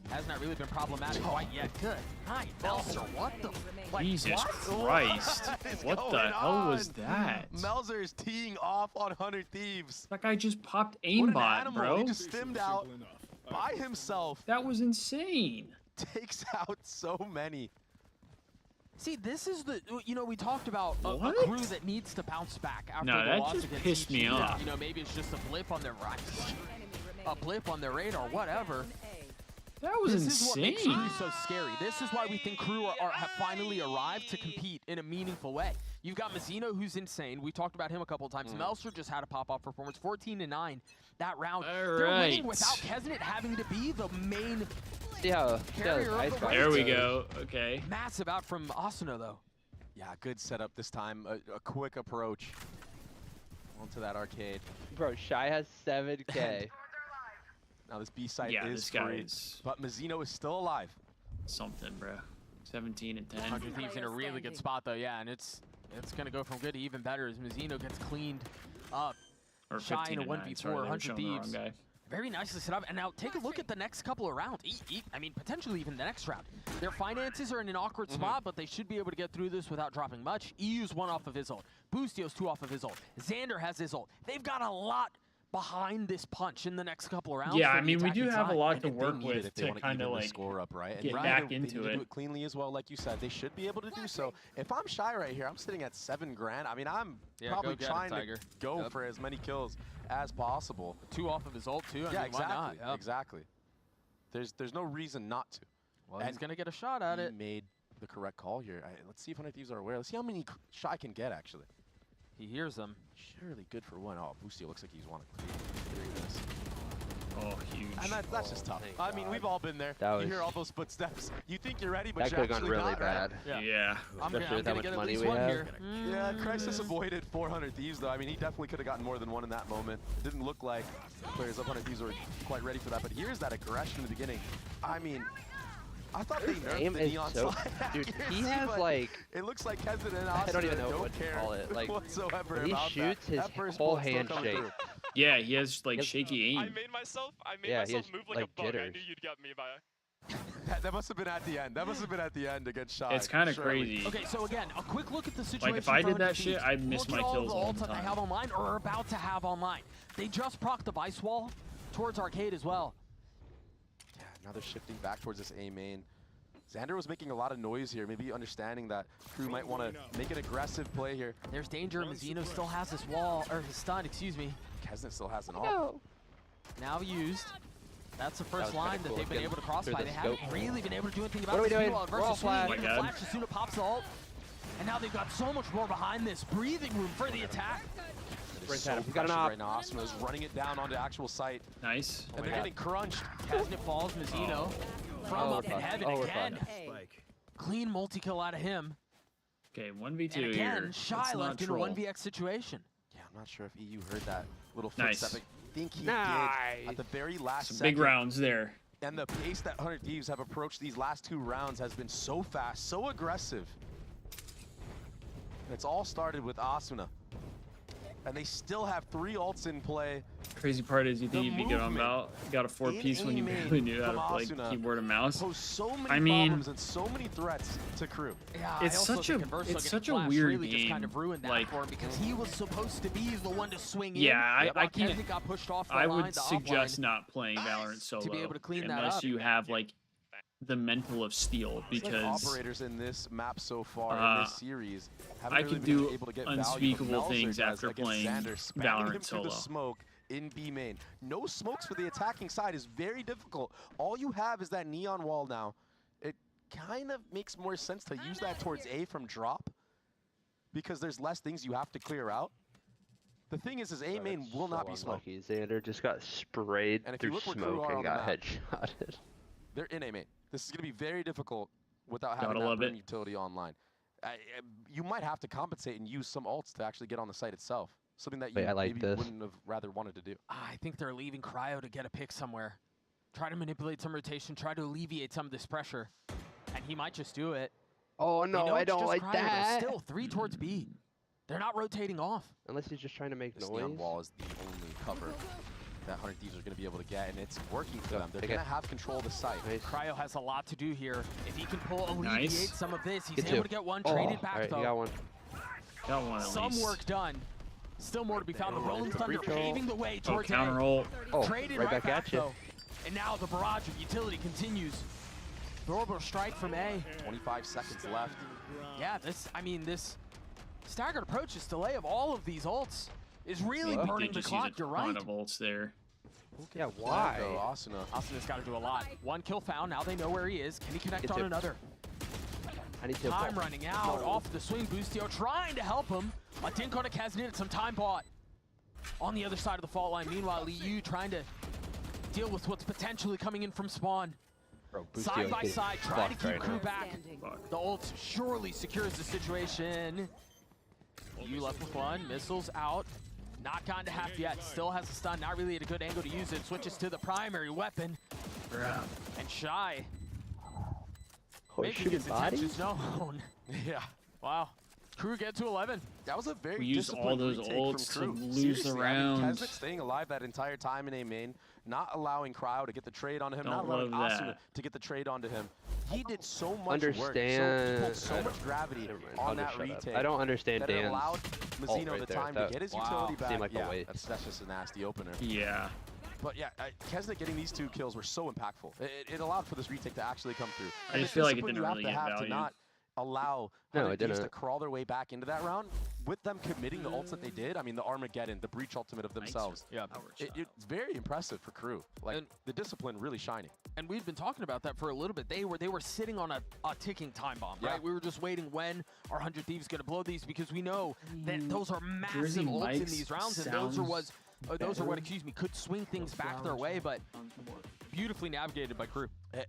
Has not really been problematic quite yet. Good. Hi, Melzer. What the? Like, Jesus what? Christ. What the hell was that? Melzer is teeing off on 100 Thieves. That guy just popped What an aimbot, animal. bro. He just stimmed out by himself. That was insane. Takes out so many. See, this is the, you know, we talked about a KRU that needs to bounce back after No, the that loss just against pissed me EG. off. You know, maybe it's just a blip on their a blip on their radar, whatever. That was this insane. Is what makes KRU so scary. This is why we think KRU have finally arrived to compete in a meaningful way. You've got Mazzino, who's insane. We talked about him a couple of times. Melzer just had a pop-off performance, 14-9 that round. They're winning without Kesnet having to be the main carrier of the There we go. Okay. Massive out from Asuna, though. Yeah, good setup this time. A quick approach onto that arcade. Bro, Shy has 7K. Now this B site is this guy free, is but Mazzino is still alive. Something, bro. 17 and 10. 100 Thieves in a really good spot, though. Yeah, and it's going to go from good to even better as Mazzino gets cleaned up. Or Shy in a 15 1v4, Sorry, 100 Thieves. guy. Very nicely set up. And now take a look at the next couple of rounds. I mean, potentially even the next round. Their finances are in an awkward spot, but they should be able to get through this without dropping much. EU's 1 off of his ult. Boostio's 2 off of his ult. Xander has his ult. They've got a lot behind this punch in the next couple of rounds. Yeah, I mean, we do have a lot to work If with they to want kind of like score up, right? get And back they into need to it. do it cleanly as well, like you said. They should be able to do so. If I'm Shy right here, I'm sitting at $7 grand. I mean, I'm probably go get it, trying to Tiger. go for as many kills as possible. 2 off of his ult, too. I Yeah, mean, exactly. why not? Yep. Exactly. There's no reason not to. Well, he's going to get a shot at it. He made the correct call here. Let's see if 100 Thieves are aware. Let's see how many Shy can get, actually. He hears them. Surely good for 1. Oh, Boostio looks like he's wanting to clear this. Oh, huge. And that's just tough. I mean, we've all been there. You hear all those footsteps. You think you're ready, but that you're could have actually gone really not, bad. right? Yeah. Especially with how much get money at least we one have. here. Yeah, Crisis avoided 400 Thieves, though. I mean, he definitely could have gotten more than 1 in that moment. It didn't look like players up 100 Thieves were quite ready for that, but here's that aggression in the beginning. I mean, I thought they nerfed the Neon Slide. Dude, he has like... It looks like Kesnet and Asuna I don't even know don't what to care call it. Like, whatsoever when he about shoots, that. his That first whole bullet's still hand coming shakes. through. Yeah, he has like shaky aim. I made myself he has, move like like, a bug. I jitters. knew you'd get me by. That must have been at the end. That must have been at the end against Shy. It's kind of surely. crazy. Okay, so again, a quick look at the situation. Like, if I for did that 100 shit, Thieves. I'd miss Look my at kills all all the that they time. have online or are about to have online. They just procced the Vice Wall towards Arcade as well. Yeah, now they're shifting back towards this A main. Xander was making a lot of noise here, maybe understanding that KRU might want to make an aggressive play here. There's danger. Mazzino still has his wall, or his stun, excuse me. Kesnet still has an ult. Now used. That's the first was line kinda that cool. they've been Get able to cross through by. the They haven't scope. really been able to do anything about What are we this. doing? Meanwhile, We're all versus flat. Sweeney, Oh my the God. flash, Asuna pops the ult. And now they've got so much more behind this. Breathing room for the attack. There's Right, so we got an pressure op. right now. Asuna's running it down onto actual site. Nice. And they're getting crunched. Kesnet falls, Mazzino. From up in heaven we're again. fine. Clean multi-kill out of him. Okay, 1v2 And again, here. Shy Let's not left in a troll. 1vx situation. Yeah, I'm not sure if EU heard that little Nice. footstep. I think he Nice. did at the very last Some second. big rounds there. And the pace that 100 Thieves have approached these last 2 rounds has been so fast, so aggressive. And it's all started with Asuna. And they still have 3 ults in play. Crazy part is you think you'd be good on Val. Got a 4-piece when you barely knew how to play keyboard and mouse. So many problems and so many threats to Crew. Yeah, it's such a weird really game. Just kind of ruined that for him because he was supposed to be the one to swing in. Yeah, I can't. Got pushed off I would suggest not playing Valorant solo to be able to clean that unless up. you have like the mental of steel, because like operators in this map so far in this series I could do unspeakable things after playing Valorant solo. The smoke in B main. No smokes for the attacking side is very difficult. All you have is that neon wall now. It kind of makes more sense to use that towards A from drop because there's less things you have to clear out. The thing is A main will not be smoked. Xander just got sprayed through smoke and got headshotted. They're in A main. This is going to be very difficult without having that brim utility online. You might have to compensate and use some ults to actually get on the site itself. Something that you maybe wouldn't have rather wanted to do. I think they're leaving Cryo to get a pick somewhere. Try to manipulate some rotation, try to alleviate some of this pressure. And he might just do it. Oh no, I don't like Cryo, that. Still 3 towards B. They're not rotating off. Unless he's just trying to make noise. Neon wall is the only cover that 100 Thieves are going to be able to get, and it's working for them. They're going to have control of the site. Cryo has a lot to do here. If he can alleviate some of this, he's able to get one traded back, though. He got one. Got one at Some work done. Still more to be found. The Rolling Thunder paving the way towards counter roll. Traded right back at you. Though. And now the barrage of utility continues. The orbital strike from A. 25 seconds left. Yeah, this staggered approach, this delay of all of these ults is really burning the clock. You're right. Of ults there. Yeah, why? Asuna's got to do a lot. 1 kill found. Now they know where he is. Can he connect on another? Time running out. Off the swing. Boostio trying to help him. A dink on a Kesnet. Some time bought on the other side of the fault line. Meanwhile, Liu trying to deal with what's potentially coming in from spawn. Side by side, trying to keep Crew back. The ult surely secures the situation. Liu left with 1. Missiles out. Not gone to half yet. Still has a stun. Not really at a good angle to use it. Switches to the primary weapon. And Shy. Making his intentions known. Yeah. Wow. Crew get to 11. That was a very we used all those ults to lose the round. Kesnet staying alive that entire time in A main, not allowing Cryo to get the trade on him, not allowing Asuna to get the trade onto him. He did so much work, he pulled so much gravity on that retake. I don't understand that it Dan's allowed Mazzino the time to get his utility back. Like that's just a nasty opener. Yeah. But yeah, Kesnet getting these 2 kills were so impactful. It allowed for this retake to actually come through. I just feel like it didn't really get value. To not allow Thieves to crawl their way back into that round. With them committing the ults that they did, I mean, the Armageddon, the breach ultimate of themselves. Yeah, it's very impressive for Crew. Like, the discipline really shining. And we've been talking about that for a little bit. They were sitting on a ticking time bomb, right? Yeah. We were just waiting when our 100 Thieves going to blow these because we know that those are massive ults in these rounds, and those are what, excuse me, could swing things back their way, but beautifully navigated by Crew.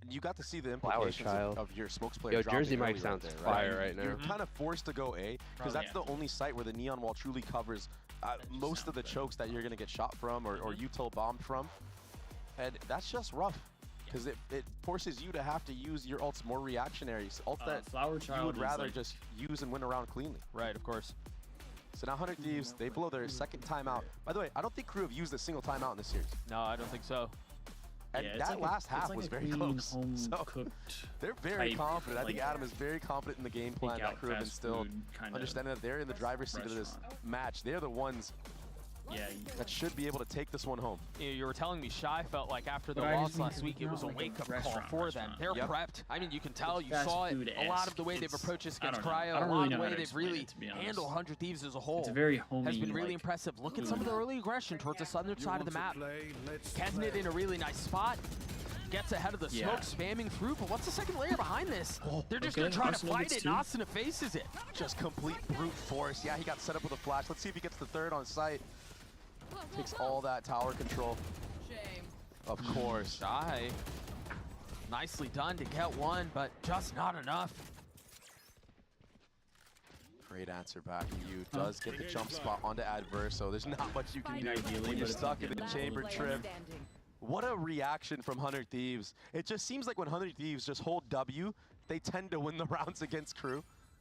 You got to see the implications of your smokes player. Yo, Jersey Mike sounds fire right now. You're kind of forced to go A because that's the only site where the neon wall truly covers most of the chokes that you're going to get shot from or util bombed from. And that's just rough because it forces you to have to use your ults more reactionary. Ults that you would rather just use and win around cleanly. Right, of course. So now 100 Thieves, they blow their second timeout. By the way, I don't think Crew have used a single timeout in this series. No, I don't think so. And that last half was very close. So they're very confident. I think Adam is very confident in the game plan that Crew have instilled. Understanding that they're in the driver's seat of this match. They're the ones that should be able to take this one home. You were telling me Shy felt like after the loss last week, it was a wake-up call for them. They're prepped. I mean, you can tell, you saw it, a lot of the way they've approached this against Cryo, a lot of the way they've really handled 100 Thieves as a whole. It's very homey, has been really impressive. Look at some of the early aggression towards the southern side of the map. Kesnet in a really nice spot. Gets ahead of the smoke, spamming through, but what's the second layer behind this? They're just going to try to fight it, and Asuna faces it. Just complete brute force. Yeah, he got set up with a flash. Let's see if he gets the third on site. Takes all that tower control. Shame. Of course. Shy. Nicely done to get one, but just not enough. Great answer back. You does get the jump spot onto Adverse, so there's not much you can do when you're stuck in the chamber trip. What a reaction from 100 Thieves. It just seems like when 100 Thieves just hold W, they tend to win the rounds against Crew.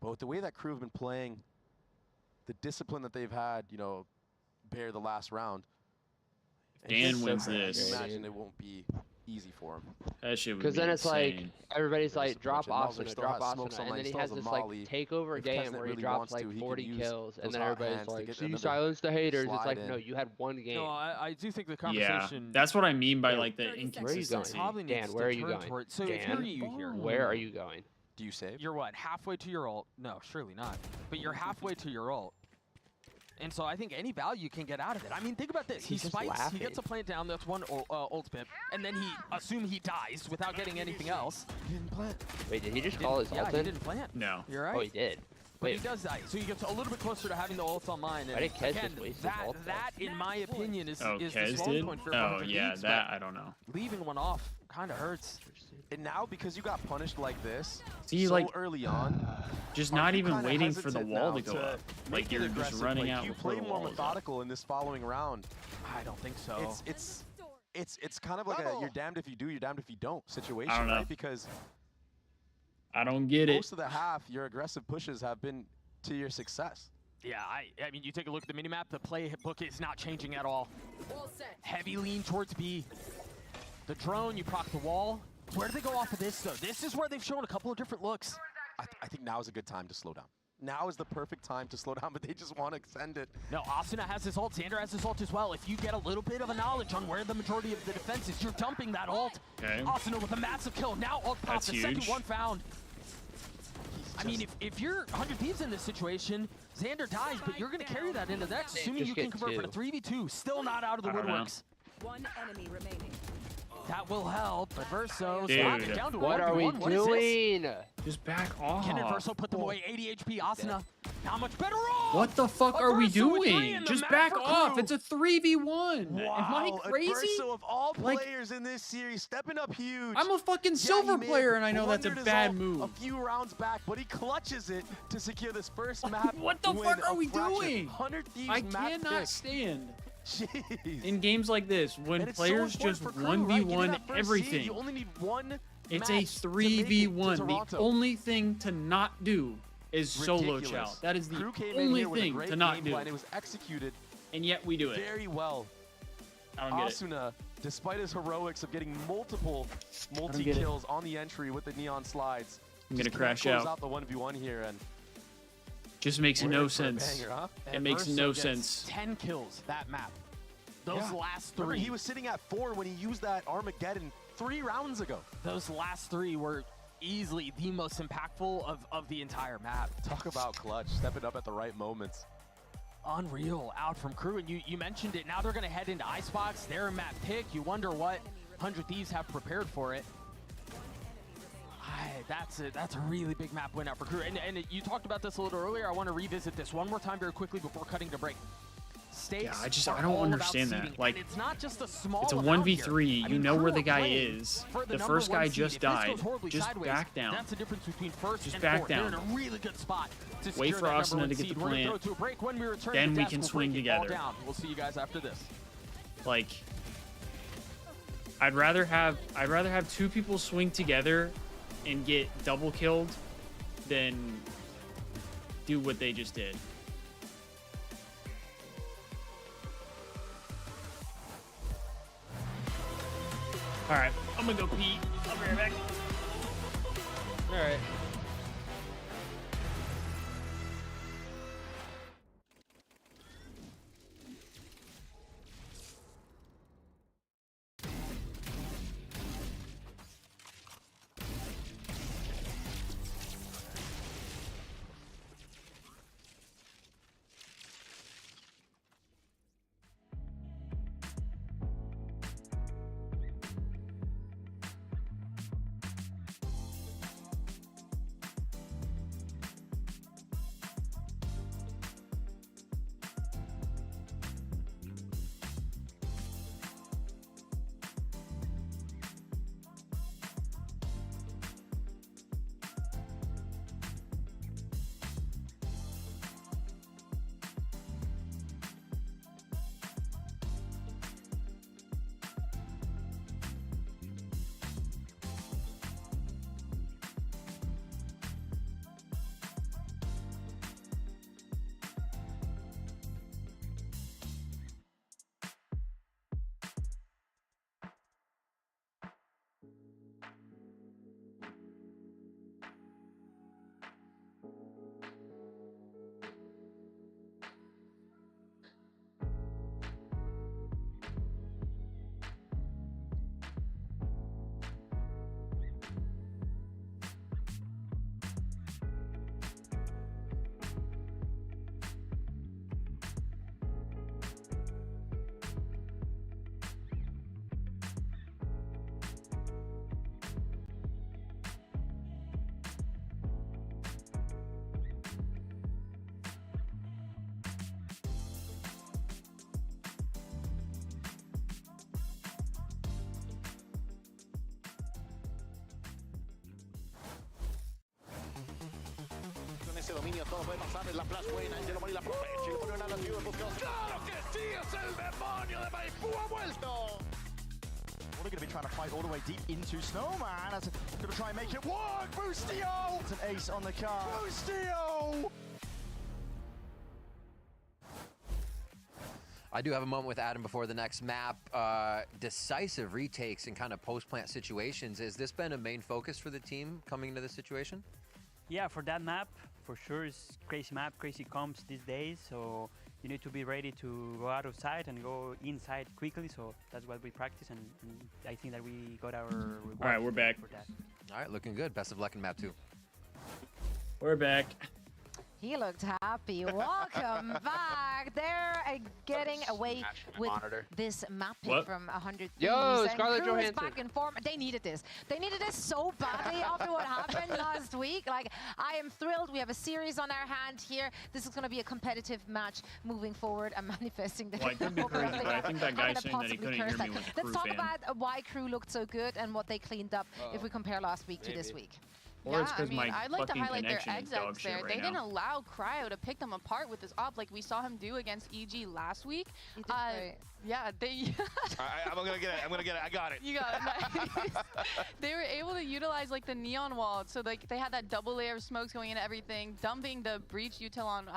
But with the way that Crew have been playing, the discipline that they've had, you know, bear the last round. Dan wins this. Imagine it won't be easy for him. That shit would be Because then it's like insane. everybody's like drop Mauser Asuna, still drop has smokes Asuna, and online, then he still has has a this like molly. takeover If game Kesnet where he really drops wants like to, he can 40 use kills, and those then hot everybody's hands to like, get "So you another silence the haters." It's slide like, in. no, you had one game. No, I do think the Yeah, conversation. that's what I mean by Dan, like the where are you inconsistency. Probably needs Dan, where are to you turn going? toward- So if Dan, you're you here, where are you going? Do you save? You're what, halfway to your ult? No, surely not. But you're halfway to your ult. And so I think any value can get out of it. I mean, think about this. He He's just spikes, laughing. he gets a plant down, that's one ult pip, and then he assume he dies without getting anything else. He didn't plant. Wait, did he just call his Yeah, ult he in? didn't plant. No. You're right. Oh, he did. But Wait, he does die, so he gets a little bit closer to having the ult on mine. And Why did Kez again, just waste his that, ult, though? that, in my opinion, is, Oh, is the Kez swelling did? point for Oh, 100 yeah, Thieves, that but I don't know. leaving one off kind of hurts. And now, because you got punished like this See, so like, early on, Just are not you even kinda waiting for the hesitant wall now to go up. make Like it you're just aggressive? running Like, out you before play the more wall is up. methodical in this following round. I don't think so. It's kind of like a you're damned if you do, you're damned if you don't situation, I don't know. right? Because I don't get it. most of the half, your aggressive pushes have been to your success. Yeah, I mean, you take a look at the minimap, the playbook is not changing at all. Heavy lean towards B. The drone, you proc the wall. Where do they go off of this, though? This is where they've shown a couple of different looks. I think now is a good time to slow down. Now is the perfect time to slow down, but they just want to extend it. No, Asuna has his ult, Xander has his ult as well. If you get a little bit of a knowledge on where the majority of the defense is, you're dumping that ult. Okay. Asuna with a massive kill. Now ult pops, That's the second huge. one found. I mean, if you're 100 Thieves in this situation, Xander dies, but you're going to carry that into the next, assuming you can convert for the 3v2. Still not out of the I don't know. woodworks. One enemy remaining. That will help, but Verso's Dude. locked it down to What are we 1v1. What is this? doing? Just back off. Can Verso put them away? 80 HP, Asuna. Not much better off. What the fuck are we Verso with three doing? in the Just map back for off. Crew. It's a 3v1. Wow, Am I crazy? Verso of all Like- players in this series, stepping up huge. I'm a fucking Yeah, silver he may player, have and I know that's a blundered his bad ult move. A few rounds back, but he clutches it to secure this first map. What the win fuck are of we Fraction. doing? 100 Thieves I map cannot pick. stand Jeez. in games like this when And it's so players important just for Crew, right? Getting 1v1 that first seed, everything. You only need one It's match a to make it to 3v1. The Toronto. only thing to not do is solo Ridiculous. chow. That is the Crew came in only here with a thing great to not game do. plan. It was executed And yet we do it. very well. I don't get it. Asuna, despite his heroics of getting multiple get it. multi-kills on the entry with the neon slides, I'm gonna just crash close out. the 1v1 here, and Just makes we're no in for a sense. banger, huh? It And makes Verso no gets sense. 10 kills that map. Those Yeah. last Remember, three. he was sitting at 4 when he used that Armageddon 3 rounds ago. Those last three were easily the most impactful of the entire map. Talk about clutch, stepping up at the right moments. Unreal out from Crew, and you mentioned it. Now they're going to head into Icebox. They're a map pick. You wonder what 100 Thieves have prepared for it. That's a really big map win out for Crew. And you talked about this a little earlier. I want to revisit this one more time very quickly before cutting to break. Stakes Yeah, I don't are all understand about that. seeding, Like, and it's not just a small It's a amount 1v3. here. I You mean, know Crew where the are guy playing is. for The number first one guy seed. just If this goes died. horribly Just sideways, back down. That's the difference between first Just and back fourth. They're in down. a really good spot to Wait secure for that number Asuna one to get seed. the We're gonna plant. throw to a break. When we return, Then the we desk can will swing break it all together. down. We'll see you guys after this. Like, I'd rather have two people swing together and get double killed than do what they just did. All right, I'm gonna go pee. I'll be right back. All right. dominio, todo puede pasar, es la flash buena, el Yellow Money la aprovecha y le pone una a la Thieves buscando. ¡Claro que sí! ¡Es el demonio de Maipú ha vuelto! We're going to be trying to fight all the way deep into Snowman. As going to try and make it work. Boostio! It's an ace on the car. Boostio! I do have a moment with Adam before the next map. Decisive retakes in kind of post-plant situations. Has this been a main focus for the team coming into this situation? Yeah, for that map, for sure, it's crazy map, crazy comps these days. So you need to be ready to go out of sight and go inside quickly. So that's what we practice, and I think that we got our reward. All right, we're back. For that. All right, looking good. Best of luck in map 2. We're back. He looked happy. Welcome back. They're getting away with this map pick from 100 Thieves. Yo, Scarlett Crew is Johansson. back in form. They needed this. They needed this so badly after what happened last week. Like, I am thrilled. We have a series on our hand here. This is going to be a competitive match moving forward. I'm manifesting that. Well, I could be crazy, but I think that guy saying that he couldn't hear me was a Let's Crew talk fan. about why Crew looked so good and what they cleaned up if we compare last week to this week. Or it's I 'cause mean, my I'd like to fucking highlight their connection is exits dog shit there. right They now. didn't allow Cryo to pick them apart with this op like we saw him do against EG last week. He did great. Yeah, they. I'm gonna get it. I'm gonna get it. I got it. You got it. Nice. They were able to utilize like the neon wall, so like they had that double layer of smokes going into everything, dumping the breach util on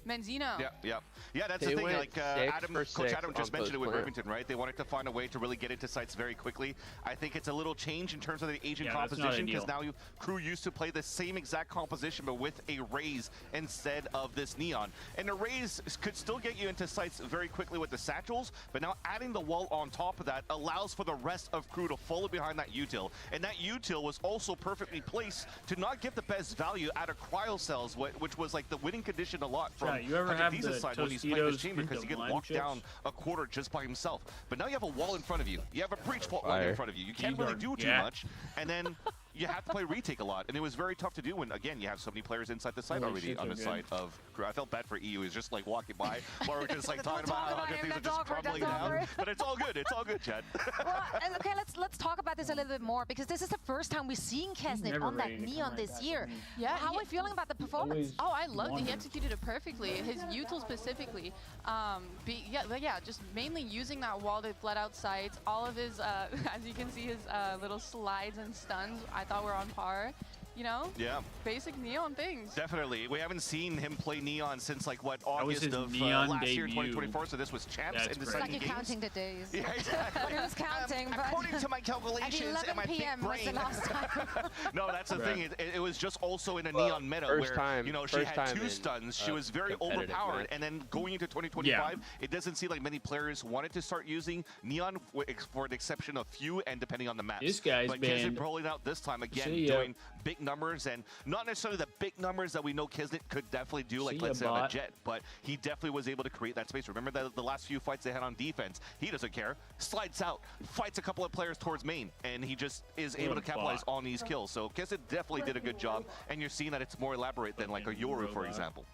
Menzino. Yeah, that's They the thing. went Like 6 for Coach 6 Adam just on mentioned it with post-plant. Rivington, right? They wanted to find a way to really get into sites very quickly. I think it's a little change in terms of the agent Yeah, that's not composition because ideal. now Crew used to play the same exact composition but with a raise instead of this neon. And the raise could still get you into sites very quickly with the satchels, but now adding the wall on top of that allows for the rest of Crew to follow behind that util. And that util was also perfectly placed to not get the best value out of cryo cells, which was like the winning condition a lot from Yeah, you ever have Thieves' the side when he's playing this Tostitos chamber because he into can lime lock chips? down a quarter just by himself. But now you have a wall in front of you. You have a breach wall Fire. in front of you. You can't really do too much. And then you have to play retake a lot. And it was very tough to do when, again, you have so many players inside the site Holy already shit, on they're the good. side of Crew. I felt bad for EU. He's just like walking by while we're just like talking about how about Thieves it, are that's just awkward, crumbling that's down. awkward. But it's all good. It's all good, Chad. Well, okay, let's talk about this a little bit more because this is the first time we've seen Kesnit never on that ready to come neon right this back. year. Yeah, How are we feeling about the performance? Oh, I loved it. He wondered. executed it perfectly. His util specifically. Yeah, just mainly using that wall to let out sights. All of his, as you can see, his little slides and stuns, I thought were on par. You know? Yeah. Basic neon things. Definitely. We haven't seen him play Neon since like what, was August his of Neon last year, debut. 2024. So this was champs That's in the crazy. Like second you're games. counting the days. Yeah, exactly. Who's counting? But According to my at calculations 11 and my big p.m. was the brain. last time. No, that's the Right. thing. It was just also in a Neon meta first where, time- you know, she first had time 2 in stuns. She a was very competitive overpowered. match. And then going into 2025, it doesn't seem like many players wanted to start using Neon for the exception of few and depending on the match. This guy's but banned. Kisnet rolling out this time again, See ya. doing big numbers and not necessarily the big numbers that we know Kisnet could definitely do, like See ya, let's say on a bot. Jet, but he definitely was able to create that space. Remember the last few fights they had on defense, he doesn't care, slides out, fights a couple of players towards main, and he just is able to capitalize on these kills. So Kisnet definitely did a good job, and you're seeing that it's more elaborate than like a Yoru, for example.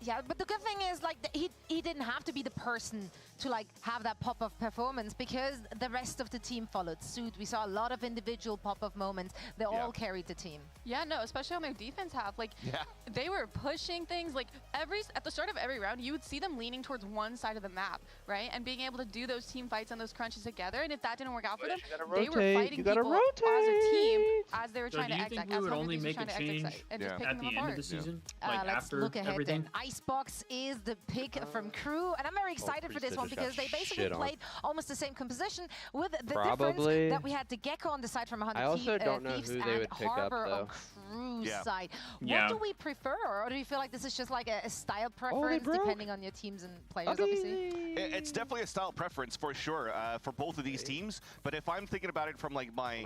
Yeah, but the good thing is, like, he didn't have to be the person to, like, have that pop-off performance because the rest of the team followed suit. We saw a lot of individual pop-off moments. They all carried the team. Yeah, no, especially on their defense half. Like, they were pushing things. Like, at the start of every round, you would see them leaning towards one side of the map, right? And being able to do those team fights and those crunches together. And if that didn't work out for them, they were fighting people as a team as they were So trying do to you exit. think we would only make a change and just picking at them the end apart. of the season? Like Let's after look ahead everything? then. Icebox is the pick from Crew, and I'm very excited for this one because they basically played almost the same composition with the difference that we had the Gecko on the side from 100 I also don't know Thieves who they and would pick up, Harbor though. on Crew's side. Yeah. What do we prefer, or do you feel like this is just like a style preference depending on your teams and players, obviously? It's definitely a style preference for sure for both of these teams. But if I'm thinking about it from like my,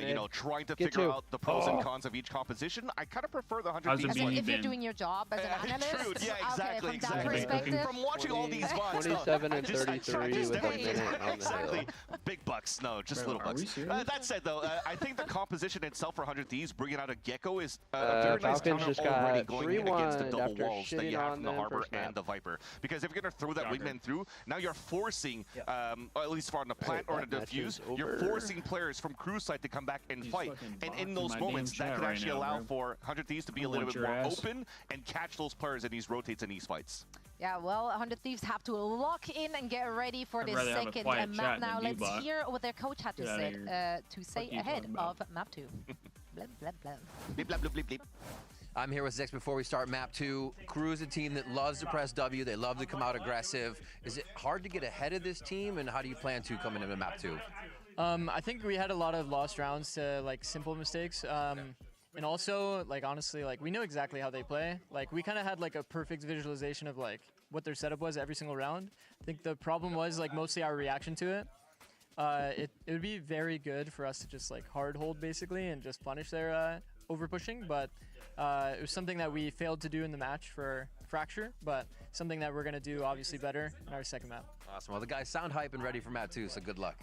you know, trying to figure out the pros and cons of each composition, I kind of prefer the 100 Thieves one. If you're doing your job as an analyst? True, yeah, exactly, okay, from that perspective. From watching all these VODs, 27 and 33 with a minute on the exactly. hill. Big bucks, no, just little bucks. That said, though, I think the composition itself for 100 Thieves, bringing out a Gecko Gecko is a very nice Falcons counter just already got going in against the double after walls that shitting you have on from the them Harbor first map. and the Viper. Because if you're going to throw that wingman through, now you're forcing, or at least on a plant or a defuse, you're forcing players from crew side to come back and fight. And in those moments, that could actually allow for 100 Thieves to be a little bit more open and catch those players in these rotates and these fights. Yeah, well, 100 Thieves have to lock in and get ready for this second map now. Let's hear what their coach had to say ahead of map 2. Blip, blip, blip. Blip, blip, blip, blip, blip. I'm here with Zix before we start map 2. KRU is a team that loves to press W. They love to come out aggressive. Is it hard to get ahead of this team, and how do you plan to coming into map 2? I think we had a lot of lost rounds to like simple mistakes. And also, like, honestly, like, we know exactly how they play. Like, we kind of had like a perfect visualization of like what their setup was every single round. I think the problem was like mostly our reaction to it. It would be very good for us to just like hard hold basically and just punish their over pushing, but it was something that we failed to do in the match for Fracture, but something that we're gonna do obviously better in our second map. Awesome. Well, the guys sound hype and ready for map 2, so good luck.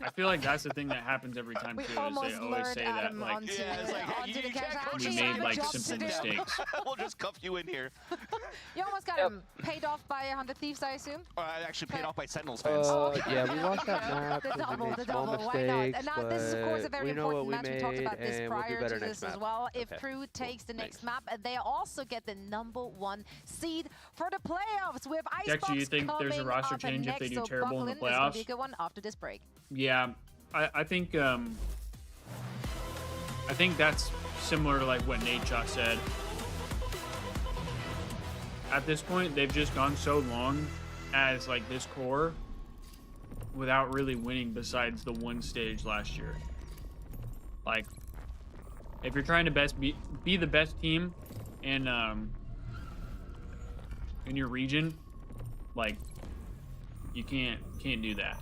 I feel like that's the thing that happens every time too. Is they always say that like we made like simple mistakes. We'll just cuff you in here. You almost got him paid off by 100 Thieves, I assume. I actually paid off by Sentinels fans. Yeah, we lost that map. The double. Why not? And now this is of course a very important match. We talked about this prior to this as well. If KRU takes the next map, they also get the #1 seed for the playoffs with Icebox. Do you think there's a roster change if they do terrible in the playoffs? Be a good one after this break. Yeah, I think that's similar to like what Nadeshot said. At this point, they've just gone so long as like this core without really winning besides the one stage last year. Like, if you're trying to be the best team in your region, like you can't do that.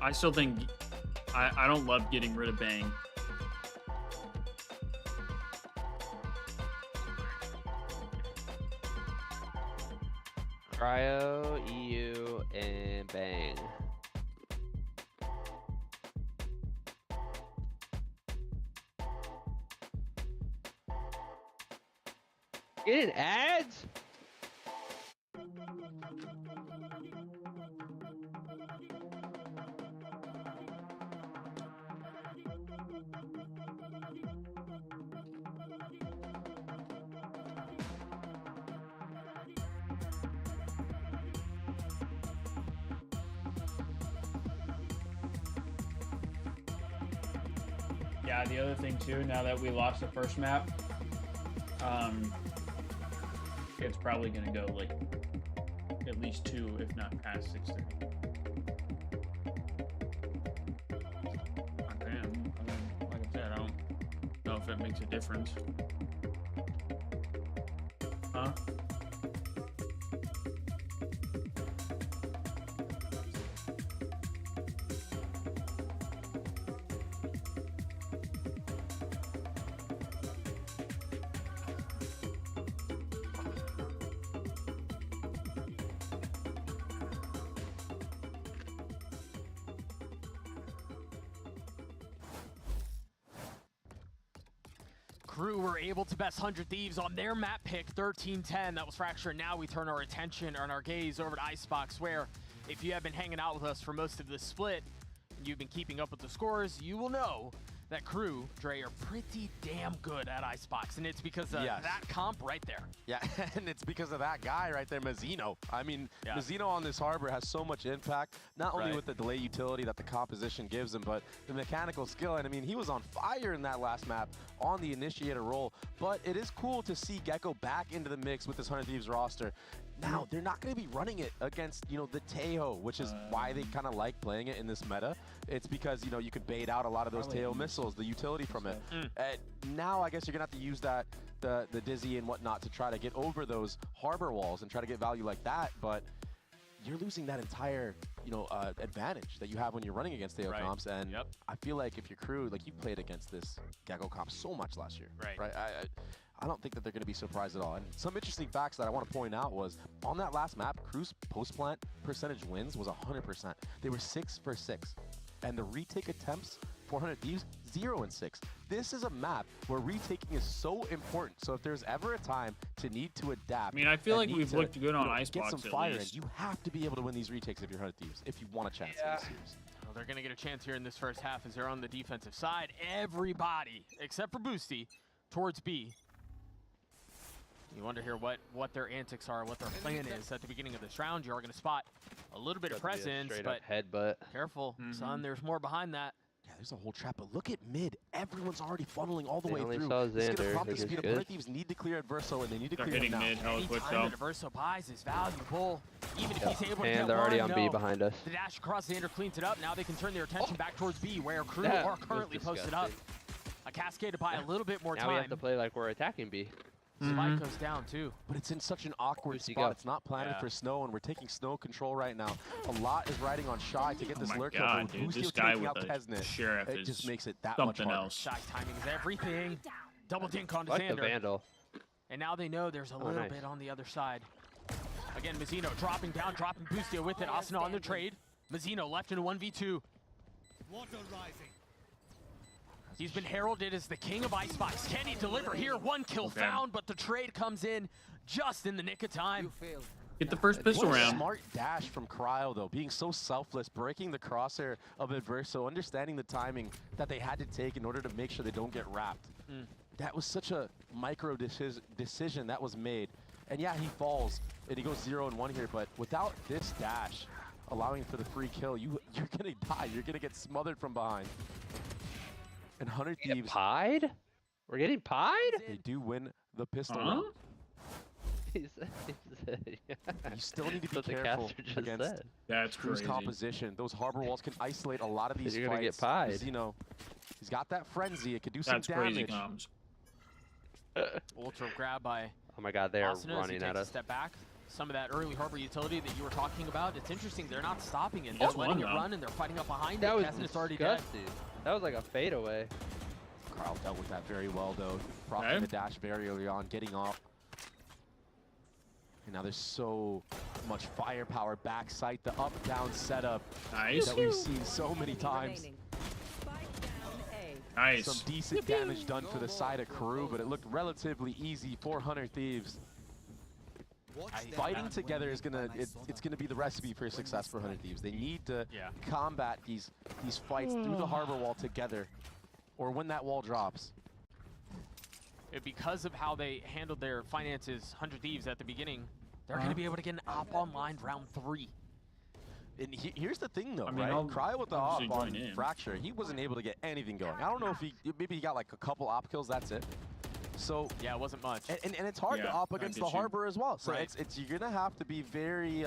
I still think I don't love getting rid of Bang. Cryo, EU, and Bang. Getting ads? Yeah, the other thing too, now that we lost the first map, it's probably gonna go like at least 2, if not past 6:30. I mean, like I said, I don't know if it makes a difference. Huh? KRU were able to best 100 Thieves on their map pick, 13-10. That was Fracture. Now we turn our attention and our gaze over to Icebox, where if you have been hanging out with us for most of this split, and you've been keeping up with the scores, you will know that KRU, Dre, are pretty damn good at Icebox, and it's because of that comp right there. Yeah, and it's because of that guy right there, Mazzino. I mean, Mazzino on this Harbor has so much impact, not only with the delay utility that the composition gives him, but the mechanical skill. And I mean, he was on fire in that last map on the initiator role. But it is cool to see Gecko back into the mix with this 100 Thieves roster. Now, they're not going to be running it against, you know, the Tejo, which is why they kind of like playing it in this meta. It's because, you know, you could bait out a lot of those Tejo missiles, the utility from it. Now, I guess you're going to have to use that, the Dizzy and whatnot to try to get over those Harbor walls and try to get value like that. But you're losing that entire, advantage that you have when you're running against AO comps. And I feel like if your crew, like you played against this Gecko comp so much last year, right? I don't think that they're going to be surprised at all. And some interesting facts that I want to point out was on that last map, Crew's post-plant percentage wins was 100%. They were 6 for 6. And the retake attempts, 400 Thieves, 0 and 6. This is a map where retaking is so important. So if there's ever a time to need to adapt, I mean, I feel like we've looked good on Icebox. Get some at fire least. in. You have to be able to win these retakes if you're 100 Thieves, if you want a chance in this series. Well, they're going to get a chance here in this first half as they're on the defensive side. Everybody, except for Boosty, towards B. You wonder here what their antics are, what their plan is at the beginning of this round. You are going to spot a little bit of presence, but headbutt. Careful, son. There's more behind that. Yeah, there's a whole trap, but look at mid. Everyone's already funneling all the way through. Saw This is going to Xander. prompt the speed up. 100 Thieves need to clear Adverso, and they need to They're clear him hitting now. mid. Hell Any quick time though. that Adverso buys is valuable. Even if he's able to get And they're already one, on B behind us. The dash across, Xander cleans it up. Now they can turn their attention back towards B, where Crew That are was currently posted up. A cascade to buy a little bit more Now time. we have to play like we're attacking B. Spike goes down too. But it's in such an awkward Boosty, spot. go. It's not planted for Snow, and we're taking Snow control right now. A lot is riding on Shy to get this my lurk God, kill. dude, Boostio this guy taking out with the Kesnet. Sheriff It is just makes it that much something harder. else. Shy timing is everything. Double dink onto Like Xander. the Vandal. And now they know there's a little nice. bit on the other side. Again, Mazzino dropping down, dropping Boostio with it. Asuna on the trade. Mazzino left in a 1v2. He's been heralded as the king of Icebox. Can he deliver here? One kill found, but the trade comes in just in the nick of time. Get the first pistol What a round. smart dash from Cryo, though, being so selfless, breaking the crosshair of Adverso, understanding the timing that they had to take in order to make sure they don't get wrapped. That was such a micro decision that was made. And yeah, he falls, and he goes 0 and 1 here, but without this dash, allowing for the free kill, you're gonna die. You're gonna get smothered from behind. And 100 Thieves, Pied? We're getting pied? they do win the pistol round. He said, yeah. You still need to be That's what the careful caster just against said. That's Crew's crazy. composition. Those harbor walls can isolate a lot of these You're gonna get fights. pied. You know, he's got that frenzy. It could do some That's crazy damage. comms. Ultra grab by Oh my God, they are Asuna as he running takes at a us. step back. Some of that early harbor utility that you were talking about, it's interesting. They're not stopping it. They're That's letting it one, though. run, and they're fighting up behind That it. was Kesnet's already dead. disgusting. That was like a fadeaway. Carl dealt with that very well, though. Propping Okay. the dash very early on, getting off. And now there's so much firepower backside, the up-down setup Nice. that we've seen so many times. Remaining. Spike down A. Nice. Some decent damage done for the side of Crew, but it looked relatively easy for 100 Thieves. Fighting together is it's gonna be the recipe for success for 100 Thieves. They need to combat these fights through the harbor wall together, or when that wall drops. Because of how they handled their finances, 100 Thieves at the beginning, they're going to be able to get an op online round 3. And here's the thing, though, I mean, right? I'll Cry with the obviously op on join in. Fracture, he wasn't able to get anything going. I don't know if maybe he got like a couple op kills, that's it. So yeah, it wasn't much. And it's hard to Yeah, op I against get the you. harbor as well. So Right. it's you're gonna have to be very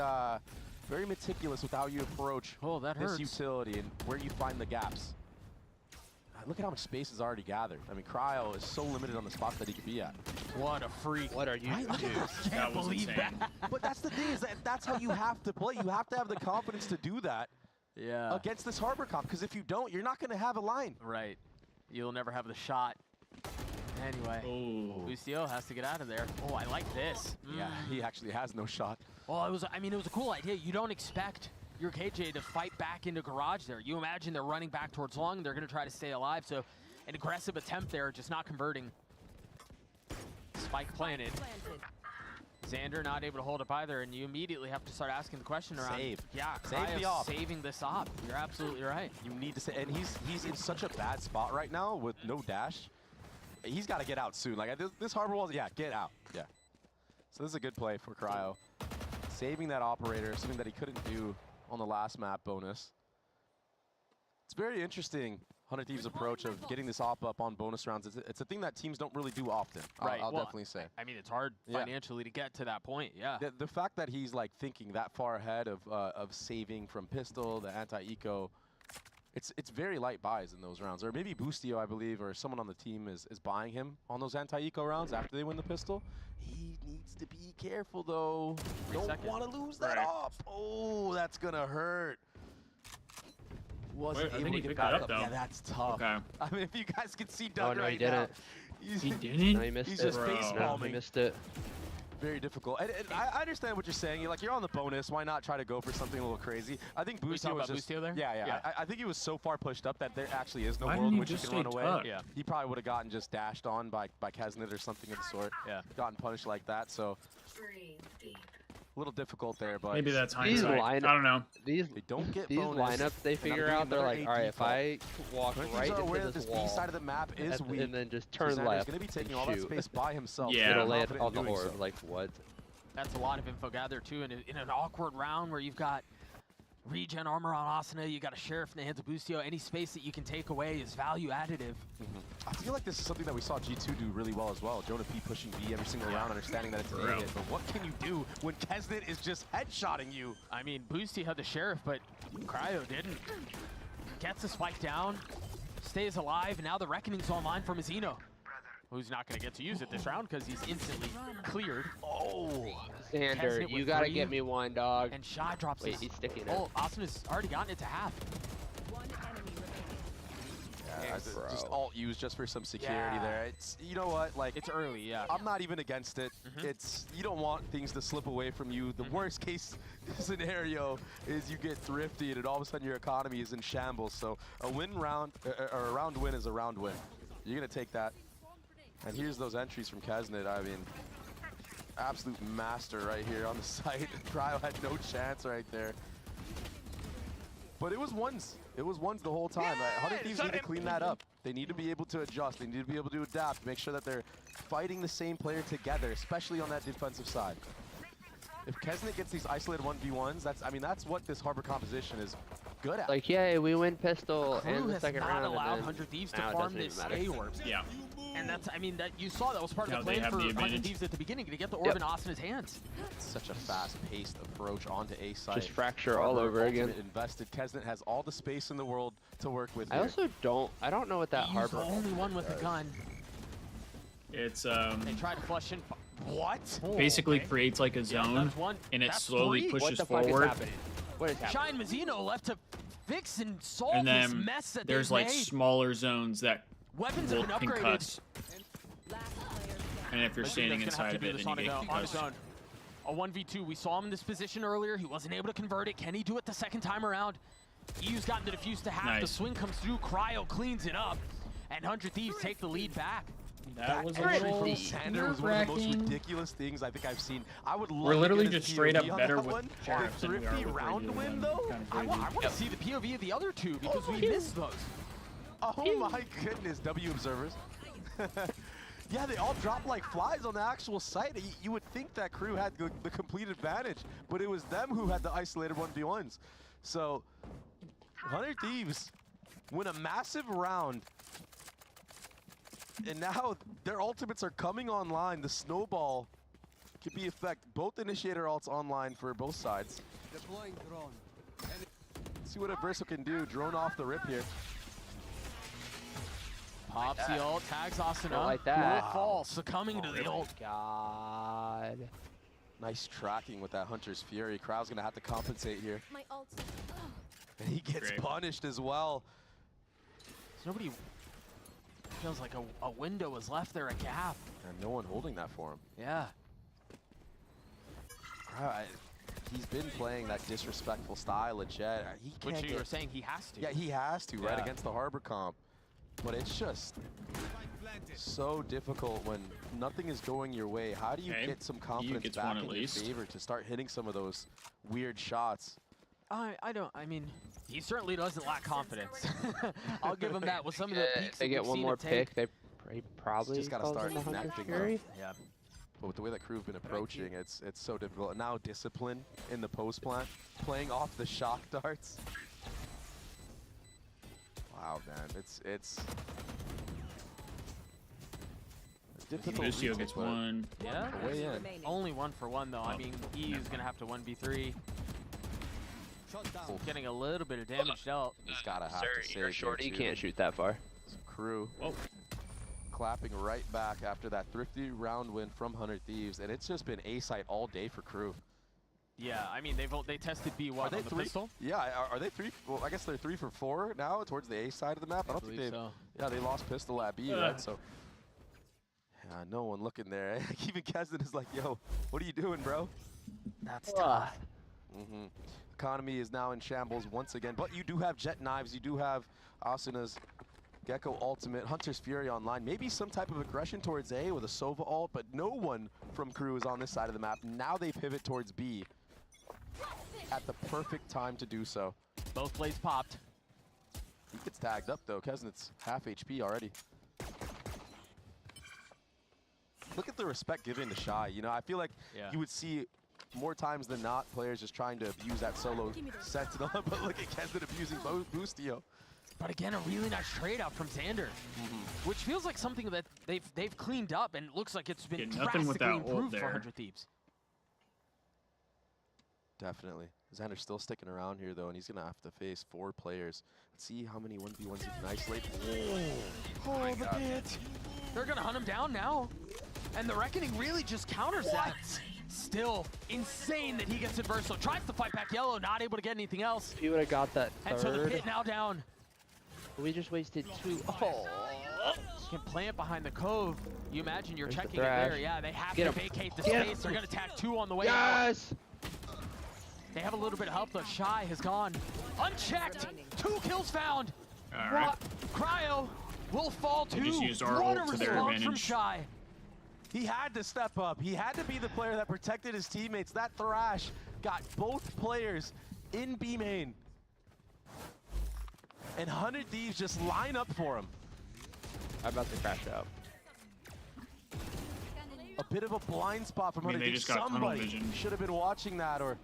very meticulous with how you approach that this hurts. utility and where you find the gaps. Look at how much space is already gathered. I mean, Cryo is so limited on the spots that he could be at. What a freak. What are you Right? Look at doing? this. Can't was believe insane. that. But that's the thing, is that's how you have to play. You have to have the confidence to do that Yeah. against this harbor comp, because if you don't, you're not going to have a line. Right. You'll never have the shot. Anyway, Oh. Boostio has to get out of there. Oh, I like this. Yeah, he actually has no shot. Well, it was a cool idea. You don't expect your KJ to fight back into garage there. You imagine they're running back towards long. They're going to try to stay alive. So an aggressive attempt there, just not converting. Spike planted. Xander not able to hold up either, and you immediately have to start asking the question around. Save. Yeah, Save the Cryo's op. saving this op. You're absolutely right. You need to say, and he's in such a bad spot right now with no dash. He's got to get out soon. Like this harbor wall, yeah, get out. Yeah. So this is a good play for Cryo. Saving that operator, something that he couldn't do on the last map bonus. It's very interesting, 100 Thieves' approach of getting this op up on bonus rounds. It's a thing that teams don't really do often. Right. I'll Well, definitely say. I mean, it's hard financially to get to that point. Yeah. The fact that he's like thinking that far ahead of saving from pistol, the anti-eco, it's very light buys in those rounds. Or maybe Boostio, I believe, or someone on the team is buying him on those anti-eco rounds after they win the pistol. He needs to be careful though. Don't want to lose that off. Oh, that's gonna hurt. Wasn't able to get back up. Yeah, that's tough. Okay. I mean, if you guys can see Oh, Doug no, right he didn't. now. He didn't? No, he missed He's it. just face No, palming. he missed it. Very difficult. And I understand what you're saying. You're on the bonus. Why not try to go for something a little crazy? I think Boostio was just... Boostio there? Yeah. I think he was so far pushed up that there actually is no Why world in didn't which he he just can run stay away. tucked? Yeah. He probably would have gotten just dashed on by Kesnet or something of the sort. Yeah. Gotten punished like that, so... A little difficult there, but... Maybe that's hindsight. I don't know. They don't get These bonus. lineups they figure out, they're like, all right, if I walk right into this wall, B side of the map is weak, and then just turn Xander's left gonna be taking and all that shoot. space by himself. Yeah. It'll land Confident on the in doing orb. so. Like, what? That's a lot of info gathered too in an awkward round where you've got regen armor on Asuna, you got a Sheriff in the hands of Boostio. Any space that you can take away is value additive. I feel like this is something that we saw G2 do really well as well. Jonah P pushing B every single round, understanding that it's a hit. But what can you do when Kesnet is just headshotting you? I mean, Boostio had the Sheriff, but Cryo didn't. Gets the spike down, stays alive, and now the Reckoning's online from Azino, who's not going to get to use it this round because he's instantly cleared. Oh! Xander, you gotta get me one, dog. And Shy drops Wait, his... he's sticking it. Oh, Asuna's already gotten it to half. Yeah, just alt use just for some security there. It's, you know what, like, it's early, yeah. I'm not even against it. It's, you don't want things to slip away from you. The worst case scenario is you get thrifty and all of a sudden your economy is in shambles. So a win round, or a round win is a round win. You're gonna take that. And here's those entries from Kesnet. I mean, absolute master right here on the site. Cryo had no chance right there. But it was ones. It was ones the whole time. Hunter Thieves need to clean that up. They need to be able to adjust. They need to be able to adapt. Make sure that they're fighting the same player together, especially on that defensive side. If Kesnet gets these isolated 1v1s, that's what this Harbor composition is good at. Like, yay, we win pistol in the second round. Not allowed and 100 Thieves to now it farm doesn't this even matter. A orb. Yeah. And that's, I mean, that you saw that was part Now of the they plan have for the 100 advantage. Thieves at the beginning to get the orb in Asuna's hands. Such a fast-paced approach onto A side. Just fracture all over again. Invested. Kesnet has all the space in the world to work with. I also I don't know what that He's Harbor. the only one with a gun. It's They tried to flush in. What? basically creates like a zone, that's one. and it That's slowly three. pushes What the fuck forward. is happening? What is happening? Shine Mazzino left to fix and solve And this then mess that there's they've like made. smaller zones that Weapons will have been upgraded. concuss. And if you're standing inside of it, then you get on his concussed. own. A 1v2. We saw him in this position earlier. He wasn't able to convert it. Can he do it the second time around? EU's gotten the defuse to half. The Nice. swing comes through. Cryo cleans it up. And 100 Thieves take the lead back. That was a entry little from Xander was one of the most nerve-wracking. ridiculous things I think I've seen. I would love We're literally to get just his straight up POV on better that with one. Sheriffs The than we are thrifty with round regular win men. though. Kind of I crazy. want to see the POV of the other two because we missed those. Oh my goodness, W observers. Yeah, they all dropped like flies on the actual site. You would think that crew had the complete advantage, but it was them who had the isolated 1v1s. So, 100 Thieves win a massive round. And now their ultimates are coming online. The snowball could be effect. Both initiator ults online for both sides. Deploying drone. Let's see what Adverso can do. Drone off the rip here. Pops the ult, tags Asuna. Not like that. Will fall, succumbing to the ult. God. Nice tracking with that Hunter's Fury. Crowd's gonna have to compensate here. My ult. And he gets Great. punished as well. Nobody feels like a window was left there, a gap. And no one holding that for him. Yeah. He's been playing that disrespectful style of Jet. He can't Which you get- were saying he has to. Yeah, he has to, right, Yeah. against the Harbor comp. But it's just so difficult when nothing is going your way. How do you Okay. get some You confidence gets back one in at your least. favor to start hitting some of those weird shots? I mean, he certainly doesn't lack confidence. I'll give him that with some of the peaks If they that get we've one seen more it take. pick, they probably Just gotta calls start in the Hunter's connecting Fury. Yeah. But with the way that crew have been approaching, it's so difficult. And now discipline in the post plant, playing off the shock darts. Wow, man, it's difficult. Lucio reason, gets but one. Yeah. a way in. Only 1-for-1 though. I mean, EU's gonna have to 1v3. Getting a little bit of damage dealt. He's gotta have Sir, to you're save short. here, You too. can't shoot that far. Crew. Oh. clapping right back after that thrifty round win from 100 Thieves, and it's just been A site all day for KRU. Yeah, I mean they tested B what on the pistol. Yeah, are they 3? Well, I guess they're 3 for 4 now towards the A side of the map. I don't think they've. So. Yeah, they lost pistol at B, right? So. Yeah, no one looking there. Even Kesden is like, yo, what are you doing, bro? That's tough. Economy is now in shambles once again, but you do have Jet Knives, you do have Asuna's Gecko ultimate, Hunter's Fury online, maybe some type of aggression towards A with a Sova ult, but no one from KRU is on this side of the map. Now they pivot towards B at the perfect time to do so. Both plays popped. He gets tagged up though, Kesnet's half HP already. Look at the respect given to Shy. You know, I feel like you would see more times than not players just trying to abuse that solo Sentinel, but look at Kesnet abusing Boostio. But again, a really nice trade out from Xander, which feels like something that they've cleaned up and looks like it's been drastically improved for 100 Thieves. Definitely. Xander's still sticking around here though, and he's gonna have to face 4 players. Let's see how many 1v1s he can isolate. Oh, the pit! They're gonna hunt him down now, and the Reckoning really just counters that. Still insane that he gets it versatile. Tries to fight back yellow, not able to get anything else. If he would have got that third. And so the pit now down. We just wasted 2. Oh. You can plant behind the cove. You imagine you're checking it there. Yeah, they have to vacate the space. They're gonna tag 2 on the way out. They have a little bit of help though. Shy has gone unchecked. 2 kills found. All right. Cryo will fall too. They just used our What a ult to their response advantage. from Shy. He had to step up. He had to be the player that protected his teammates. That Thrash got both players in B main. And 100 Thieves just line up for him. I'm about to crash out. A bit of a blind spot from 100 Thieves. Somebody should have been watching that, or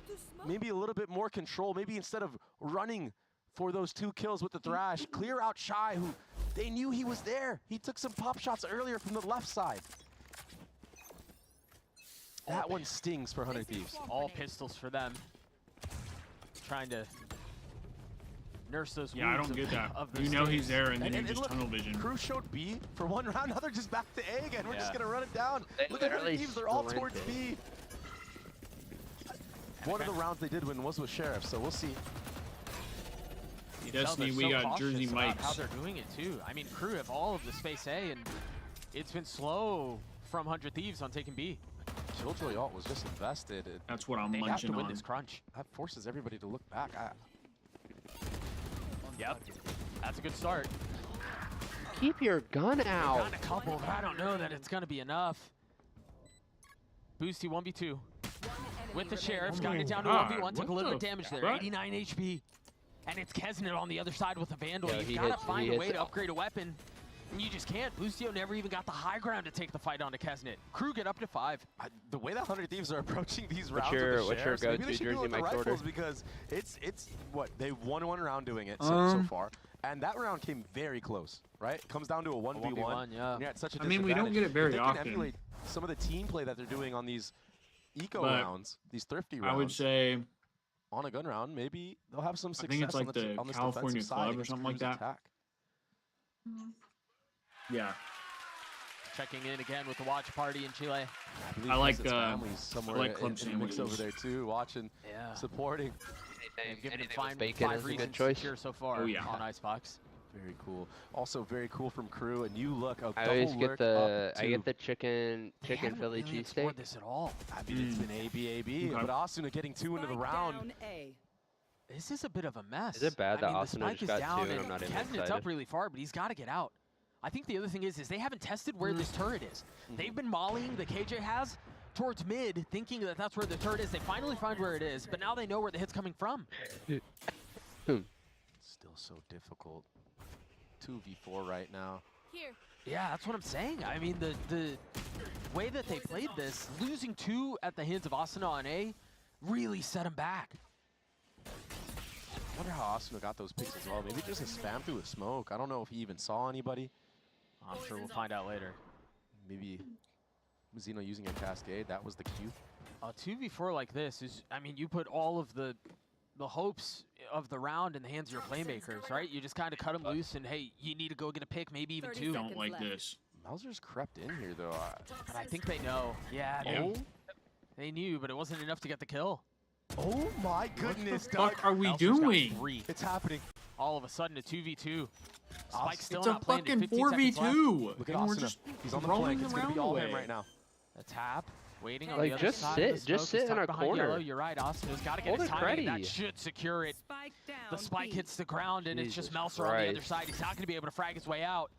maybe a little bit more control. Maybe instead of running for those 2 kills with the Thrash, clear out Shy, who they knew he was there. He took some pop shots earlier from the left side. That one stings for 100 Thieves. All pistols for them. Trying to nurse those wounds. Yeah, I don't get that. You know he's there, and then you just tunnel vision. KRU showed B for 1 round. Now they're just back to A again. We're just gonna run it down. Look at 100 Thieves. They're all towards B. One of the rounds they did win was with Sheriff, so we'll see. Destiny, we got Jersey Mikes. How they're doing it too. I mean, KRU have all of the space A, and it's been slow from 100 Thieves on taking B. Killjoy ult was just invested. That's what I'm munching on. They have to win this crunch. That forces everybody to look back. Yep, that's a good start. Keep your gun out. Got a couple, but I don't know that it's gonna be enough. Boosty 1v2 with the Sheriff's got it down to 1v1. Took a little bit of damage there. 89 HP, and it's Kesnet on the other side with the Vandal. Yeah, You've got to find a way to upgrade a weapon. And you just can't. Boostio never even got the high ground to take the fight onto Kesnet. KRU get up to 5. The way that 100 Thieves are approaching these rounds what's your go-to Jersey Mike's order? Because it's what they've won 1 round doing it so far, and that round came very close, right? It comes down to a 1v1. Yeah. And you're at such a I mean, we don't get it very often. They can emulate some of the team play that they're doing on these eco rounds, these thrifty rounds. I would say on a gun round, maybe they'll have some success. I think it's like the on this California Club or something like that. Attack. Yeah. Checking in again with the watch party in Chile. I like club sandwiches over there too, watching, supporting. They've given him 5 good choice here so far on Icebox. Very cool. Also very cool from KRU. A new look of I always get the chicken Philly cheesesteak. This at all. I mean, it's been AB, but Asuna getting 2 into the round. This is a bit of a mess. Is it bad that Asuna Asuna just got 2 and I'm not even excited? Kesnet's up really far, but he's got to get out. I think the other thing is they haven't tested where this turret is. They've been mollying the KJ has towards mid, thinking that that's where the turret is. They finally find where it is, but now they know where the hit's coming from. Still so difficult. 2v4 right now. Here. Yeah, that's what I'm saying. I mean, the way that they played this, losing 2 at the hands of Asuna on A, really set him back. I wonder how Asuna got those picks as well. Maybe just a spam through a smoke. I don't know if he even saw anybody. I'm sure we'll find out later. Maybe Zeno using a cascade. That was the cue. A 2v4 like this is, I mean, you put all of the hopes of the round in the hands of your playmakers, right? You just kind of cut them loose and, hey, you need to go get a pick, maybe even 2. Don't like this. Mauser's crept in here, though. And I think they know. Yeah, they knew, but it wasn't enough to get the kill. Oh my goodness, What the fuck are we doing? It's happening. All of a sudden, a 2v2. Spike still It's a not planted. fucking 15 seconds left. 4v2. Look at And we're Asuna. just He's on the rolling flank. It's going to be around all away. him right now. A tap. Waiting on Like, the other just side sit- of the just smoke. sit He's in a tucked behind corner. Yellow. You're right, Asuna's got to get Hold his it timing. ready. That should secure it. Spike down. The spike B. hits the ground, and it's just Jesus Melser on the other Christ. side. He's not going to be able to frag his way out.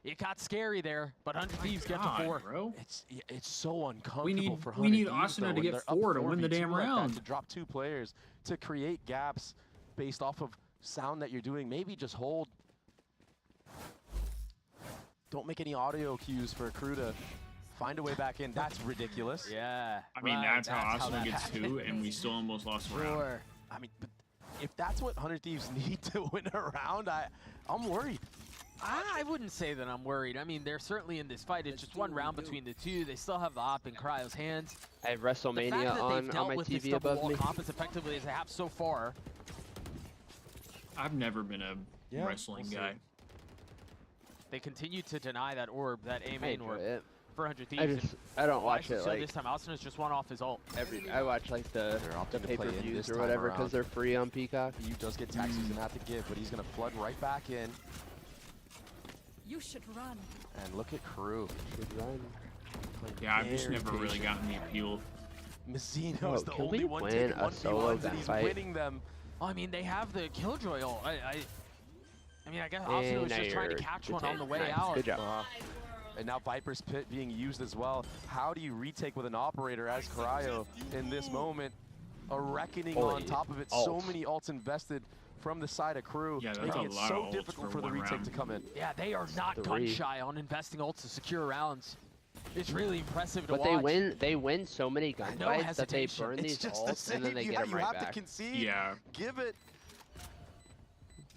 It got scary there, but 100 Thieves get to 4. Bro. It's so uncomfortable We need- for we need 100 Thieves, Asuna though, to when get they're up 4 to win the 4v2 damn like that, round. to drop 2 players, to create gaps based off of sound that you're doing. Maybe just hold. Don't make any audio cues for a crew to find a way back in. That's ridiculous. Yeah. I mean, right, that's how Asuna that gets happened. 2, and we still almost lost a round. Sure. I mean, but if that's what 100 Thieves need to win a round, I'm worried. I wouldn't say that I'm worried. I mean, they're certainly in this fight. It's just one round between the two. They still have the op in Cryo's hands. I have The fact WrestleMania that they've on dealt my with this TV double above wall me. comp as effectively as they have so far. I've never been a Yeah, wrestling we'll guy. see. They continue to deny that orb, that A I main enjoy orb it. for 100 Thieves. I don't And watch rightfully it so like this time. Asuna's just one off his ult. I watch like the They're opting to play in pay-per-views this or time whatever around. because they're free on Peacock. He does get taxes and have to give, but he's going to flood right back in. You should run. And look at Crew. Should run. Yeah, I've just Very never really patient. gotten the appeal. Mazzino Oh, is the can only we one win taking a solo 1v1s, and he's gunfight? winning them. Well, I mean, they have the Killjoy ult. I mean, I guess Asuna was And just trying to you're catch good one on take. the way Nice. out. Good job. And now Viper's Pit being used as well. How do you retake with an operator as Cryo in this moment? A reckoning Holy on top of it. So ults. many ults invested from the side of Crew, Yeah, that's making a it lot so of ults difficult for for the one retake round. to come in. Yeah, they are not gun 3. shy on investing ults to secure rounds. It's really impressive to But watch. they win so many No gunfights that they hesitation. burn It's these just the ults same. and then they Yeah, get them you right have back. to concede. Yeah. Give it.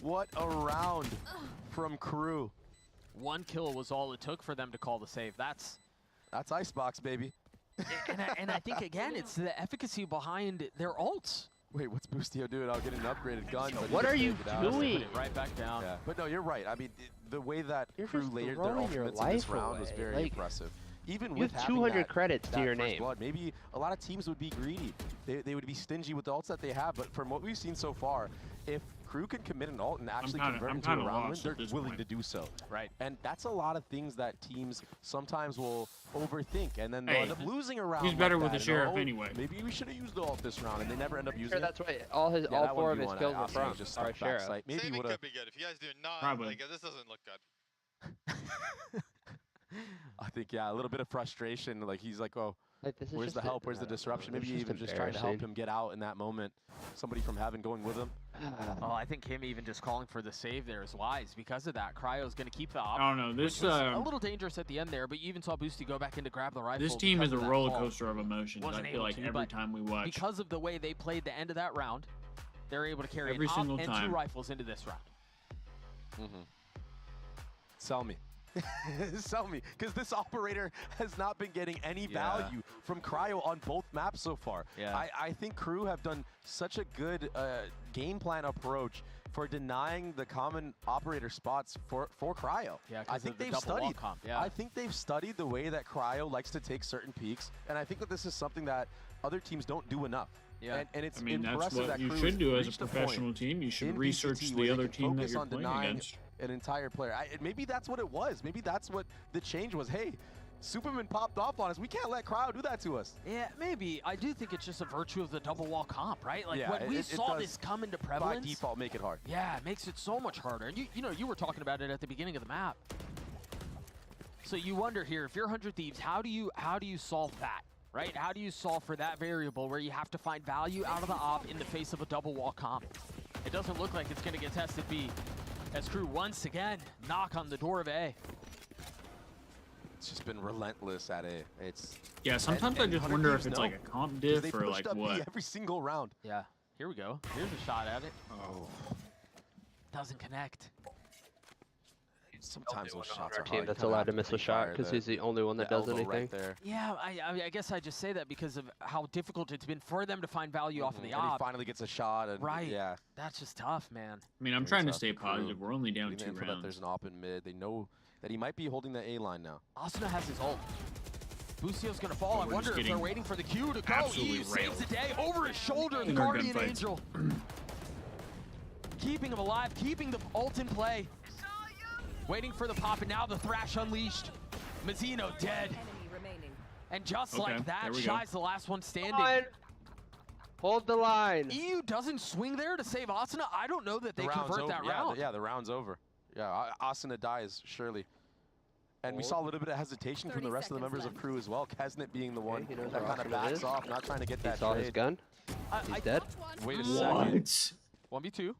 What a round from Crew. 1 kill was all it took for them to call the save. That's Icebox, baby. and I think again it's the efficacy behind their ults. Wait, what's Boostio doing? I'll get an upgraded gun. But he What just are you moved it out. doing? Put it right back down. Yeah, but no, you're right. I mean, the way that You're Crew just layered their throwing your ultimates in this life round was away. very Like, impressive. Even you with have having 200 that, credits to that your first name. blood, maybe a lot of teams would be greedy. They would be stingy with the ults that they have. But from what we've seen so far, if Crew can commit an ult and actually convert I'm into a kinda round win, lost they're at this willing point. to do so. Right. And that's a lot of things that teams sometimes will overthink, and then they'll Hey, end up losing a round. he's better like with that, the Sheriff and, oh, anyway. Maybe we should have used the ult this round, and they never end up using Sure, it. that's what all Yeah, that 4 of 1v1 his kills I are from. just Our stuck Sheriff. backside. Maybe Saving would have. could be good if you guys do not. Probably. Like, this doesn't look good. I think, yeah, a little bit of frustration. Like, he's like, oh, Like, this is where's just the a- help? Where's I the don't know, disruption? it's Maybe even just trying to help embarrassing. him get out in that moment. Somebody from Heaven going with him. Oh, I think him even just calling for the save there is wise because of that. Cryo's going to keep the op. I don't know. This which was a little dangerous at the end there, but you even saw Boosty go back in to grab the rifle. this team because is a of that roller call. coaster of emotions. I Wasn't feel able like to, every but time we watch. Because of the way they played the end of that round, they're able to carry Every an op single and time. 2 rifles into this round. Sell me. Sell me. Because this operator has not been getting any value from Cryo on both maps so far. Yeah. I think Crew have done such a good game plan approach for denying the common operator spots for Cryo. Yeah, I 'cause think of the they've double wall studied. comp, yeah. I think they've studied the way that Cryo likes to take certain peaks, and I think that this is something that other teams don't do enough. Yeah. And it's I mean, that's impressive what that you Crew should has do as a reached point professional team. You should in research VCT the where they other can team that focus you're on playing denying against. an entire player. Maybe that's what it was. Maybe that's what the change was. Hey, Superman popped off on us. We can't let Cryo do that to us. Yeah, maybe. I do think it's just a virtue of the double wall comp, right? Like Yeah, when we it saw does this come into By prevalence. default, make it hard. Yeah, it makes it so much harder. And you know, you were talking about it at the beginning of the map. So you wonder here, if you're 100 Thieves, how do you solve that? Right? How do you solve for that variable where you have to find value out of the op in the face of a double wall comp? It doesn't look like it's going to get tested B. As Crew once again knock on the door of A. It's just been relentless at A. It's Yeah, sometimes and I just 100 wonder Thieves if it's know, like a comp 'cause diff they or pushed like up B what. every single round. Yeah, here we go. Here's a shot at it. Oh. Doesn't connect. Sometimes those shots Our are team hard. that's You kinda allowed have to miss a shot pre-fire because the- he's the only one that the does elbow anything. right there. Yeah, I guess I just say that because of how difficult it's been for them to find value off of the And he op. finally gets a shot. And Right. Yeah. That's just tough, man. I mean, I'm Very trying to tough stay Crew. positive. We're only down Leaving 2 info that rounds. there's an op in mid. They know that he might be holding the A line now. Asuna has his ult. Bucio's gonna fall. I wonder if they're waiting for the Q to go. Eve saves the day over his shoulder. The Guardian Angel. Keeping him alive, keeping the ult in play. Waiting for the pop, and now the Thrash unleashed. Mazzino dead. And just like that, Shy's the last one standing. Hold the line. EU doesn't swing there to save Asuna. I don't know that they convert that round. Yeah, the round's over. Yeah, Asuna dies, surely. And we saw a little bit of hesitation from the rest of the members of crew as well. Kesnet being the one that kind of backs off, not trying to get that He saw his gun. He's dead. Wait a second. 1v2.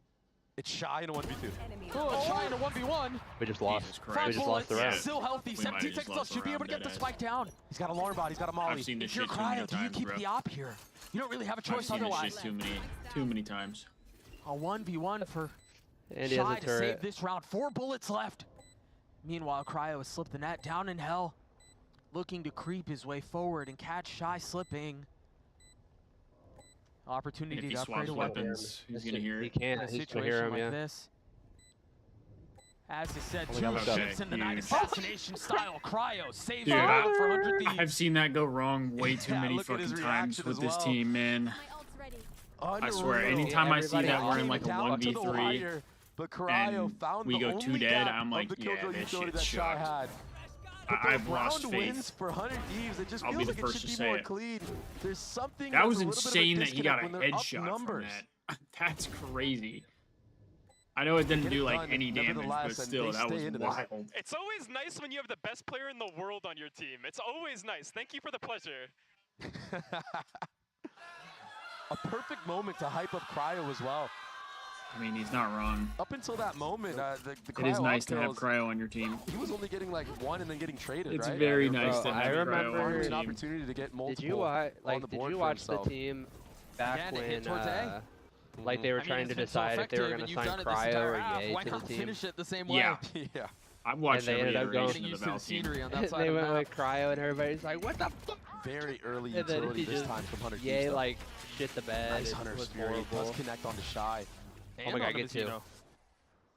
It's Shy in a 1v2. Oh, Shy in a 1v1. We just lost. We just lost the round. Still healthy. 17 seconds left. Should be able to get the spike down. He's got a alarm bot. He's got a molly. I've seen this If you're shit too many Cryo, do you times, keep bro. the op here? You don't really have a I've choice seen this otherwise. shit too many times. A 1v1 for And he has Shy a to save turret. this round. 4 bullets left. Meanwhile, Cryo has slipped the net down in hell, looking to creep his way forward and catch Shy slipping. Opportunity If he to upgrade swaps a weapon. weapons, he's gonna hear He it. can't. In a He's gonna situation hear him, like yeah. this. As I said, Oh my 2 God, shoots in the night huge. assassination style. Cryo saves Dude, the round for 100 Thieves. I've seen that go wrong way too many look at his fucking times reaction with as this well. team, man. I swear, anytime I see that we're in like a 1v3 but Cryo and found we the go 2 only dead, gap I'm like, of the yeah, killjoy this utility shit's that Shy shocked. had. But the I've lost round faith. wins for 100 Thieves. It just I'll be feels the like first it to should be say more it. clean. There's something That was that's a little insane bit of that he got a disconnect when they're up headshot from numbers. that. That's crazy. I know it didn't do like done, any damage, but nevertheless, and still, they that stay was into this. wild. It's always nice when you have the best player in the world on your team. It's always nice. Thank you for the pleasure. A perfect moment to hype up Cryo as well. I mean, he's not wrong. Up until that moment, the It is Cryo nice to have kills, Cryo on your team. He was only getting like 1 and then getting traded, It's right? very nice Bro, to I have Cryo on remember your an team. opportunity to get multiple Did you watch? on the Did board you for watch the himself. team back Again, it when? hit towards A. Like they were I mean, trying it's to been so decide if they were effective, going and to you've sign done it this Cryo entire or half. Ye Why to the not team. finish it the same way? Yeah. Yeah. I've watched And they every ended up going- iteration Getting of used the to Val the team. scenery on that side They of the went map. with Cryo and everybody's like, "What the fuck?" Very early And then utility he this just time from Hunter Ye Thieves, though. like shit the bed. Nice It Hunter's was Fury. Does horrible. connect onto Shy. Oh my God, get 2.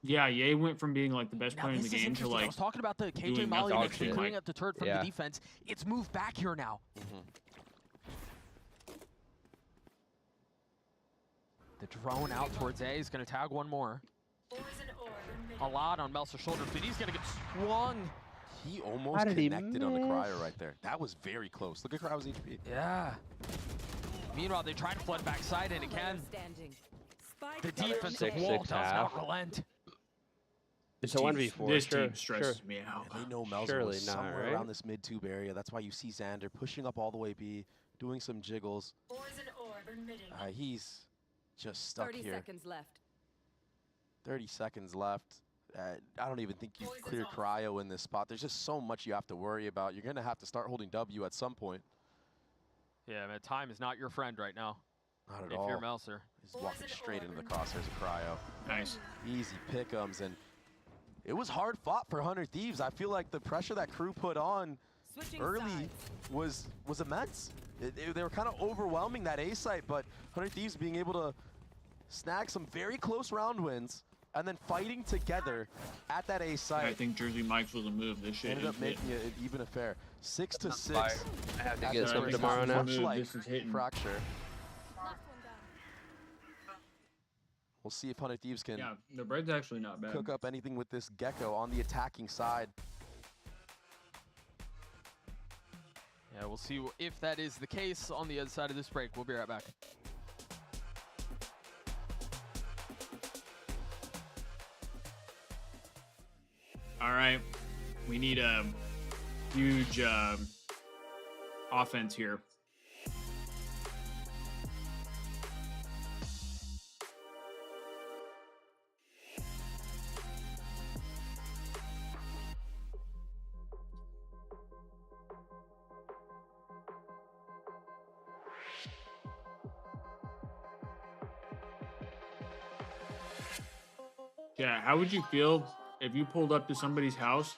Yeah, Ye went from being like the best Now, player in this the is game to interesting. I like was talking about the KJ doing Molly nothing next to but clearing like- up the turret from Yeah. the defense. It's moved back here now. The drone out towards A is going to tag one more. A lot on Melser's shoulder, but he's going to get swung. He How almost did he connected on the miss? Cryo right there. That was very close. Look at Cryo's HP. Yeah. Meanwhile, they try to flood backside, and again, the defensive 6-6 wall does half. not relent. It's a 1v4. This Sure, team stresses sure. me out. And they know Melzer Surely was not, somewhere right? around this mid-tube area. That's why you see Xander pushing up all the way B, doing some jiggles. He's just stuck 30 here. seconds left. 30 seconds left. I don't even think you clear Cryo in this spot. There's just so much you have to worry about. You're going to have to start holding W at some point. Yeah, man, time is not your friend right now. Not at If all. you're Melser. He's walking straight into the crosshairs of Cryo. Nice. Easy pick'ems, and it was hard fought for Hunter Thieves. I feel like the pressure that crew put on early was immense. They were kind of overwhelming that A site, but Hunter Thieves being able to snag some very close round wins and then fighting together at that A site. I think Jersey Mike's was a move. This shit ended is up making hitting. it an even affair. 6-6. I have to At get the some first tomorrow half, now. much like This is hitting. Fracture. We'll see if Hunter Thieves can Yeah, the bread's actually not bad. cook up anything with this Gecko on the attacking side. Yeah, we'll see if that is the case on the other side of this break. We'll be right back. All right, we need a huge offense here. Yeah, how would you feel if you pulled up to somebody's house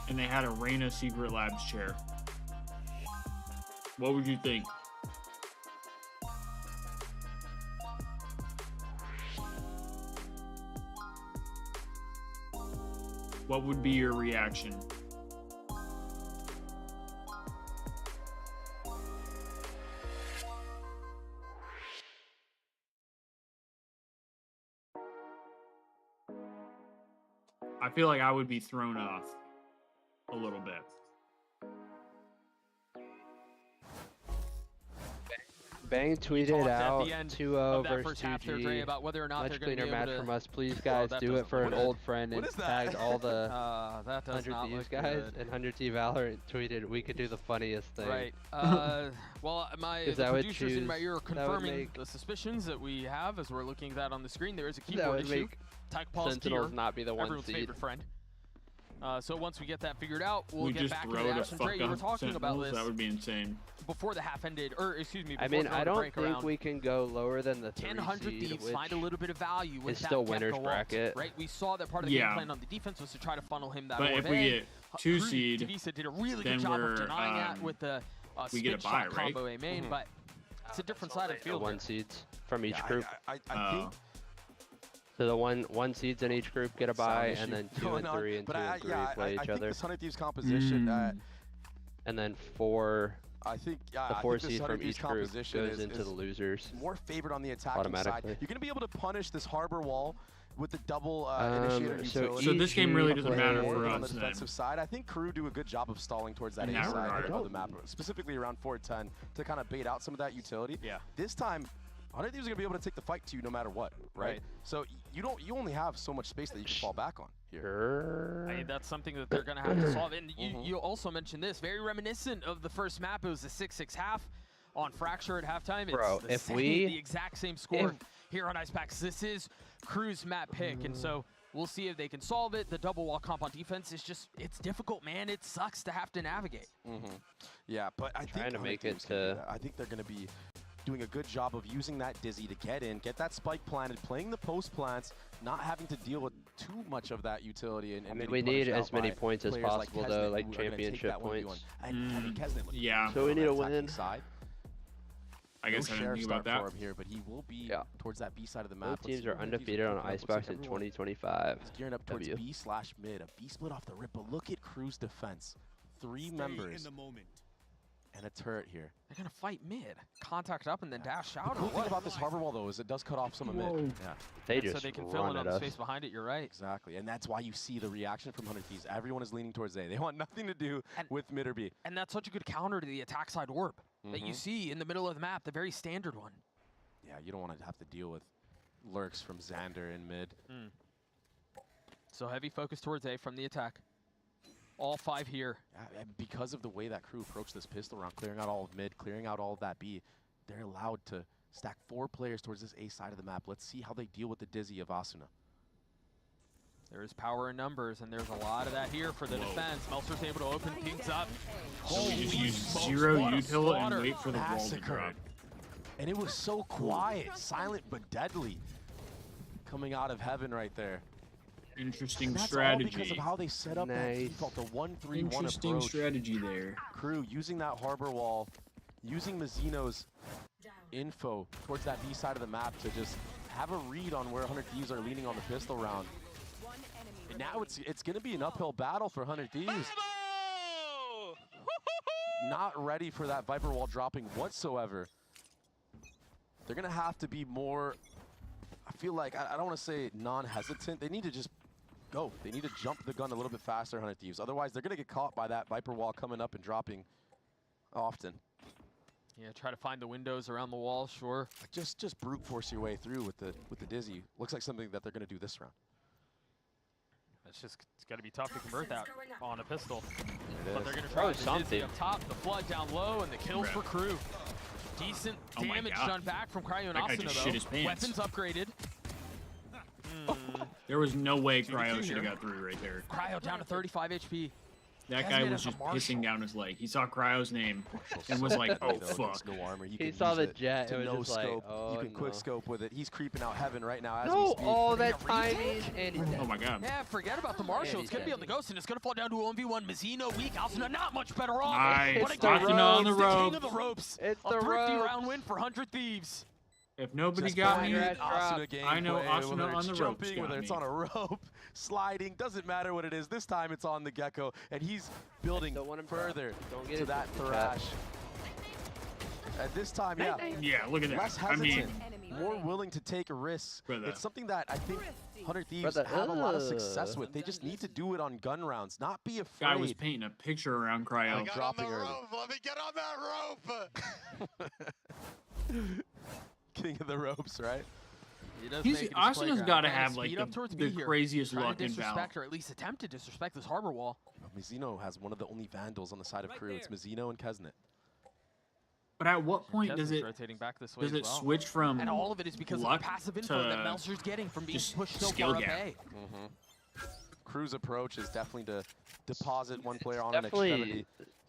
and they had a Reyna Secret Labs chair? What would you think? What what would be your reaction? I feel like I would be thrown off a little bit. Bang tweeted out 2-0 versus 2G. About whether or not Much they're going to cleaner be able match to... from us. Please, guys, do it for an old friend and tagged all the that does 100 not Thieves look guys. good. And 100T Valorant tweeted, we could do the funniest thing. Right. Well, the producers in my ear are confirming the suspicions that we have as we're looking at that on the screen. There is a keyboard issue. Tyke Paul's Sentinels not be the one everyone's seed. favorite friend. So once we get that figured out, we'll We get just back into throw the to action. fuck Dre, you were up talking about Sentinels? this That would be insane. before the half ended, or excuse me, before I mean, I don't break think around. we can go lower than the 3 Can 100 seed, Thieves which find a little bit of value with is that still Kefka winner's ult, bracket. right? We saw that part of the game plan on the defense was to try to funnel him that But orb if we in. get 2 seed, Divisa did a really then good job of we're, denying that with the we spin get a shot bye, right? combo A main, but it's a different side of the field. 1 seeds from each group. I think. So the one seeds in each group get a bye, and then 2 and 3 and 2 and 3 play each I other. think this 100 Thieves composition. And then 4. I think the 4 I think this seed 100 from Thieves each group composition goes into the losers. More favored on the attacking side. Automatically. You're going to be able to punish this harbor wall with the double initiator utility. So this game really doesn't matter for on the us defensive side. I think KRU do a good job of stalling towards that A side of the map, specifically around 410 to kind of bait out some of that utility. Yeah. This time, 100 Thieves are going to be able to take the fight to you no matter what, right? So you only have so much space that you can fall back on here. I mean, that's something that they're going to have to solve. And you also mentioned this, very reminiscent of the first map. It was a 6-6 half on Fracture at halftime. Bro, it's the exact same score here on Icepacks. This is KRU's map pick, and so we'll see if they can solve it. The double wall comp on defense is just, it's difficult, man. It sucks to have to navigate. Yeah, but I think to make it to... I think they're going to be doing a good job of using that Dizzy to get in, get that spike planted, playing the post plants, not having to deal with too much of that utility. And I mean, we need as many points as possible, though, like championship points. Yeah. So we need a win. I guess I didn't think about that. For him here, but he will be towards that B side of the map. Both teams are undefeated on Icebox in 2025. He's gearing up towards B/mid, a B split off the rip, but look at KRU's defense. 3 members and a turret here. They're going to fight mid, contact up, and then dash out. The cool thing about this harbor wall, though, is it does cut off some of mid. Yeah. They just so they can fill in on the space behind it, you're right. Exactly, and that's why you see the reaction from 100 Thieves. Everyone is leaning towards A. They want nothing to do with mid or B. And that's such a good counter to the attack side orb that you see in the middle of the map, the very standard one. Yeah, you don't want to have to deal with lurks from Xander in mid. So heavy focus towards A from the attack. All 5 here. Because of the way that KRU approached this pistol round, clearing out all of mid, clearing out all of that B, they're allowed to stack 4 players towards this A side of the map. Let's see how they deal with the Dizzy of Asuna. There is power in numbers, and there's a lot of that here for the defense. Meltzer's able to open things up. So we just use 0 util and wait for the wall to drop. And it was so quiet, silent but deadly, coming out of heaven right there. Interesting That's strategy. all because of how they set up that default, the 1-3-1 Interesting approach. strategy there. KRU using that harbor wall, using Mazzino's info towards that B side of the map to just have a read on where 100 Thieves are leaning on the pistol round. And now it's going to be an uphill battle for 100 Thieves. Not ready for that Viper wall dropping whatsoever. They're going to have to be more, I feel like, I don't want to say non-hesitant. They need to just go. They need to jump the gun a little bit faster, 100 Thieves. Otherwise, they're going to get caught by that Viper wall coming up and dropping often. Yeah, try to find the windows around the wall, sure. Just brute force your way through with the Dizzy. Looks like something that they're going to do this round. It's got to be tough to convert that on a pistol. But they're going to try something up top, the flood down low, and the kills for KRU. Decent damage done back from Cryo and Asuna, though. Weapons upgraded. There was no way Cryo should have got through right there. Cryo down to 35 HP. That guy was just pissing down his leg. He saw Cryo's name and was like, oh, fuck. No armor. He saw the jet and was just like, oh, you can quick scope with it. He's creeping out heaven right now as no, we speak. oh, that timing. And oh, my God. Yeah, forget about the Marshal. It's going to be on the Ghost, and it's going to fall down to 1v1. Mazzino weak. Asuna not much better off. Nice. But again, on the it's the king of the ropes. It's a the thrifty ropes. round win for 100 Thieves. If nobody Just got playing me, Asuna I know gameplay, Asuna whether on it's the ropes jumping, got whether me. it's on a rope, sliding, doesn't matter what it is. This time it's on the Gecko, and he's building further to that thrash. At this time, yeah. Yeah, look at that. Less I mean, hesitant, more willing to take a risk. Brother. It's something that I think 100 Thieves have a lot of success with. They just need to do it on gun rounds, not be afraid. guy was painting a picture around Cryo. Dropping early. Let me get on that rope. King of the ropes, right? Asuna's got to have like the craziest luck in Valorant. Or at least attempt to disrespect this harbor wall. Mizzino has one of the only Vandals on the side of crew. It's Mizzino and Kesnet. But at what point does it rotating back this way switch from and all of it is because of the luck passive info that to Meltzer's getting from being just pushed so skill far gap? up A. Crew's approach is definitely to deposit one player on definitely- an extremity,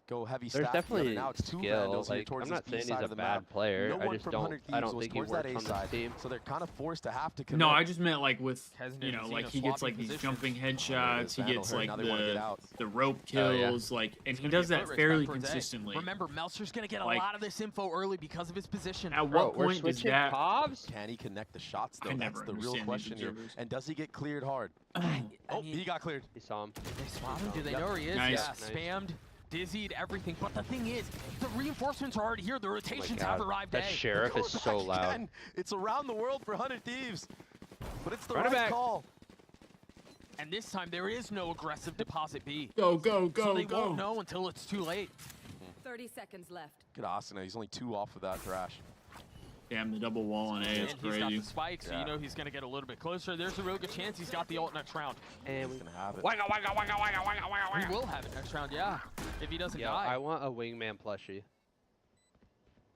go heavy There's stack. definitely Now it's two skill. Vandals here Like, towards I'm not this saying B he's side a of the bad map. player. No I one just from don't. 100 I don't Thieves think he was towards that works A on this side, team. so they're kind of forced to have to commit. No, I just meant like with Kesnet you know, and like Mizzino he gets swapping like these position. jumping headshots. He gets like now they wanna get out. the rope Oh, yeah. kills, like, and he does that fairly consistently. Remember, Meltzer's gonna get a Like- lot of this info early because of his position. At what we're point does switching that? Povs? Can he connect the shots, though? I That's never the real understand these question here. observers. And does he get cleared hard? I He got cleared. He saw him. They swap him. Do they Yep. know where he is? Nice. Yeah, spammed, dizzied, everything. But the thing is, the reinforcements are already here. The rotations God, have arrived. that sheriff is so loud. Again, it's around the world for 100 Thieves, but it's the Run it right back. call. And this time, there is no aggressive deposit B. Go, go, So go, they go. won't know until it's too late. 30 seconds left. Good Asuna. He's only 2 off of that thrash. Damn, the double wall on A is And he's got crazy. the spike, so you know he's going to get a little bit closer. There's a real good chance he's got the ult next round. And He's gonna have it. He will have it next round, yeah. If he doesn't Yeah, die. I want a wingman plushie.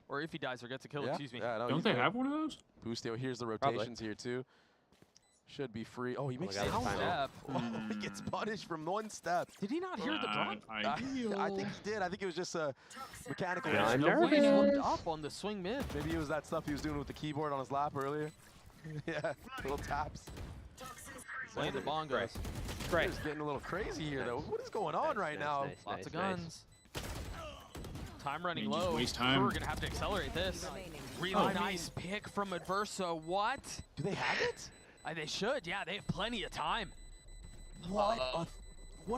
Or if he dies or gets a kill, Yeah, excuse me. yeah, no, Don't he's they good. have one of those? Boostio, here's the Probably. rotations here too. Should be free. Oh, he makes God, it's sound. final. Oh, he gets punished from 1 step. Did he not hear the drop? I think he did. I think it was just a mechanical. Yeah, I'm issue. He nervous. looked up on the swing mid. Maybe it was that stuff he was doing with the keyboard on his lap earlier. Yeah, little taps. Playing the bongos. Right. It's getting a little crazy here, though. What is going on right now? Lots of guns. Time running just low. waste time. We're going to have to accelerate this. Really nice pick from Adverso. What? Do they have it? They should. Yeah, they have plenty of time. What a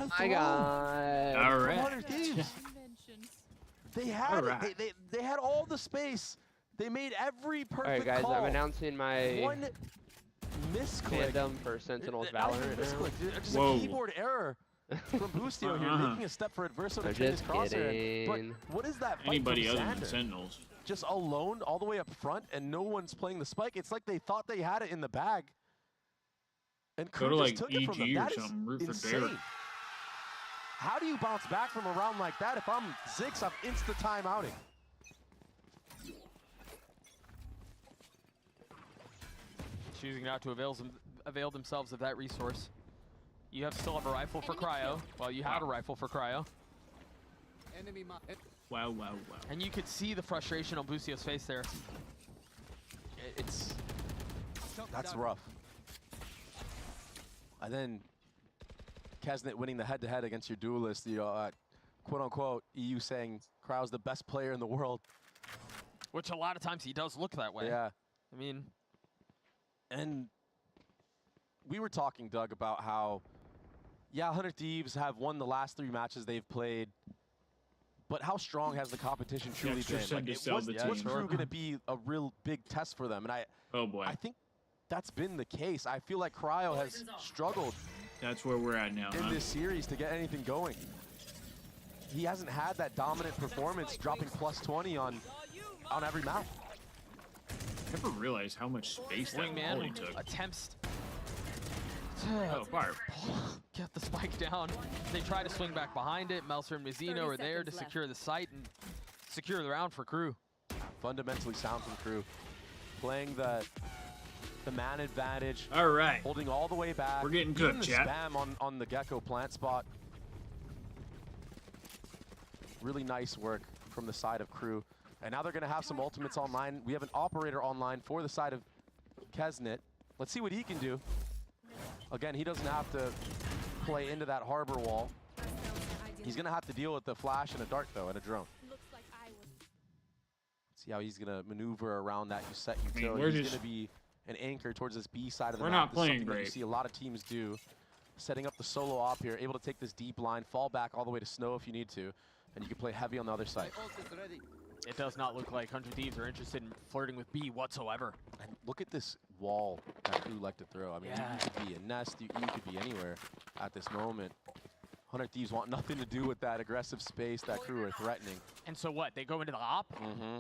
My throw! God. All From right. 100 Thieves. They had All it. right. They had all the space. They made every perfect All right, guys. call. I'm announcing my One misclick. fandom for Sentinels Not even Valorant now. misclick, just Whoa. a keyboard error from Boostio here, making a step for Adverso to I'm trade his just crosshair. kidding. But what is that fight Anybody from other than Xander? Sentinels? Just alone all the way up front, and no one's playing the spike. It's like they thought they had it in the bag. And Go Crew to just like took it from them. EG or That is something. Root for insane. Derek. How do you bounce back from a round like that? If I'm Zix, I'm insta timeouting. Choosing not to avail themselves of that resource. You still have a rifle for Cryo. Well, you had a rifle for Cryo. Wow, wow, wow. And you could see the frustration on Boostio's face there. That's rough. And then Kesnet winning the head-to-head against your duelist, you know, quote-unquote, EU saying Cryo's the best player in the world. Which a lot of times he does look that way. Yeah. I mean, and we were talking, Doug, about how, yeah, 100 Thieves have won the last 3 matches they've played, but how strong has the competition truly Extra been? send Like, to sell the was team. Crew going to be a real big test for them? And Oh boy. I think that's been the case. I feel like Cryo has struggled That's where we're at now, in huh? this series to get anything going. He hasn't had that dominant performance, dropping plus 20 on every map. Never realized how much space that Wingman volley took. attempts Oh, fire. get the spike down. They try to swing back behind it. Meltzer and Mizzino are there to secure the site and secure the round for Crew. Fundamentally sound from Crew. Playing the man advantage. All right. Holding all the way back. We're getting Even cooked, the chat. spam on the Gecko plant spot. Really nice work from the side of Crew. And now they're going to have some ultimates online. We have an operator online for the side of Kesnet. Let's see what he can do. Again, he doesn't have to play into that harbor wall. He's going to have to deal with the flash and a dart, though, and a drone. Let's See how he's going to maneuver around that set utility. we're He's just- going to be an anchor towards this B side of the We're map. not playing This is something that great. you see a lot of teams do. Setting up the solo op here, able to take this deep line, fall back all the way to snow if you need to, and you can play heavy on the other side. It does not look like 100 Thieves are interested in flirting with B whatsoever. And look at this wall that Crew like to throw. I mean, you could be a nest, you could be anywhere at this moment. 100 Thieves want nothing to do with that aggressive space that Crew are threatening. And so what? They go into the op? Mm-hmm.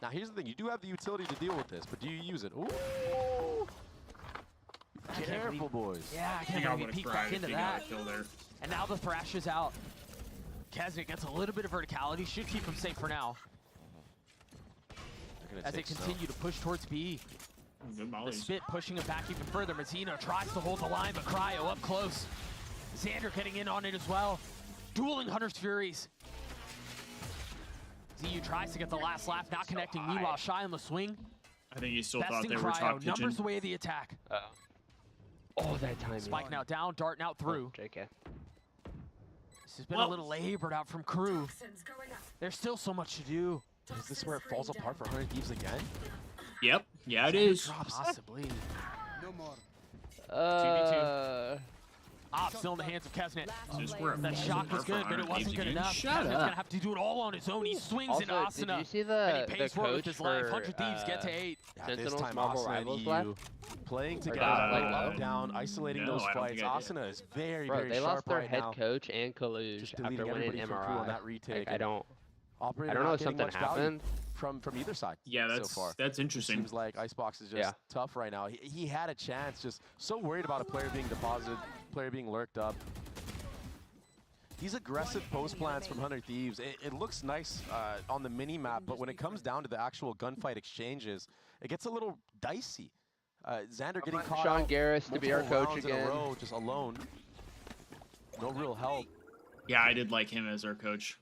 Now here's the thing, you do have the utility to deal with this, but do you use it? Ooh! Careful, boys. Yeah, I can't believe he peeked back into that. And now the thrash is out. Kesnet gets a little bit of verticality, should keep him safe for now. As they continue to push towards B. The spit pushing him back even further. Mazzino tries to hold the line, but Cryo up close. Xander getting in on it as well. Dueling Hunter's Furies. ZU tries to get the last laugh, not connecting. Meanwhile, Shy on the swing. I think he still Besting thought they were Cryo, top kitchen. numbers away the attack. Oh, that timing. Spike now down, dart out through. JK. This has been a little labored out from Crew. There's still so much to do. Is this where it falls apart for 100 Thieves again? Yep. Yeah, it is. Possibly. No more. 2v2. Still in the hands of Kesnet. That shot was good, but it wasn't good enough. Kesnet's gonna have to do it all on his own. He swings into Asuna. Did you see and he pays for it with coach his life. for 100 Thieves get to 8. Yeah, this Sentinels time Marvel Asuna Rivals and left? EU playing Or together, like down, isolating no, those I don't fights. think I did. Asuna is very, Bro, very they sharp lost their right head now. coach and Kaluj Just after deleting winning everybody from Crew on MRI. that retake. Like, I don't Operator know not if getting something much value happened. from either side. Yeah, so far. that's interesting. Seems like Icebox is just tough right now. He had a chance, just so worried about a player being deposited, player being lurked up. These aggressive post plans from 100 Thieves, it looks nice on the mini map, but when it comes down to the actual gunfight exchanges, it gets a little dicey. Xander getting caught Sean out Garris to be our multiple coach rounds in a again. row, just alone. No real help. Yeah, I did like him as our coach.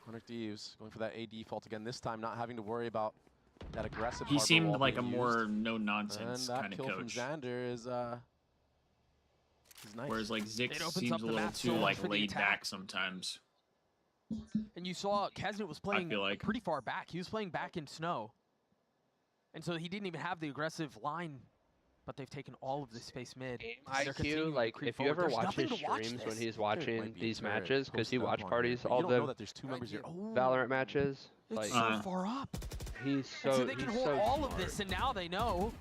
100 Thieves going for that AD fault again, this time not having to worry about that aggressive He harbor seemed wall like a being more used. no-nonsense And that kind of kill from coach. Xander is nice. Whereas like Zix It opens seems up a the little map too so much like for the laid attack. back sometimes. And you saw Kesnet was playing feel like. pretty far back. He was playing back in snow. And so he didn't even have the aggressive line, but they've taken all of the space mid. They're continuing IQ, to like, creep if you ever forward. There's watch nothing his to watch streams when this. he's There might watching be these a turret matches, because he posted up watch on parties here. all You don't know the that there's two members here. Oh. Valorant matches. It's Like, so far up. he's And so so they can he's hold so all smart. of this, and now they know.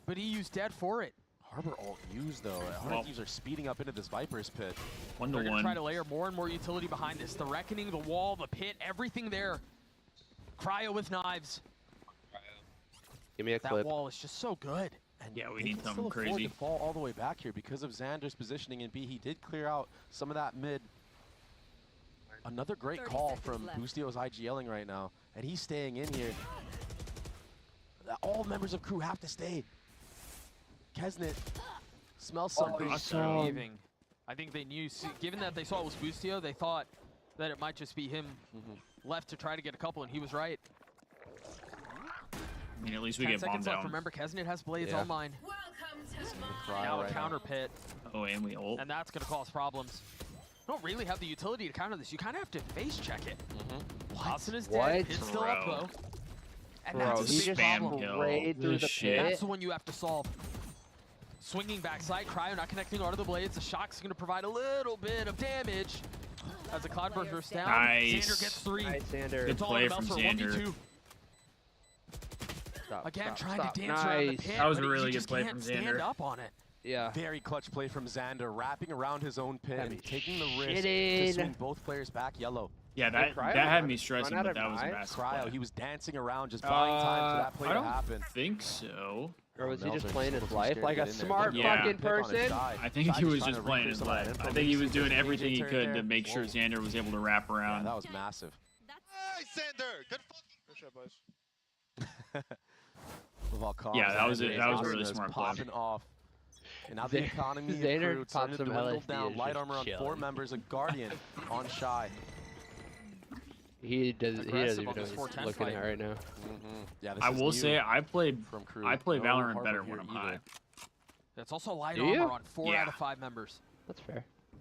But he used dead for it. Harbor alt used though. 100 Thieves are speeding up into this Viper's pit. They're going to try to layer more and more utility behind this. The Reckoning, the wall, the pit, everything there. Cryo with knives. Give me a That clip. wall is just so good. And Yeah, we they need can something still afford crazy. to fall all the way back here because of Xander's positioning in B. He did clear out some of that mid. Another great 30 call seconds from left. Boostio's IGLing right now, and he's staying in here. All members of Crew have to stay. Kesnet smells something. Leaving. I think they knew, given that they saw it was Boostio, they thought that it might just be him left to try to get a couple, and he was right. I mean, at least we 10 get bombed seconds left. down. Remember, Kesnet has blades Yeah. online. Cry Now a right counter pit, Oh, and we ult. and that's going to cause problems. Don't really have the utility to counter this. You kind of have to face check it. Austin is dead. What? Pit's still up, Bro. though. And Bro, that's he a big just problem. sprayed through the Shit. pit. That's the one you have to solve. Swinging backside, Cryo not connecting onto the blades. The shock's going to provide a little bit of damage. As the Cloudburst bursts down, Nice. Xander gets 3. Nice, Xander. It's all play about from for Xander. 1v2. Stop, Again, stop, trying stop. to dance around the Nice. pit, That was a but really you good just play can't from stand Xander. up on it. Yeah. Very clutch play from Xander, wrapping around his own pit and taking the risk to shitting. swing both players back yellow. Yeah, that Cryo that had run- me stressing, run out but of that was a knives? massive Cryo, play. he was dancing around, just buying time for that play I to don't happen. think so. Or was he Mel's just are playing just his too life scared like to a get in there. smart Yeah. fucking Pick on his person? side. I think Side he was trying just to playing recreate his some of that life. info. I think he You was see doing this everything he AJ could turret to there? make sure Whoa. Xander was able to wrap Yeah, around. that was massive. Hey, Sander! Good fucking. Good shot, boys. Volcom, Yeah, that was Xander a- that was a is really smart play. popping off. And now the Xander- economy of Xander Crew popped starting to some dwindle LSD down. and Light just armor on 4 chilling. members, a Guardian on Shy. He doesn't Aggressive even on know this he's 410 looking fight. at right now. Yeah, this I is will new say I play from Crew. Valorant Harbor better here when I'm either. high. That's also light Do you? armor on 4 Yeah. out of 5 members. That's fair.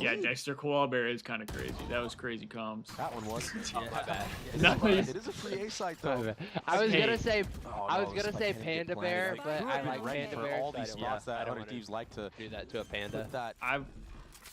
Yeah, Dexter Koala Bear is kind of crazy. That was crazy comms. That one was. Oh, my bad. It is a free A site though. I was gonna say Panda Bear, but I like Panda Bear. All these spots that 100 Thieves like to do that to a panda. That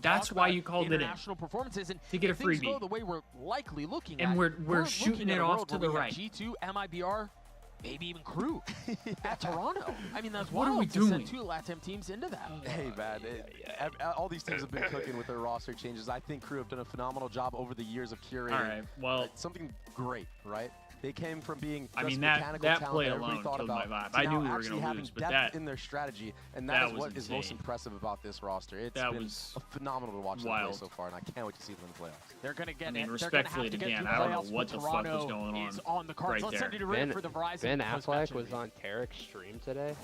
That's talk why about you called it in. international performances. And to get a if things freebie. go the way we're likely looking And at, we're shooting looking at it a off world to where the we right. have G2, MIBR, maybe even KRU at Toronto. I mean, that's What are wild we to doing? send 2 LATAM teams into that. Hey, man, all these teams have been cooking with their roster changes. I think KRU have done a phenomenal job over the years of curating All right, well, something great, right? They came from being I just mean, mechanical that talent play that everybody alone thought killed my about, vibe. to I knew now we were actually going to having lose, but depth that in their strategy, and that that is was what is most insane. impressive about this roster. It's That been was phenomenal to watch them wild. play so far, and I can't wait to see them in the playoffs. They're going to get I mean, it. respectfully to Dan, I don't know what the fuck was going on. Is on the cards. Right Let's send there. it to Ritter for the Verizon Ben post-match Affleck was interview. on Tarek's stream today.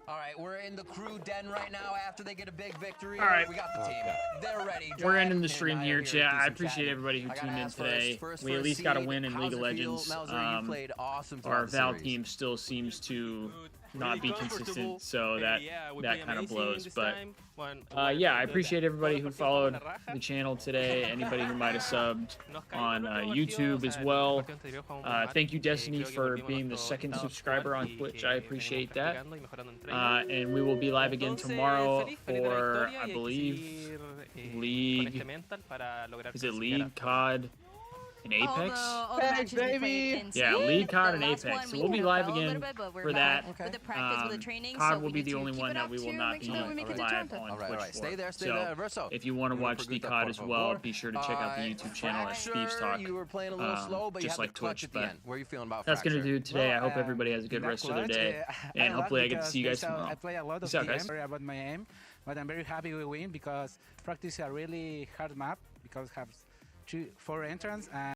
All right, we're in the crew den right now after they get a big victory. All right. We got the team. They're ready. We're ending the stream here, chat. I appreciate everybody who tuned in today. We at least got a win in League of Legends. Our Val team still seems to not be consistent, so that kind of blows. But yeah, I appreciate everybody who followed the channel today. Anybody who might have subbed on YouTube as well. Thank you, Destiny, for being the second subscriber on Twitch. I appreciate that. And we will be live again tomorrow for, I believe, League. Is it League, COD, and Apex? Thanks, baby! Yeah, League, COD, and Apex. So we'll be live again for that. COD will be the only one that we will not be live on Twitch for. Stay there, stay there. Verso. If you want to watch the COD as well, be sure to check out the YouTube channel at Thieves Talk. You were playing a little slow, but just you had like the clutch Twitch. at the But end. Where are you feeling about that's going to Fracture? do today. I hope everybody has a good rest of their day. And hopefully I get to see you guys tomorrow. I play a lot of Peace out, guys. sorry about my aim, but I'm very happy we win because practice a really hard map because it has 4 entrants and